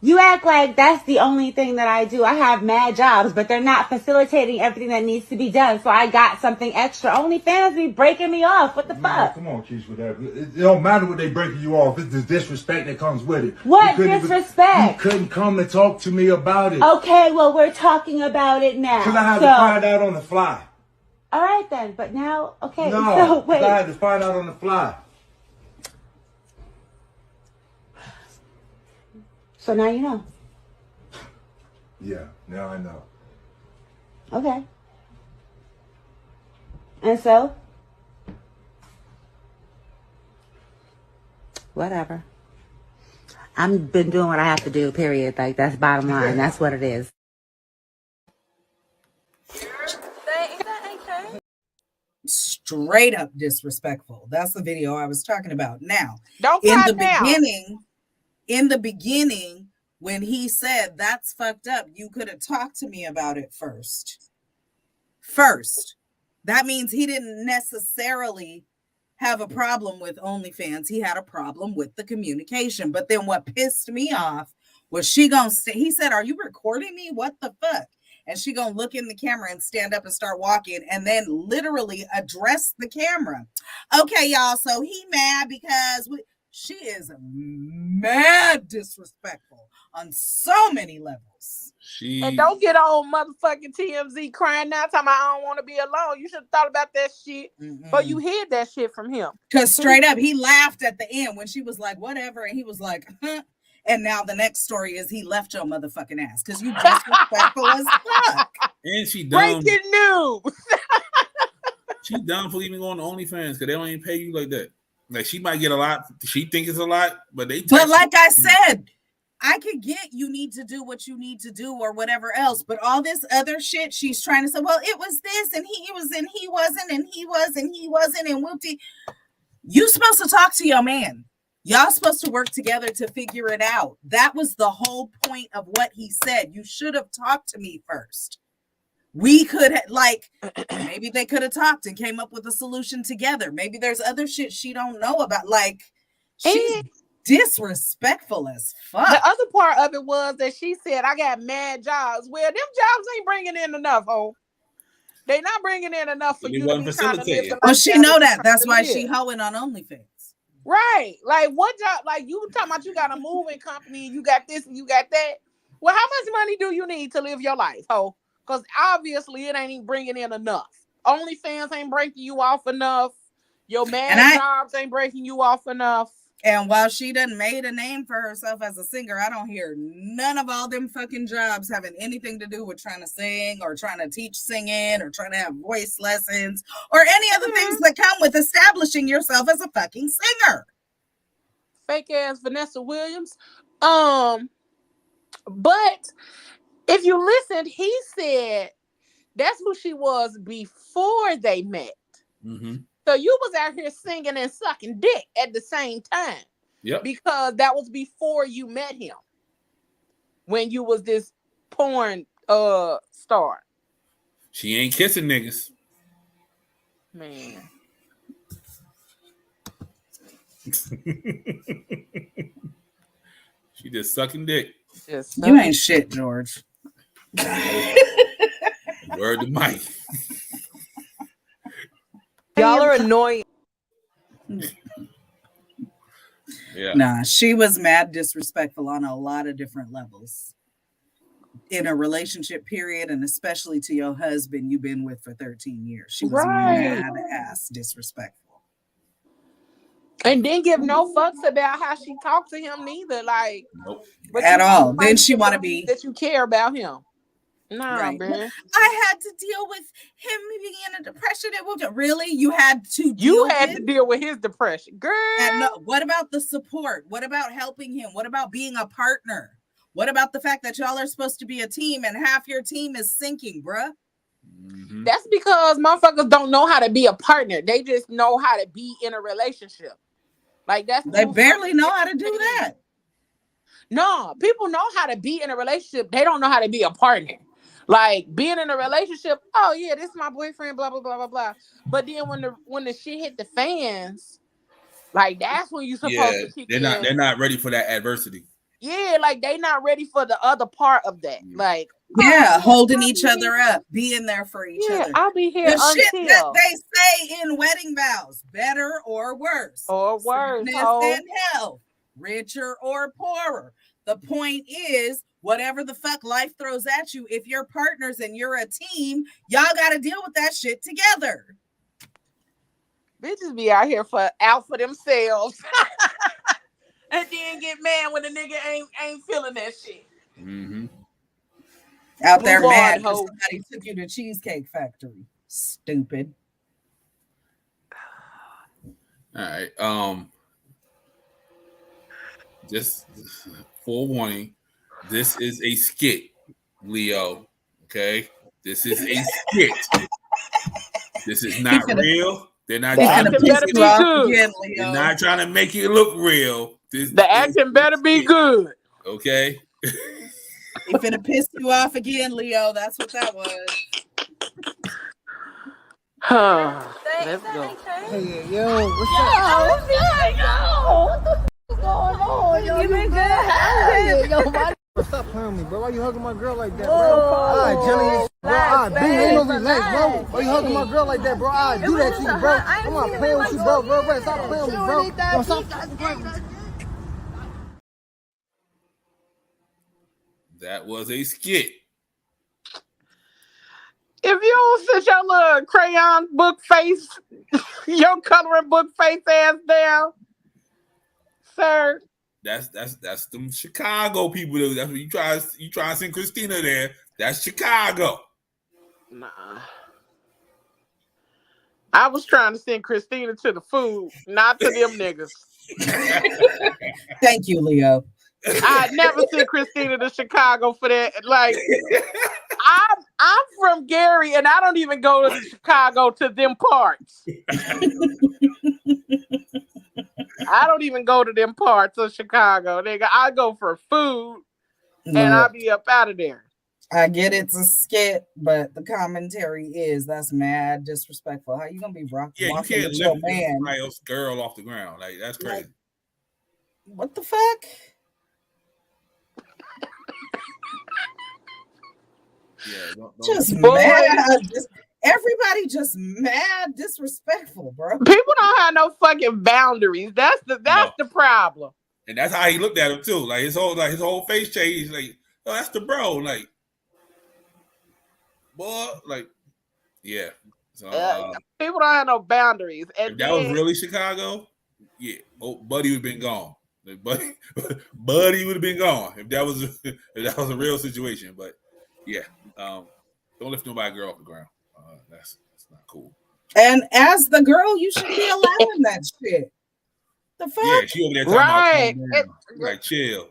You act like that's the only thing that I do. I have mad jobs, but they're not facilitating everything that needs to be done. So I got something extra. OnlyFans be breaking me off. What the fuck? Come on, Keisha, with that. It don't matter what they breaking you off. It's the disrespect that comes with it. What disrespect? You couldn't come and talk to me about it. Okay, well, we're talking about it now. Because I had to find out on the fly. All right, then. But now, okay. No, so wait. I had to find out on the fly. So now you know. Yeah, now I know. Okay. And so? Whatever. I've been doing what I have to do, period. Like, that's bottom line. That's what it is. Straight up disrespectful. That's the video I was talking about. Now, Don't in cry the now. beginning, when he said that's fucked up, you could have talked to me about it first. That means he didn't necessarily have a problem with OnlyFans. He had a problem with the communication. But then what pissed me off was she gonna say, he said, "Are you recording me? What the fuck?" And she gonna look in the camera and stand up and start walking and then literally address the camera. Okay, y'all, so he mad because she is mad disrespectful on so many levels. And don't get on motherfucking TMZ crying now, talking about I don't want to be alone. You should have thought about that shit, but you hid that shit from him. Because straight up, he laughed at the end when she was like, whatever, and he was like, huh. And now the next story is he left your motherfucking ass because you disrespectful as fuck. And she dumb. Breaking news. She dumb for even going to OnlyFans because they don't even pay you like that. Like she might get a lot. She thinks it's a lot, but they. But like I said, I could get you need to do what you need to do or whatever else. But all this other shit, she's trying to say, well, it was this and he was and he wasn't and he was and he wasn't and whoopty. You supposed to talk to your man. Y'all supposed to work together to figure it out. That was the whole point of what he said. You should have talked to me first. We could have, like, maybe they could have talked and came up with a solution together. Maybe there's other shit she don't know about. Like, she's disrespectful as fuck. The other part of it was that she said, I got mad jobs. Well, them jobs ain't bringing in enough, oh. They not bringing in enough for you to be trying to live the Well, she lifestyle know that that. you're That's trying why to she live. hoeing on OnlyFans. Right. Like what job, like you talking about you got a moving company, you got this and you got that. Well, how much money do you need to live your life, ho? Because obviously it ain't even bringing in enough. OnlyFans ain't breaking you off enough. Your mad jobs ain't breaking you off enough. And while she done made a name for herself as a singer, I don't hear none of all them fucking jobs having anything to do with trying to sing or trying to teach singing or trying to have voice lessons or any other things that come with establishing yourself as a fucking singer. Fake ass Vanessa Williams. But if you listened, he said That's who she was before they met. Mm-hmm. So you was out here singing and sucking dick at the same time. Yep. Because that was before you met him. When you was this porn star. She ain't kissing niggas. Man. She just sucking dick. You ain't shit, George. Word to Mike. Y'all are annoying. Yeah. Nah, she was mad disrespectful on a lot of different levels. In a relationship period, and especially to your husband you've been with for 13 years. She was mad ass disrespectful. And didn't give no fucks about how she talked to him neither. Like nope. At all. Then she want to be that you care about him. Nah, right. man. I had to deal with him being in a depression. Really? You had to deal with his depression. Girl. And no, what about the support? What about helping him? What about being a partner? What about the fact that y'all are supposed to be a team and half your team is sinking, bruh? Mm-hmm. That's because motherfuckers don't know how to be a partner. They just know how to be in a relationship. Like they barely know how to do that. No, people know how to be in a relationship. They don't know how to be a partner. Like being in a relationship, oh yeah, this is my boyfriend, blah blah blah blah blah. But then when the shit hit the fans, like that's when you supposed to kick in. They're not ready for that adversity. Yeah, like they not ready for the other part of that. Like holding each other up, being there for each other. I'll be here the until shit that they say in wedding vows, better or worse, sickness and health, richer or poorer. The point is, whatever the fuck life throws at you, if you're partners and you're a team, y'all got to deal with that shit together. Bitches be out here out for themselves. And then get mad when the nigga ain't feeling that shit. Mm-hmm. Out there mad because somebody took you to Cheesecake Factory. Stupid. All right. Just forewarning. This is a skit, Leo. Okay? This is a skit. This is not real. They're not trying to piss you off again, Leo. They're not trying to make it look real. The acting better be good. Okay. They finna piss you off again, Leo. That's what that was. Let's go. Hey, yo, what's up? What's going on? Yo, you been good? Yo, stop playing with me, bro. Why you hugging my girl like that, bro? All right, Jelly. Bro, all right, ain't no relax, bro. Why you hugging my girl like that, bro? All right, do that to you, bro. I'm not playing with you, bro. Bro, stop playing with me, bro. Bro, stop playing with me. That was a skit. If you don't sit your little crayon book face, your coloring book face ass down, sir. That's them Chicago people. That's what you try to send Christina there. That's Chicago. Nah. I was trying to send Christina to the food, not to them niggas. Thank you, Leo. I never sent Christina to Chicago for that. Like, I'm from Gary, and I don't even go to Chicago to them parts. I don't even go to them parts of Chicago. Nigga, I go for food, and I'll be up out of there. I get it's a skit, but the commentary is that's mad disrespectful. How you gonna be walking you can't with your lift man? somebody else's girl off the ground. Like that's crazy. Like, what the fuck? Yeah, don't just mad. Everybody just mad disrespectful, bro. People don't have no fucking boundaries. That's the problem. And that's how he looked at him too. Like his whole face changed. Like, oh, that's the bro. Like, boy, like, yeah. So people don't have no boundaries. And if that was really Chicago, yeah, Buddy would have been gone. Like, Buddy would have been gone if that was a real situation. But yeah, don't lift nobody girl off the ground. That's not cool. And as the girl, you should be allowing that shit. The fuck? Yeah, she over there talking about like chill.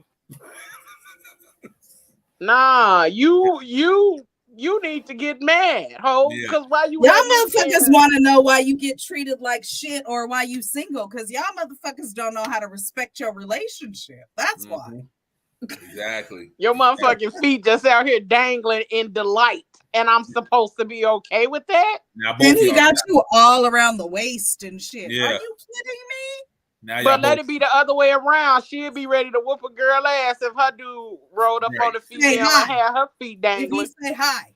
Nah, you you need to get mad, ho. Yeah. Because why you Y'all letting me motherfuckers say want to know why you get treated like shit or why you single, because y'all motherfuckers don't know how to respect your relationship. That's why. Exactly. your motherfucking feet just out here dangling in delight, and I'm supposed to be okay with that? Now both And he y'all got you all around the waist and shit. Yeah. Are you kidding me? Now y'all But let both it be the other way around. She'd be ready to whoop a girl ass if her dude rolled up Right. on the Say female and hi. had her feet If he dangling. say hi.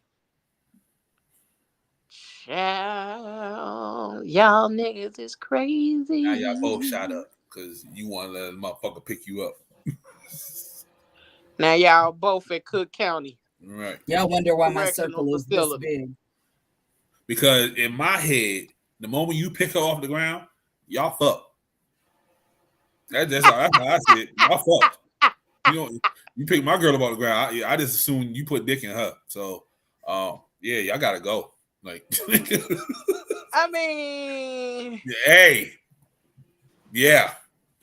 Child, y'all niggas is crazy. now y'all both shot up because you want to let a motherfucker pick you up. Now y'all both at Cook County. Right. Y'all wonder why my Correctional circle is this facility. big. Because in my head, the moment you pick her off the ground, y'all fuck. That's how I see it. Y'all fucked. You pick my girl up off the ground. I just assume you put dick in her. So, yeah, y'all gotta go. Like, I mean, hey, yeah.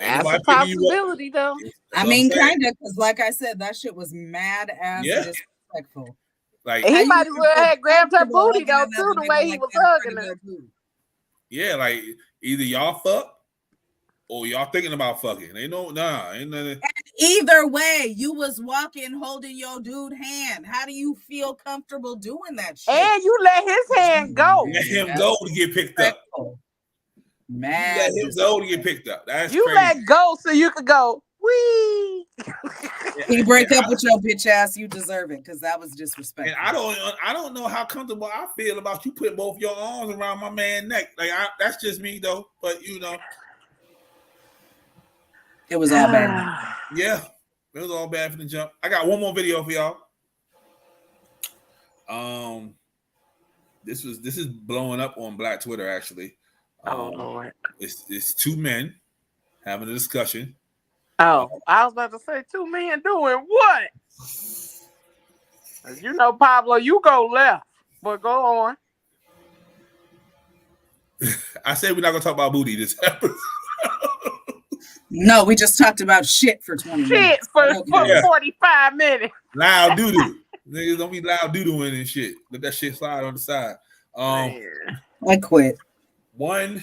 Ain't that's a nobody picking you up. possibility, though. That's I what mean, I'm saying. kind of, because like I said, that shit was mad ass Yeah. disrespectful. Like, He How might you as well feel have grabbed her comfortable booty, though, hugging too, another the way nigga he like was that in front hugging of her. your booty? yeah, like either y'all fuck or y'all thinking about fucking. Ain't nothing. Either way, you was walking holding your dude hand. How do you feel comfortable doing that shit? And you let his hand go. Let him go to get picked up. You Mad. let him go to get picked up. That's You crazy. let go so you could go, wee. He break up with your bitch ass, you deserve it, because that was disrespectful. And I don't know how comfortable I feel about you putting both your arms around my man's neck. Like that's just me though. But you know, it was all bad. yeah, it was all bad from the jump. I got one more video for y'all. This is blowing up on Black Twitter actually. Oh Lord. It's two men having a discussion. Oh, I was about to say 2 men doing what? You know, Pablo, you go left, but go on. I said we're not gonna talk about booty this episode. No, we just talked about shit for 20 Shit minutes. for Okay. 45 minutes. Loud doo doo. Niggas don't be loud doo dooing and shit. Let that shit slide on the side. I quit. One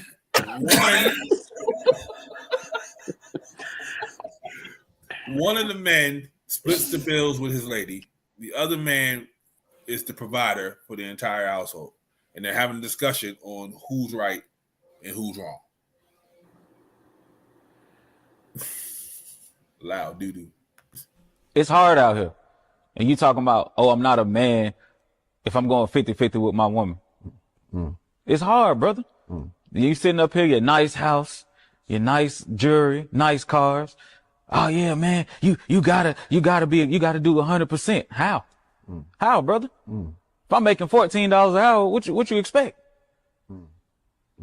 of the men splits the bills with his lady. The other man is the provider for the entire household. And they're having a discussion on who's right and who's wrong. Loud doo doo. It's hard out here. And you talking about, oh, I'm not a man if I'm going 50-50 with my woman. It's hard, brother. You sitting up here, your nice house, your nice jewelry, nice cars. Oh yeah, man, you gotta do 100%. How? How, brother? If I'm making $14 an hour, what you expect?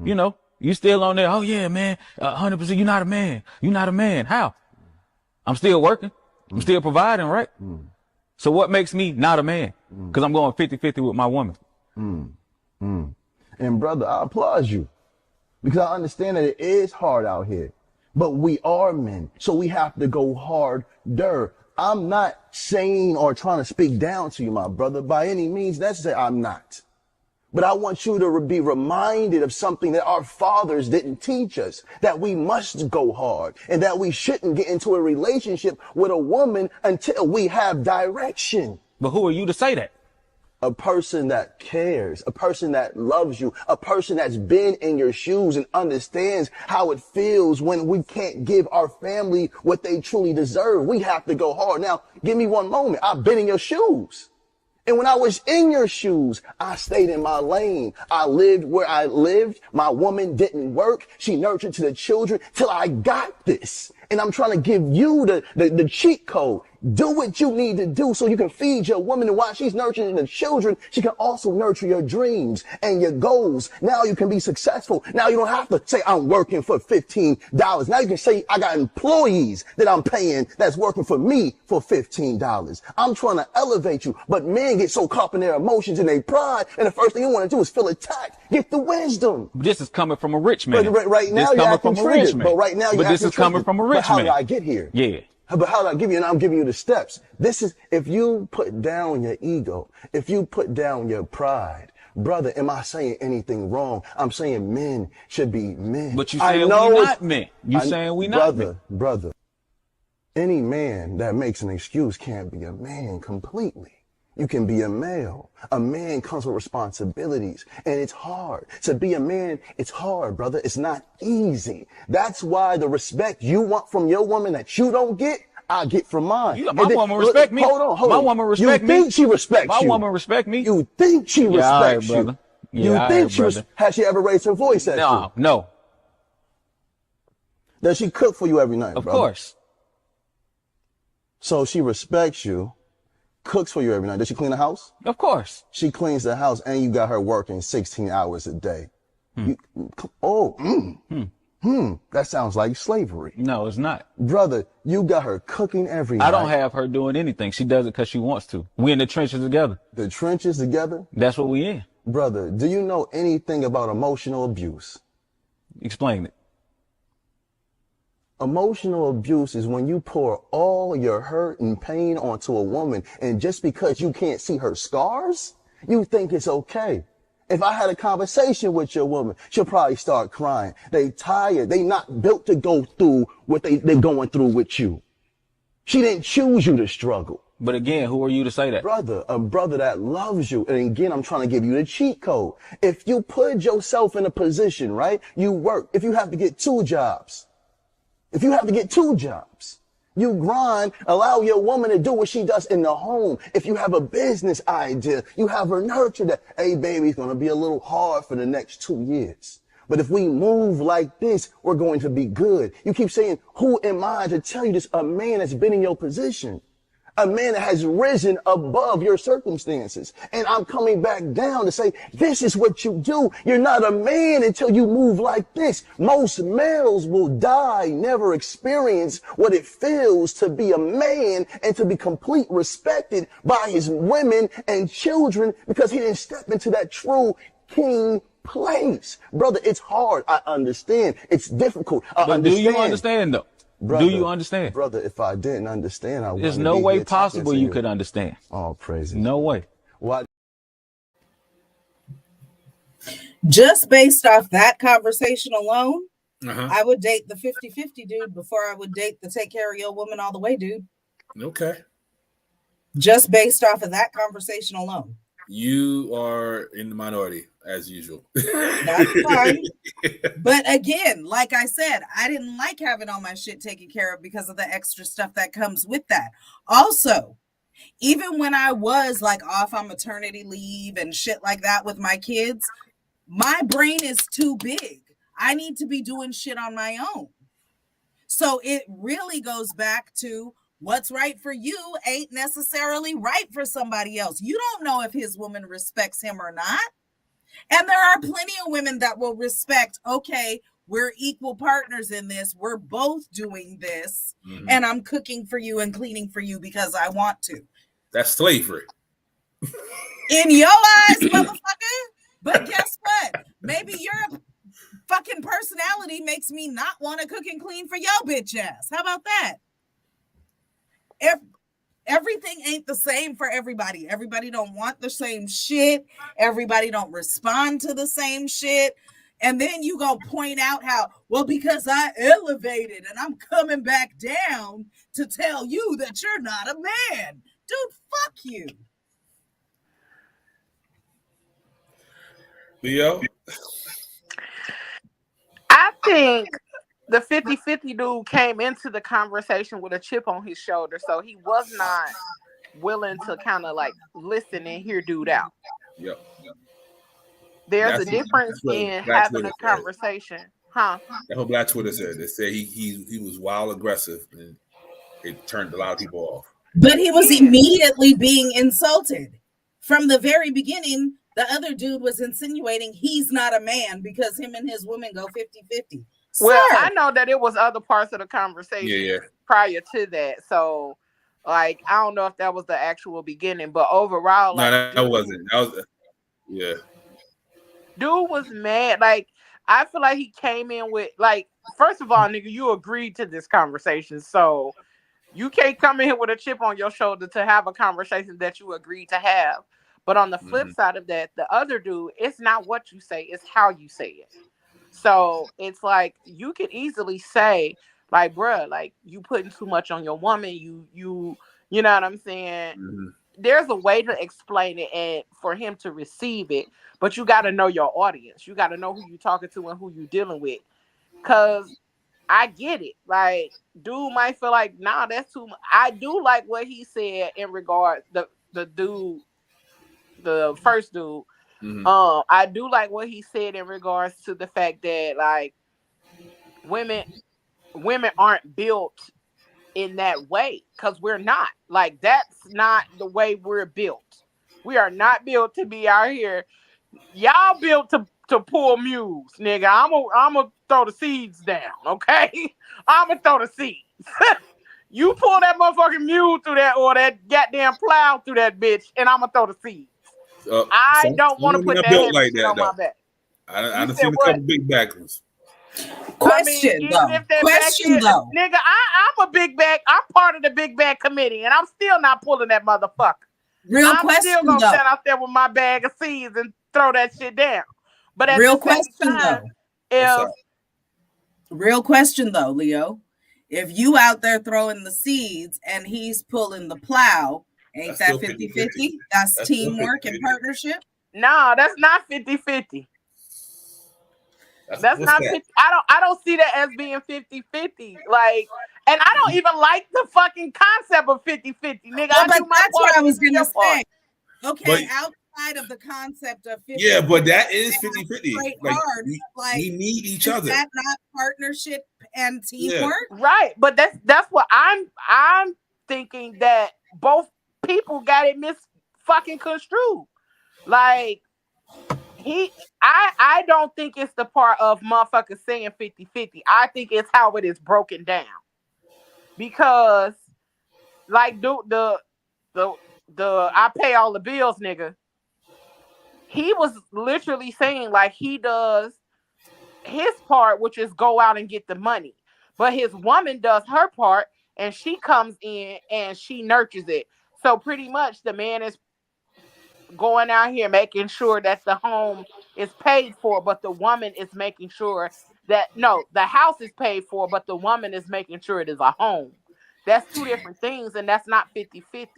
You know, you still on there. Oh yeah, man, 100%. You're not a man. You're not a man. How? I'm still working. I'm still providing, right? So what makes me not a man? Because I'm going 50-50 with my woman. And brother, I applaud you because I understand that it is hard out here, but we are men, so we have to go harder. I'm not saying or trying to speak down to you, my brother, by any means necessary. I'm not. But I want you to be reminded of something that our fathers didn't teach us, that we must go hard and that we shouldn't get into a relationship with a woman until we have direction. But who are you to say that? A person that cares, a person that loves you, a person that's been in your shoes and understands how it feels when we can't give our family what they truly deserve. We have to go hard. Now, give me one moment. I've been in your shoes. And when I was in your shoes, I stayed in my lane. I lived where I lived. My woman didn't work. She nurtured to the children till I got this. And I'm trying to give you the cheat code. Do what you need to do so you can feed your woman. And while she's nurturing the children, she can also nurture your dreams and your goals. Now you can be successful. Now you don't have to say, I'm working for $15. Now you can say, I got employees that I'm paying that's working for me for $15. I'm trying to elevate you. But men get so caught up in their emotions and their pride. And the first thing you want to do is feel attacked. Get the wisdom. This is coming from a rich man. But right now you're acting triggered. But right now you're But this acting is coming triggered. from a rich But how man. did I get here? Yeah. But how do I give you? And I'm giving you the steps. This is, if you put down your ego, if you put down your pride, brother, am I saying anything wrong? I'm saying men should be men. But you saying we not men. You saying we not men. Brother, any man that makes an excuse can't be a man completely. You can be a male. A man comes with responsibilities, and it's hard. To be a man, it's hard, brother. It's not easy. That's why the respect you want from your woman that you don't get, I get from mine. My woman respect me. Hold on. My woman respect me. You think she respects you? My woman respect me. You think she respects you? Brother. You think she has she ever raised her voice at you? No. Does she cook for you every night? Of course. So she respects you. Cooks for you every night. Does she clean the house? Of course. She cleans the house, and you got her working 16 hours a day. That sounds like slavery. No, it's not. Brother, you got her cooking every night. I don't have her doing anything. She does it because she wants to. We in the trenches together. The trenches together? That's what we in. Brother, do you know anything about emotional abuse? Explain it. Emotional abuse is when you pour all your hurt and pain onto a woman, and just because you can't see her scars, you think it's okay. If I had a conversation with your woman, she'll probably start crying. They tired. They not built to go through what they're going through with you. She didn't choose you to struggle. But again, who are you to say that? Brother, a brother that loves you. And again, I'm trying to give you the cheat code. If you put yourself in a position, right? You work. If you have to get 2 jobs, you grind, allow your woman to do what she does in the home. If you have a business idea, you have her nurture that, hey, baby, it's going to be a little hard for the next 2 years. But if we move like this, we're going to be good. You keep saying, who am I to tell you this? A man that's been in your position. A man that has risen above your circumstances. And I'm coming back down to say, this is what you do. You're not a man until you move like this. Most males will die, never experience what it feels to be a man and to be complete respected by his women and children because he didn't step into that true king place. Brother, it's hard. I understand. It's difficult. But do you understand though? Brother, do you understand? Brother, if I didn't understand, I wouldn't. There's no way possible you could understand. Oh, praise it. No way. Why? Just based off that conversation alone, I would date the 50-50 dude before I would date the take care of your woman all the way dude. Okay. Just based off of that conversation alone. You are in the minority, as usual. That's fine. But again, like I said, I didn't like having all my shit taken care of because of the extra stuff that comes with that. Also, even when I was like off on maternity leave and shit like that with my kids, my brain is too big. I need to be doing shit on my own. So it really goes back to what's right for you ain't necessarily right for somebody else. You don't know if his woman respects him or not. And there are plenty of women that will respect, okay, we're equal partners in this. We're both doing this. And I'm cooking for you and cleaning for you because I want to. That's slavery. In your eyes, motherfucker. But guess what? Maybe your fucking personality makes me not want to cook and clean for your bitch ass. How about that? If everything ain't the same for everybody. Everybody don't want the same shit. Everybody don't respond to the same shit. And then you go point out how, well, because I elevated and I'm coming back down to tell you that you're not a man. Dude, fuck you. Leo? I think the 50-50 dude came into the conversation with a chip on his shoulder, so he was not willing to kind of like listen and hear dude out. Yep. There's a difference in having a conversation, huh? That's what Black Twitter said. They said he was wild aggressive, and it turned a lot of people off. But he was immediately being insulted. From the very beginning, the other dude was insinuating he's not a man because him and his woman go 50-50. Well, I know that it was other parts of the conversation prior to that. So, like, I don't know if that was the actual beginning, but overall, no, like, that wasn't. That was, dude was mad. Like, I feel like he came in with, like, first of all, nigga, you agreed to this conversation. So, You can't come in here with a chip on your shoulder to have a conversation that you agreed to have. But on the flip side of that, the other dude, it's not what you say, it's how you say it. So it's like you could easily say, like, bruh, like you putting too much on your woman. You know what I'm saying? There's a way to explain it and for him to receive it, but you got to know your audience. You got to know who you're talking to and who you're dealing with. Cause I get it. Like, dude might feel like, nah, that's too much. I do like what he said in regard the dude, the first dude. I do like what he said in regards to the fact that like women aren't built in that way, because we're not. Like, that's not the way we're built. We are not built to be out here. Y'all built to pull mules, nigga. I'm gonna throw the seeds down, okay? I'm gonna throw the seeds. You pull that motherfucking mule through that, or that goddamn plow through that bitch, and I'm gonna throw the seeds. I don't want to put that heavy like shit that, on my though. back. I've seen a couple big back ones. Question though. Nigga, I'm a big bag. I'm part of the big bag committee, and I'm still not pulling that motherfucker. I'm still gonna stand out there with my bag of seeds and throw that shit down. But at Real the same question time, Real question though, Leo. If you out there throwing the seeds and he's pulling the plow, ain't that 50-50? That's teamwork and partnership? No, that's not 50-50. That's not 50. I don't see that as being 50-50. Like, and I don't even like the fucking concept of 50-50, nigga. Well, but that's what I was gonna say. Okay, But- outside of the concept of 50, Yeah, but that is 50-50. Like, we need each is other. that not partnership and teamwork? Right, but that's what I'm thinking, that both people got it fucking construed. Like, I don't think it's the part of motherfuckers saying 50-50. I think it's how it is broken down. Because like the I pay all the bills nigga, he was literally saying like he does his part, which is go out and get the money. But his woman does her part and she comes in and she nurtures it. So pretty much the man is going out here making sure that the home is paid for, but the woman is making sure that the house is paid for, but the woman is making sure it is a home. That's two different things, and that's not 50-50.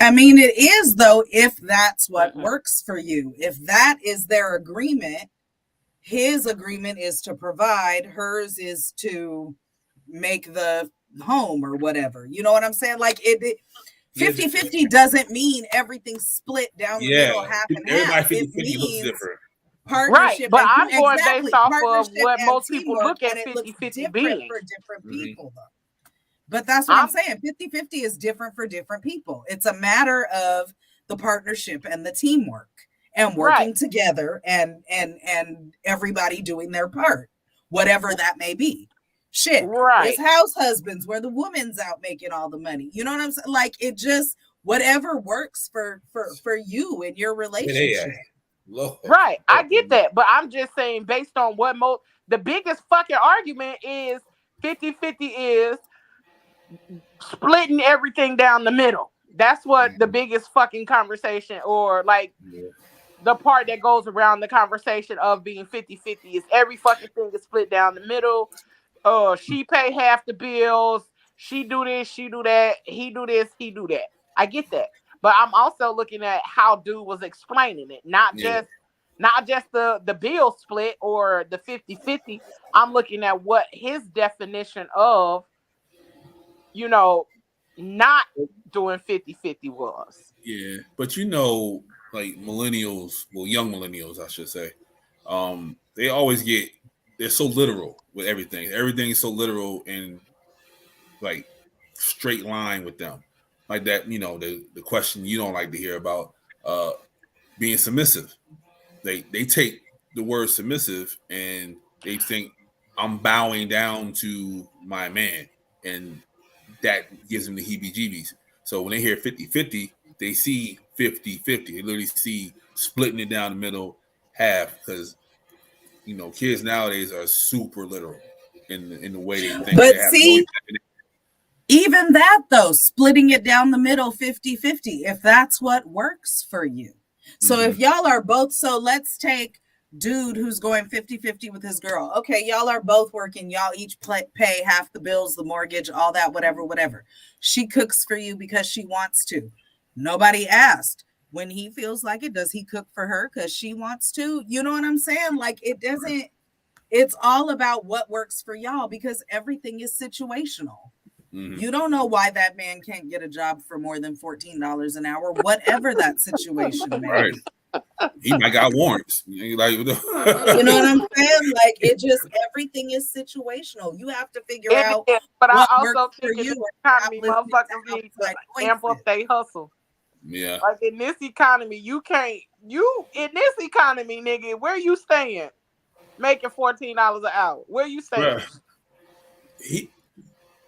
I mean, it is though, if that's what works for you. If that is their agreement, his agreement is to provide, hers is to make the home or whatever. You know what I'm saying? Like it 50-50 doesn't mean everything's split down the middle, half and half. It means different. Partnership, right? But and I'm going exactly, based off of partnership what and most people teamwork, look at and it looks 50-50 different being. for different people, though. But that's what I'm saying. 50-50 is different for different people. It's a matter of the partnership and the teamwork and working together and everybody doing their part, whatever that may be. Shit. Right. There's house husbands where the woman's out making all the money. You know what I'm saying? Like, it just, whatever works for you and your relationship. Right. I get that. But I'm just saying, based on what the biggest fucking argument is 50-50 is splitting everything down the middle. That's what the biggest fucking conversation, or like the part that goes around the conversation of being 50-50 is every fucking thing is split down the middle. She pay half the bills, she do this, she do that, he do this, he do that. I get that. But I'm also looking at how dude was explaining it, not just the bill split or the 50-50. I'm looking at what his definition of, not doing 50-50 was. Yeah, but like millennials, well, young millennials, I should say, they always they're so literal with everything. Everything is so literal and like straight line with them. Like that, the question you don't like to hear about being submissive. They take the word submissive and they think I'm bowing down to my man, and that gives them the heebie-jeebies. So when they hear 50-50, they see 50-50. They literally see splitting it down the middle, half, because kids nowadays are super literal in the way they think. But they have see, Even that, though, splitting it down the middle 50-50, if that's what works for you. So if y'all are both, so let's take dude who's going 50-50 with his girl. Okay, y'all are both working. Y'all each pay half the bills, the mortgage, all that, whatever. She cooks for you because she wants to. Nobody asked. When he feels like it, does he cook for her because she wants to? You know what I'm saying? Like, it doesn't, it's all about what works for y'all because everything is situational. You don't know why that man can't get a job for more than $14 an hour, whatever that situation may Right. be. He might got warrants. Like, You know what I'm saying? Like, it just, everything is situational. You have to figure out But I what also works for think in you. this economy, motherfuckers need to amp up their hustle. Yeah. Like in this economy, you can't. In this economy, nigga, where you staying? Making $14 an hour. Where you staying? Bruh,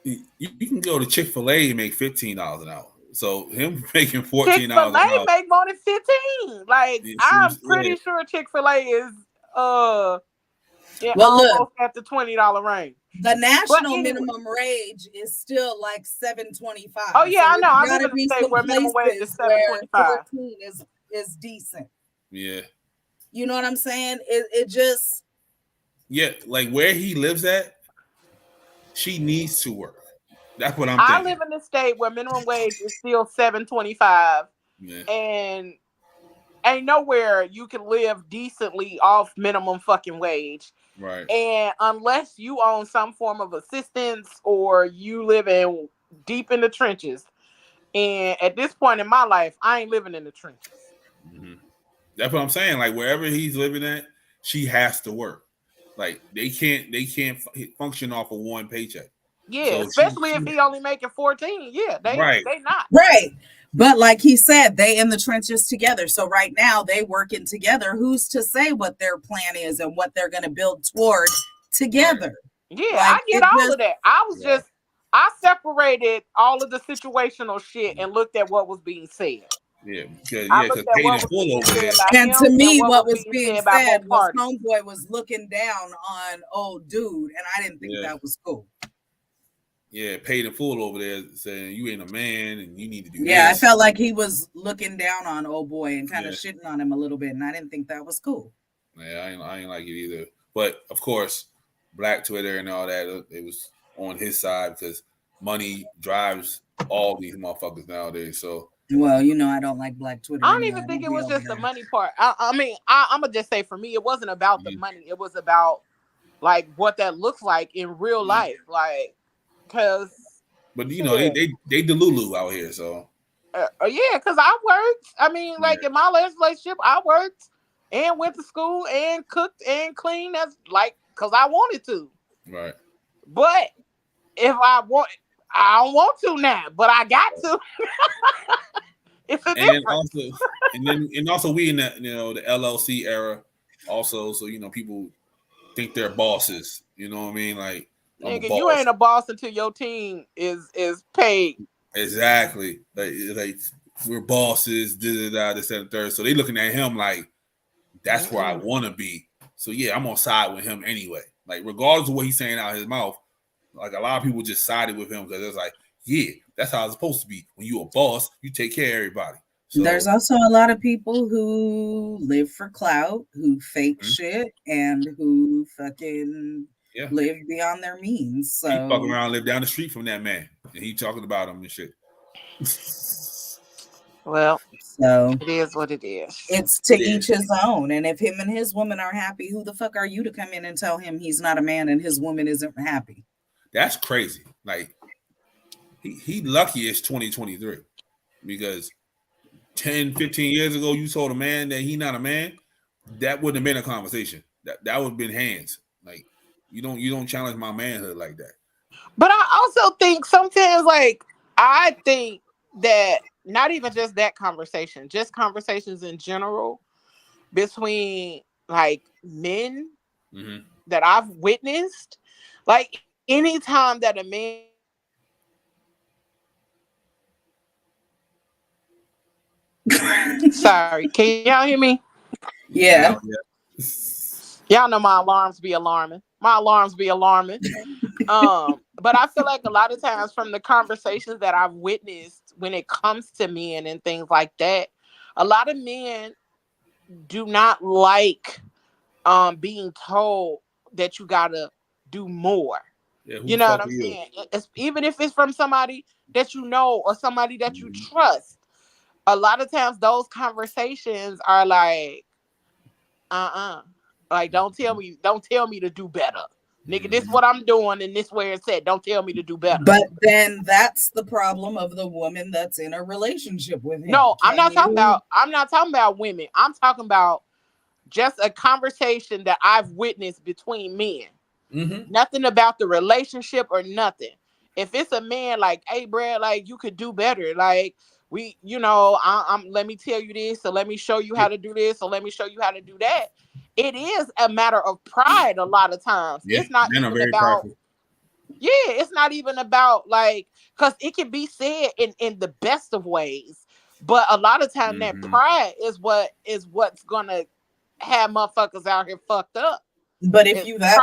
you can go to Chick-fil-A and make $15 an hour. So him making $14 an hour. Chick-fil-A make more than 15. Like I'm pretty sure Chick-fil-A is Well, look, almost at the $20 range. the national minimum wage is still like $7.25. Oh yeah, I know. I live gotta in be a state some where minimum wage is places where $7.25. 14 is decent. Yeah. You know what I'm saying? It just Yeah, like where he lives at, she needs to work. That's what I'm I thinking. live in a state where minimum wage is still $7.25, Yeah. and ain't nowhere you can live decently off minimum fucking wage. Right. And unless you own some form of assistance or you live in deep in the trenches, and at this point in my life, I ain't living in the trenches. That's what I'm saying. Like wherever he's living at, she has to work. Like they can't function off of one paycheck. Yeah, So especially if he only making 14. Yeah, they not. right. But like he said, they in the trenches together. So right now they working together. Who's to say what their plan is and what they're going to build toward together? Yeah, Like, I get it all just- of that. I separated all of the situational shit and looked at what was being said. Yeah, because I looked at paid what in was full being over said there. about And him to me, what was was being by said both was parties. homeboy was looking down on old dude, and I didn't think that was cool. Yeah, paid in full over there, saying you ain't a man and you need to do Yeah, I this. felt like he was looking down on old boy and kind of shitting on him a little bit, and I didn't think that was cool. Yeah, I ain't like it either. But of course, Black Twitter and all that, it was on his side because money drives all these motherfuckers nowadays. So Well, you know, I don't like Black Twitter. I don't anyway. even think I'll it be was over just the there. money part. I'm gonna just say for me, it wasn't about the money. It was about like what that looks like in real life, like because. but you know, they Delulu out here, so Yeah, because I worked. I mean, like in my last relationship, I worked and went to school and cooked and cleaned. That's like because I wanted to. right. But if I don't want to now. But I got to. It's a difference. And also we in the the LLC era also, so people think they're bosses. You know what I mean? Like I'm a Nigga, boss. you ain't a boss until your team is paid. Exactly. Like we're bosses, this, that, and third. So they looking at him like that's where I want to be. So yeah, I'm on side with him anyway. Like regardless of what he's saying out of his mouth, like a lot of people just sided with him because it's like, yeah, that's how it's supposed to be. When you a boss, you take care of everybody. So, there's also a lot of people who live for clout, who fake shit, and who fucking live beyond their means. So he fucking around, live down the street from that man, and he talking about him and shit. Well, so it is what it is. It's to each his own. And if him and his woman are happy, who the fuck are you to come in and tell him he's not a man and his woman isn't happy? That's crazy. Like he lucky it's 2023 because 10, 15 years ago, you told a man that he not a man, that wouldn't have been a conversation. That would have been hands. Like you don't challenge my manhood like that. But I also think sometimes, like, I think that not even just that conversation, just conversations in general between like men that I've witnessed, like anytime that a man sorry, can y'all hear me? Yeah. Y'all know my alarms be alarming. My alarms be alarming. But I feel like a lot of times from the conversations that I've witnessed when it comes to men and things like that, a lot of men do not like being told that you gotta do more. Yeah, you know what I'm saying? Even if it's from somebody that you know or somebody that you trust, a lot of times those conversations are like, like don't tell me to do better. Nigga, this is what I'm doing and this where it's at. Don't tell me to do better. But then that's the problem of the woman that's in a relationship with him. No, I'm not talking about women. I'm talking about just a conversation that I've witnessed between men. Mm-hmm. Nothing about the relationship or nothing. If it's a man like, hey, Brad, like you could do better. Like we, I'm let me tell you this, or let me show you how to do this, or let me show you how to do that. It is a matter of pride a lot of times. Yeah, it's not even about prideful. Yeah, it's not even about like, because it can be said in the best of ways, but a lot of time that pride is what's gonna have motherfuckers out here fucked up. But if you that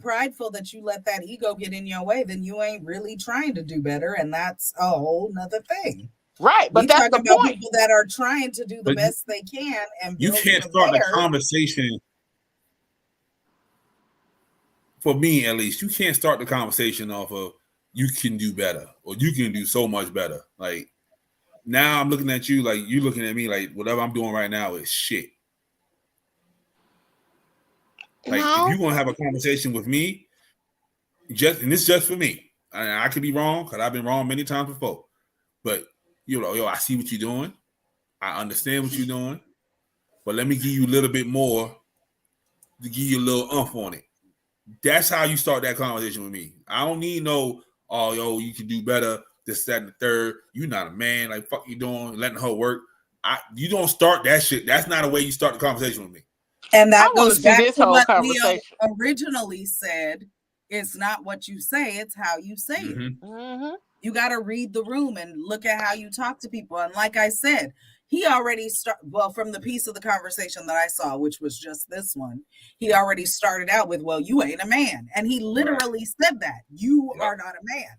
prideful that you let that ego get in your way, then you ain't really trying to do better, and that's a whole nother thing. Right, but that's the about point. People that are trying to do the best they can, and you can't start the conversation. For me, at least, you can't start the conversation off of you can do better or you can do so much better. Like now, I'm looking at you like you looking at me like whatever I'm doing right now is shit. Like if you're gonna have a conversation with me, and this is just for me. I could be wrong because I've been wrong many times before, but. I see what you're doing. I understand what you're doing. But let me give you a little bit more to give you a little umph on it. That's how you start that conversation with me. I don't need you can do better, this, that, and the third. You're not a man. Like, fuck you doing, letting her work. You don't start that shit. That's not a way you start the conversation with me. And that goes back to what Leo originally said. It's not what you say, it's how you say it. Mm-hmm. You got to read the room and look at how you talk to people. And like I said, he already from the piece of the conversation that I saw, which was just this one, he already started out with, well, you ain't a man. And he literally said that. You are not a man.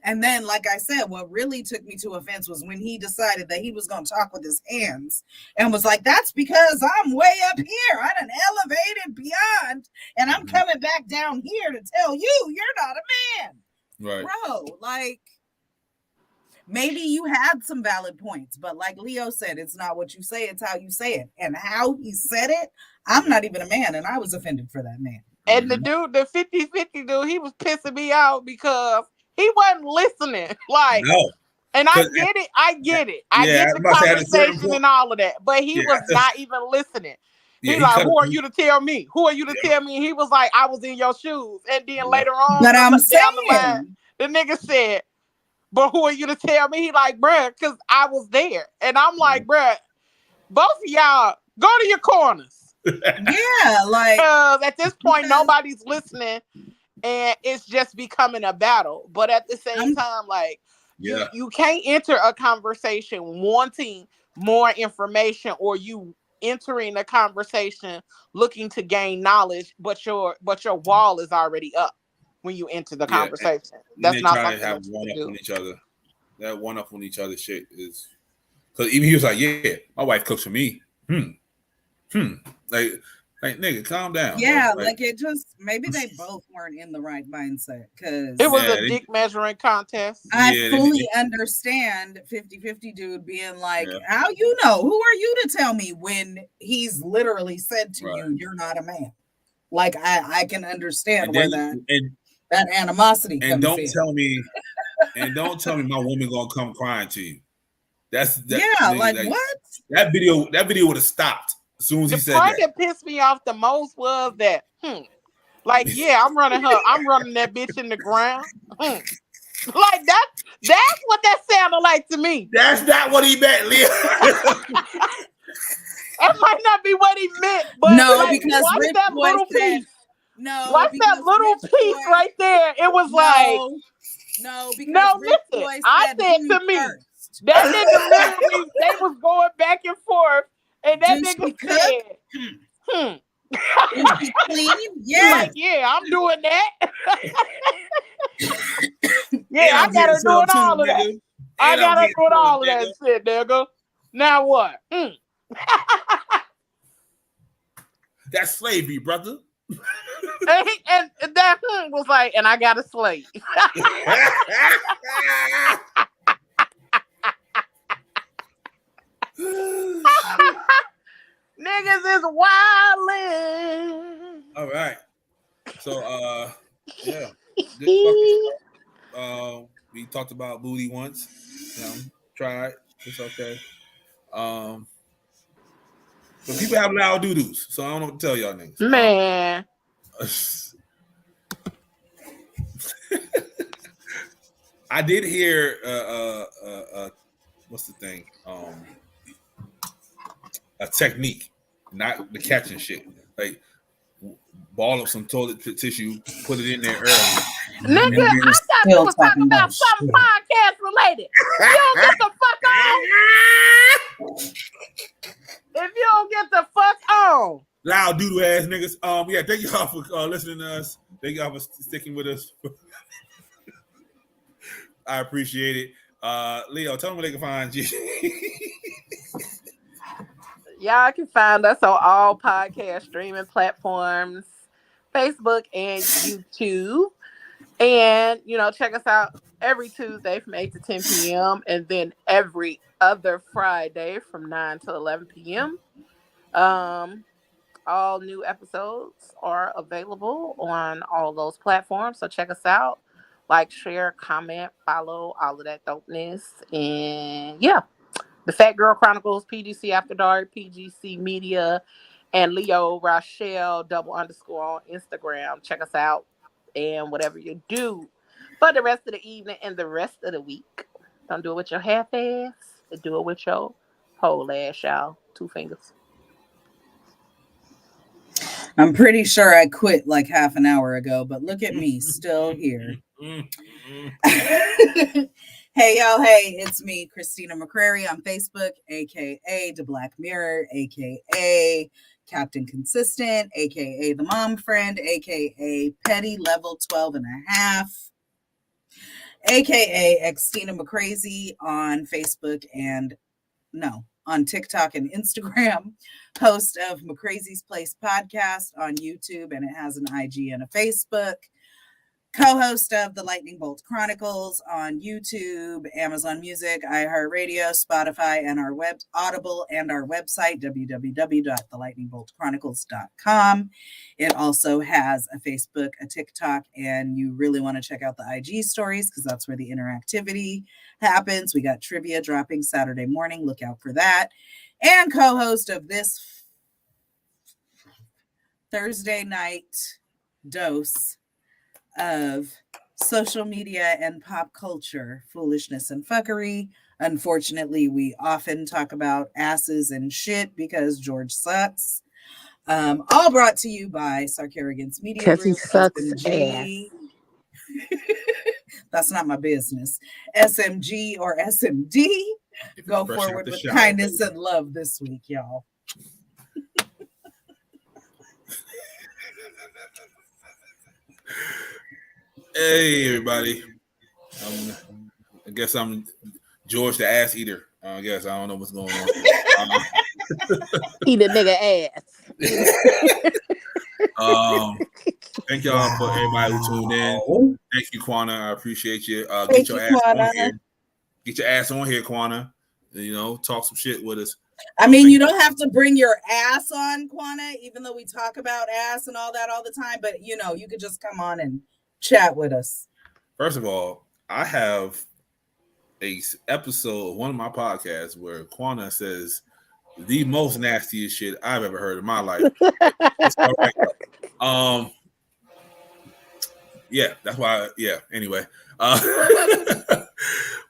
And then, like I said, what really took me to offense was when he decided that he was going to talk with his hands and was like, that's because I'm way up here. I done elevated beyond and I'm coming back down here to tell you you're not a man. Right. Bro, like, maybe you had some valid points, but like Leo said, it's not what you say, it's how you say it. And how he said it, I'm not even a man, and I was offended for that man. And the dude, the 50-50 dude, he was pissing me out because he wasn't listening. Like, no. And I get it. I get the conversation and all of that, but he was not even listening. He's like, who are you to tell me? Who are you to tell me? And he was like, I was in your shoes. And then later on, but I'm down the line, the nigga said, but who are you to tell me? He like, bruh, because I was there. And I'm like, bruh, both of y'all, go to your corners. Yeah, like. Because at this point, nobody's listening. And it's just becoming a battle. But at the same time, like, you can't enter a conversation wanting more information, or you entering a conversation looking to gain knowledge, but your wall is already up when you enter the conversation. That's not something to have one up on each other. That one up on each other shit is because even he was like, yeah, my wife cooks for me. Like nigga, calm down. Yeah, like it just maybe they both weren't in the right mindset because it was a dick measuring contest. I fully understand 50-50 dude being like, how you know? Who are you to tell me when he's literally said to you, you're not a man? Like I can understand where that animosity comes in. Don't tell me my woman gonna come crying to you. That's like what? That video would have stopped. As soon as he said that. The part that pissed me off the most was that, like, yeah, I'm running that bitch in the ground. Like that's what that sounded like to me. That's not what he meant, Leah. That might not be what he meant, but no, like, because watch Rich that little piece. Watch that little piece right there. It was listen. I said to me, that nigga literally, they was going back and forth. And that nigga said, Clean? Yeah. Like, yeah, I'm doing that. And I I'm gotta getting do some all too, of that. nigga. I And I'm gotta getting do some, all of nigga. that shit, nigga. Now what? That's slavery, brother. And that was like, and I got a slave. Niggas is wildin'. All right. So yeah. Good fucking. We talked about booty once. Tried. It's okay. But people have loud doo-doos, so I don't know what to tell y'all niggas. Man. I did hear what's the thing? A technique, not the catching shit. Like ball up some toilet tissue, put it in there early. Nigga, I thought you was talking about something podcast related. You don't get the fuck on. If you don't get the fuck on. Loud doodle ass niggas. Yeah, thank y'all for listening to us. Thank y'all for sticking with us. I appreciate it. Leo, tell them where they can find you. Y'all can find us on all podcast streaming platforms, Facebook and YouTube. And, check us out every Tuesday from 8 to 10 p.m. and then every other Friday from 9 to 11 p.m. All new episodes are available on all those platforms. So check us out. Like, share, comment, follow, all of that dopeness. And yeah. The Fat Girl Chronicles, PGC After Dark, PGC Media, and Leo Rochelle _ on Instagram. Check us out. And whatever you do for the rest of the evening and the rest of the week, don't do it with your half ass. Do it with your whole ass, y'all. 2 fingers. I'm pretty sure I quit like half an hour ago, but look at me, still here. Hey, y'all. Hey, it's me, Christina McCrary on Facebook, aka The Black Mirror, aka Captain Consistent, aka The Mom Friend, aka Petty Level 12 and a half, aka Xtina McCrazy on Facebook on TikTok and Instagram, host of McCrazy's Place podcast on YouTube, and it has an IG and a Facebook. Co-host of the Lightning Bolt Chronicles on YouTube, Amazon Music, iHeartRadio, Spotify, and our Audible and our website, www.thelightningboltchronicles.com. It also has a Facebook, a TikTok, and you really want to check out the IG stories because that's where the interactivity happens. We got trivia dropping Saturday morning. Look out for that. And co-host of this Thursday night dose of social media and pop culture foolishness and fuckery. Unfortunately, we often talk about asses and shit because George sucks. All brought to you by Sarkarigans Media Group. Because he sucks SMG. That's not my business. SMG or SMD. Go forward with kindness and love this week, y'all. Hey, everybody. I guess I'm George the Ass Eater. I guess I don't know what's going on. Eat a nigga ass. Thank y'all for everybody who tuned in. Thank you, Quana. I appreciate you. Get your ass on here. Get your ass on here, Quana. Talk some shit with us. I mean, you don't have to bring your ass on, Quana, even though we talk about ass and all that all the time. But, you could just come on and chat with us. First of all, I have a episode of one of my podcasts where Quana says the most nastiest shit I've ever heard in my life. Yeah, that's why. Anyway,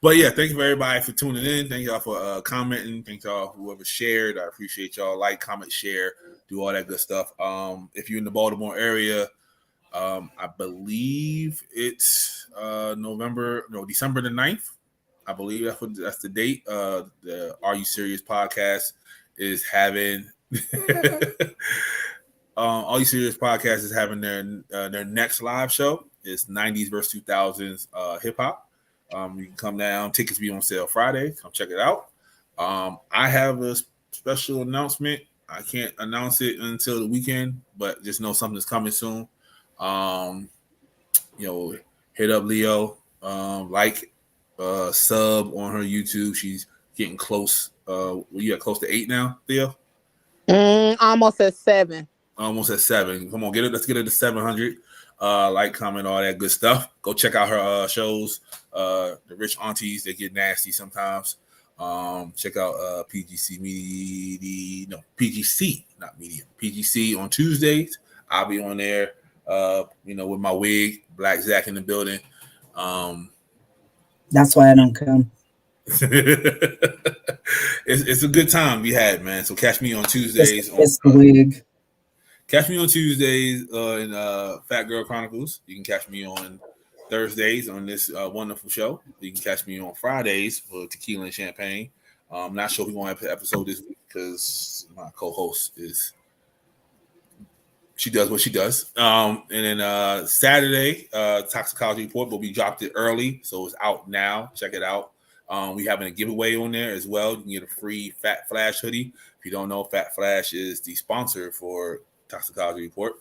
but yeah, thank you for everybody for tuning in. Thank y'all for commenting. Thank y'all whoever shared. I appreciate y'all. Like, comment, share, do all that good stuff. If you're in the Baltimore area, I believe it's December the 9th. I believe that's the date. The Are You Serious podcast is having All You Serious Podcast is having their next live show. It's 90s versus 2000s hip hop. You can come down. Tickets be on sale Friday. Come check it out. I have a special announcement. I can't announce it until the weekend, but just know something's coming soon. Hit up Leo, sub on her YouTube. She's getting close. You got close to 8 now, Leo? Almost at 7. Almost at 7. Come on, let's get it to 700. Comment, all that good stuff. Go check out her shows. The Rich Aunties, they get nasty sometimes. Check out PGC PGC, not Medium. PGC on Tuesdays. I'll be on there, with my wig, Black Zach in the building. That's why I don't come. It's a good time we had, man. So catch me on Tuesdays. It's the wig. Catch me on Tuesdays in Fat Girl Chronicles. You can catch me on Thursdays on this wonderful show. You can catch me on Fridays for Tequila and Champagne. I'm not sure if we're going to have an episode this week because my co-host she does what she does. And then Saturday, Toxicology Report, but we dropped it early, so it's out now. Check it out. We having a giveaway on there as well. You can get a free Fat Flash hoodie. If you don't know, Fat Flash is the sponsor for Toxicology Report.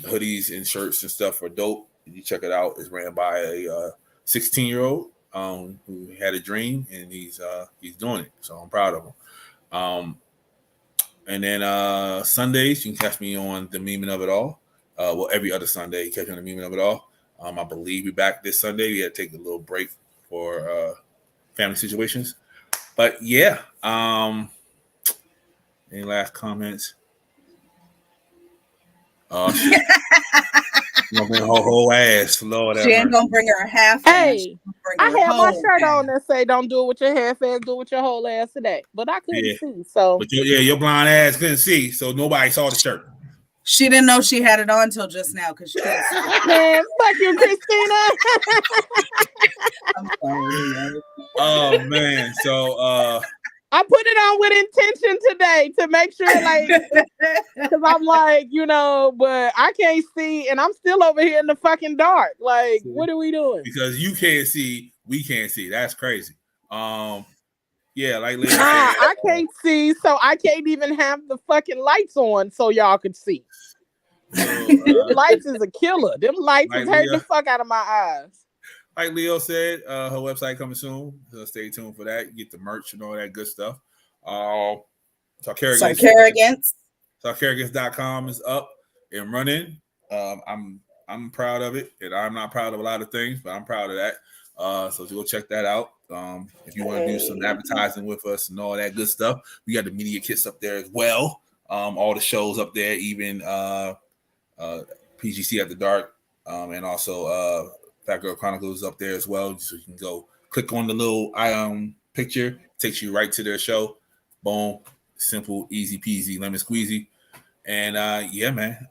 The hoodies and shirts and stuff are dope. You check it out. It's ran by a 16-year-old who had a dream, and he's doing it. So I'm proud of him. And then Sundays, you can catch me on the Memeing of It All. Every other Sunday, you catch me on the Memeing of It All. I believe we're back this Sunday. We had to take a little break for family situations. But yeah, any last comments? Oh, shit. Gonna bring her whole ass, Lord. She ain't gonna bring her half. Hey, I had my shirt on that say "Don't do it with your half ass, do it with your whole ass" today, but I couldn't see. So, but your blind ass couldn't see, so nobody saw the shirt. She didn't know she had it on till just now because she couldn't see. Man, fuck you, Christina. I'm sorry. Oh man, so I put it on with intention today to make sure, because I'm like, but I can't see, and I'm still over here in the fucking dark. Like, what are we doing? Because you can't see, we can't see. That's crazy. Yeah, like Leo I can't see, so I can't even have the fucking lights on so y'all could see. Them lights is a killer. Them lights is hurting the fuck out of my eyes. Like Leo said, her website coming soon. So stay tuned for that. You get the merch and all that good stuff. Sarcarrogance.com is up and running. I'm proud of it, and I'm not proud of a lot of things, but I'm proud of that. So go check that out. If you want to do some advertising with us and all that good stuff, we got the media kits up there as well. All the shows up there, even PGC After Dark, and also Fat Girl Chronicles up there as well. So you can go click on the little picture, takes you right to their show. Boom, simple, easy peasy, lemon squeezy. And yeah, man.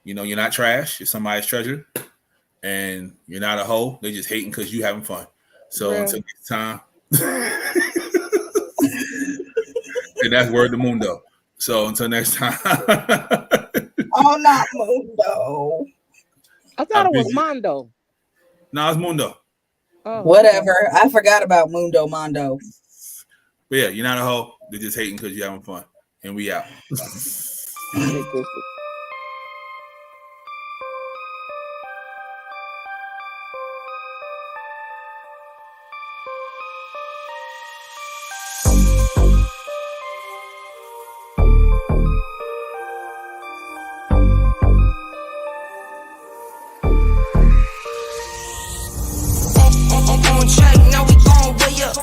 You're not trash. You're somebody's treasure. And you're not a hoe. They're just hating because you having fun. So until next time. And that's word to Mundo. So until next time. Oh, not Mundo. I thought it was Mondo. No, it's Mundo. Oh, whatever. I forgot about Mundo Mondo. But yeah, you're not a hoe. They're just hating because you're having fun. And we out. On track, now we on way up.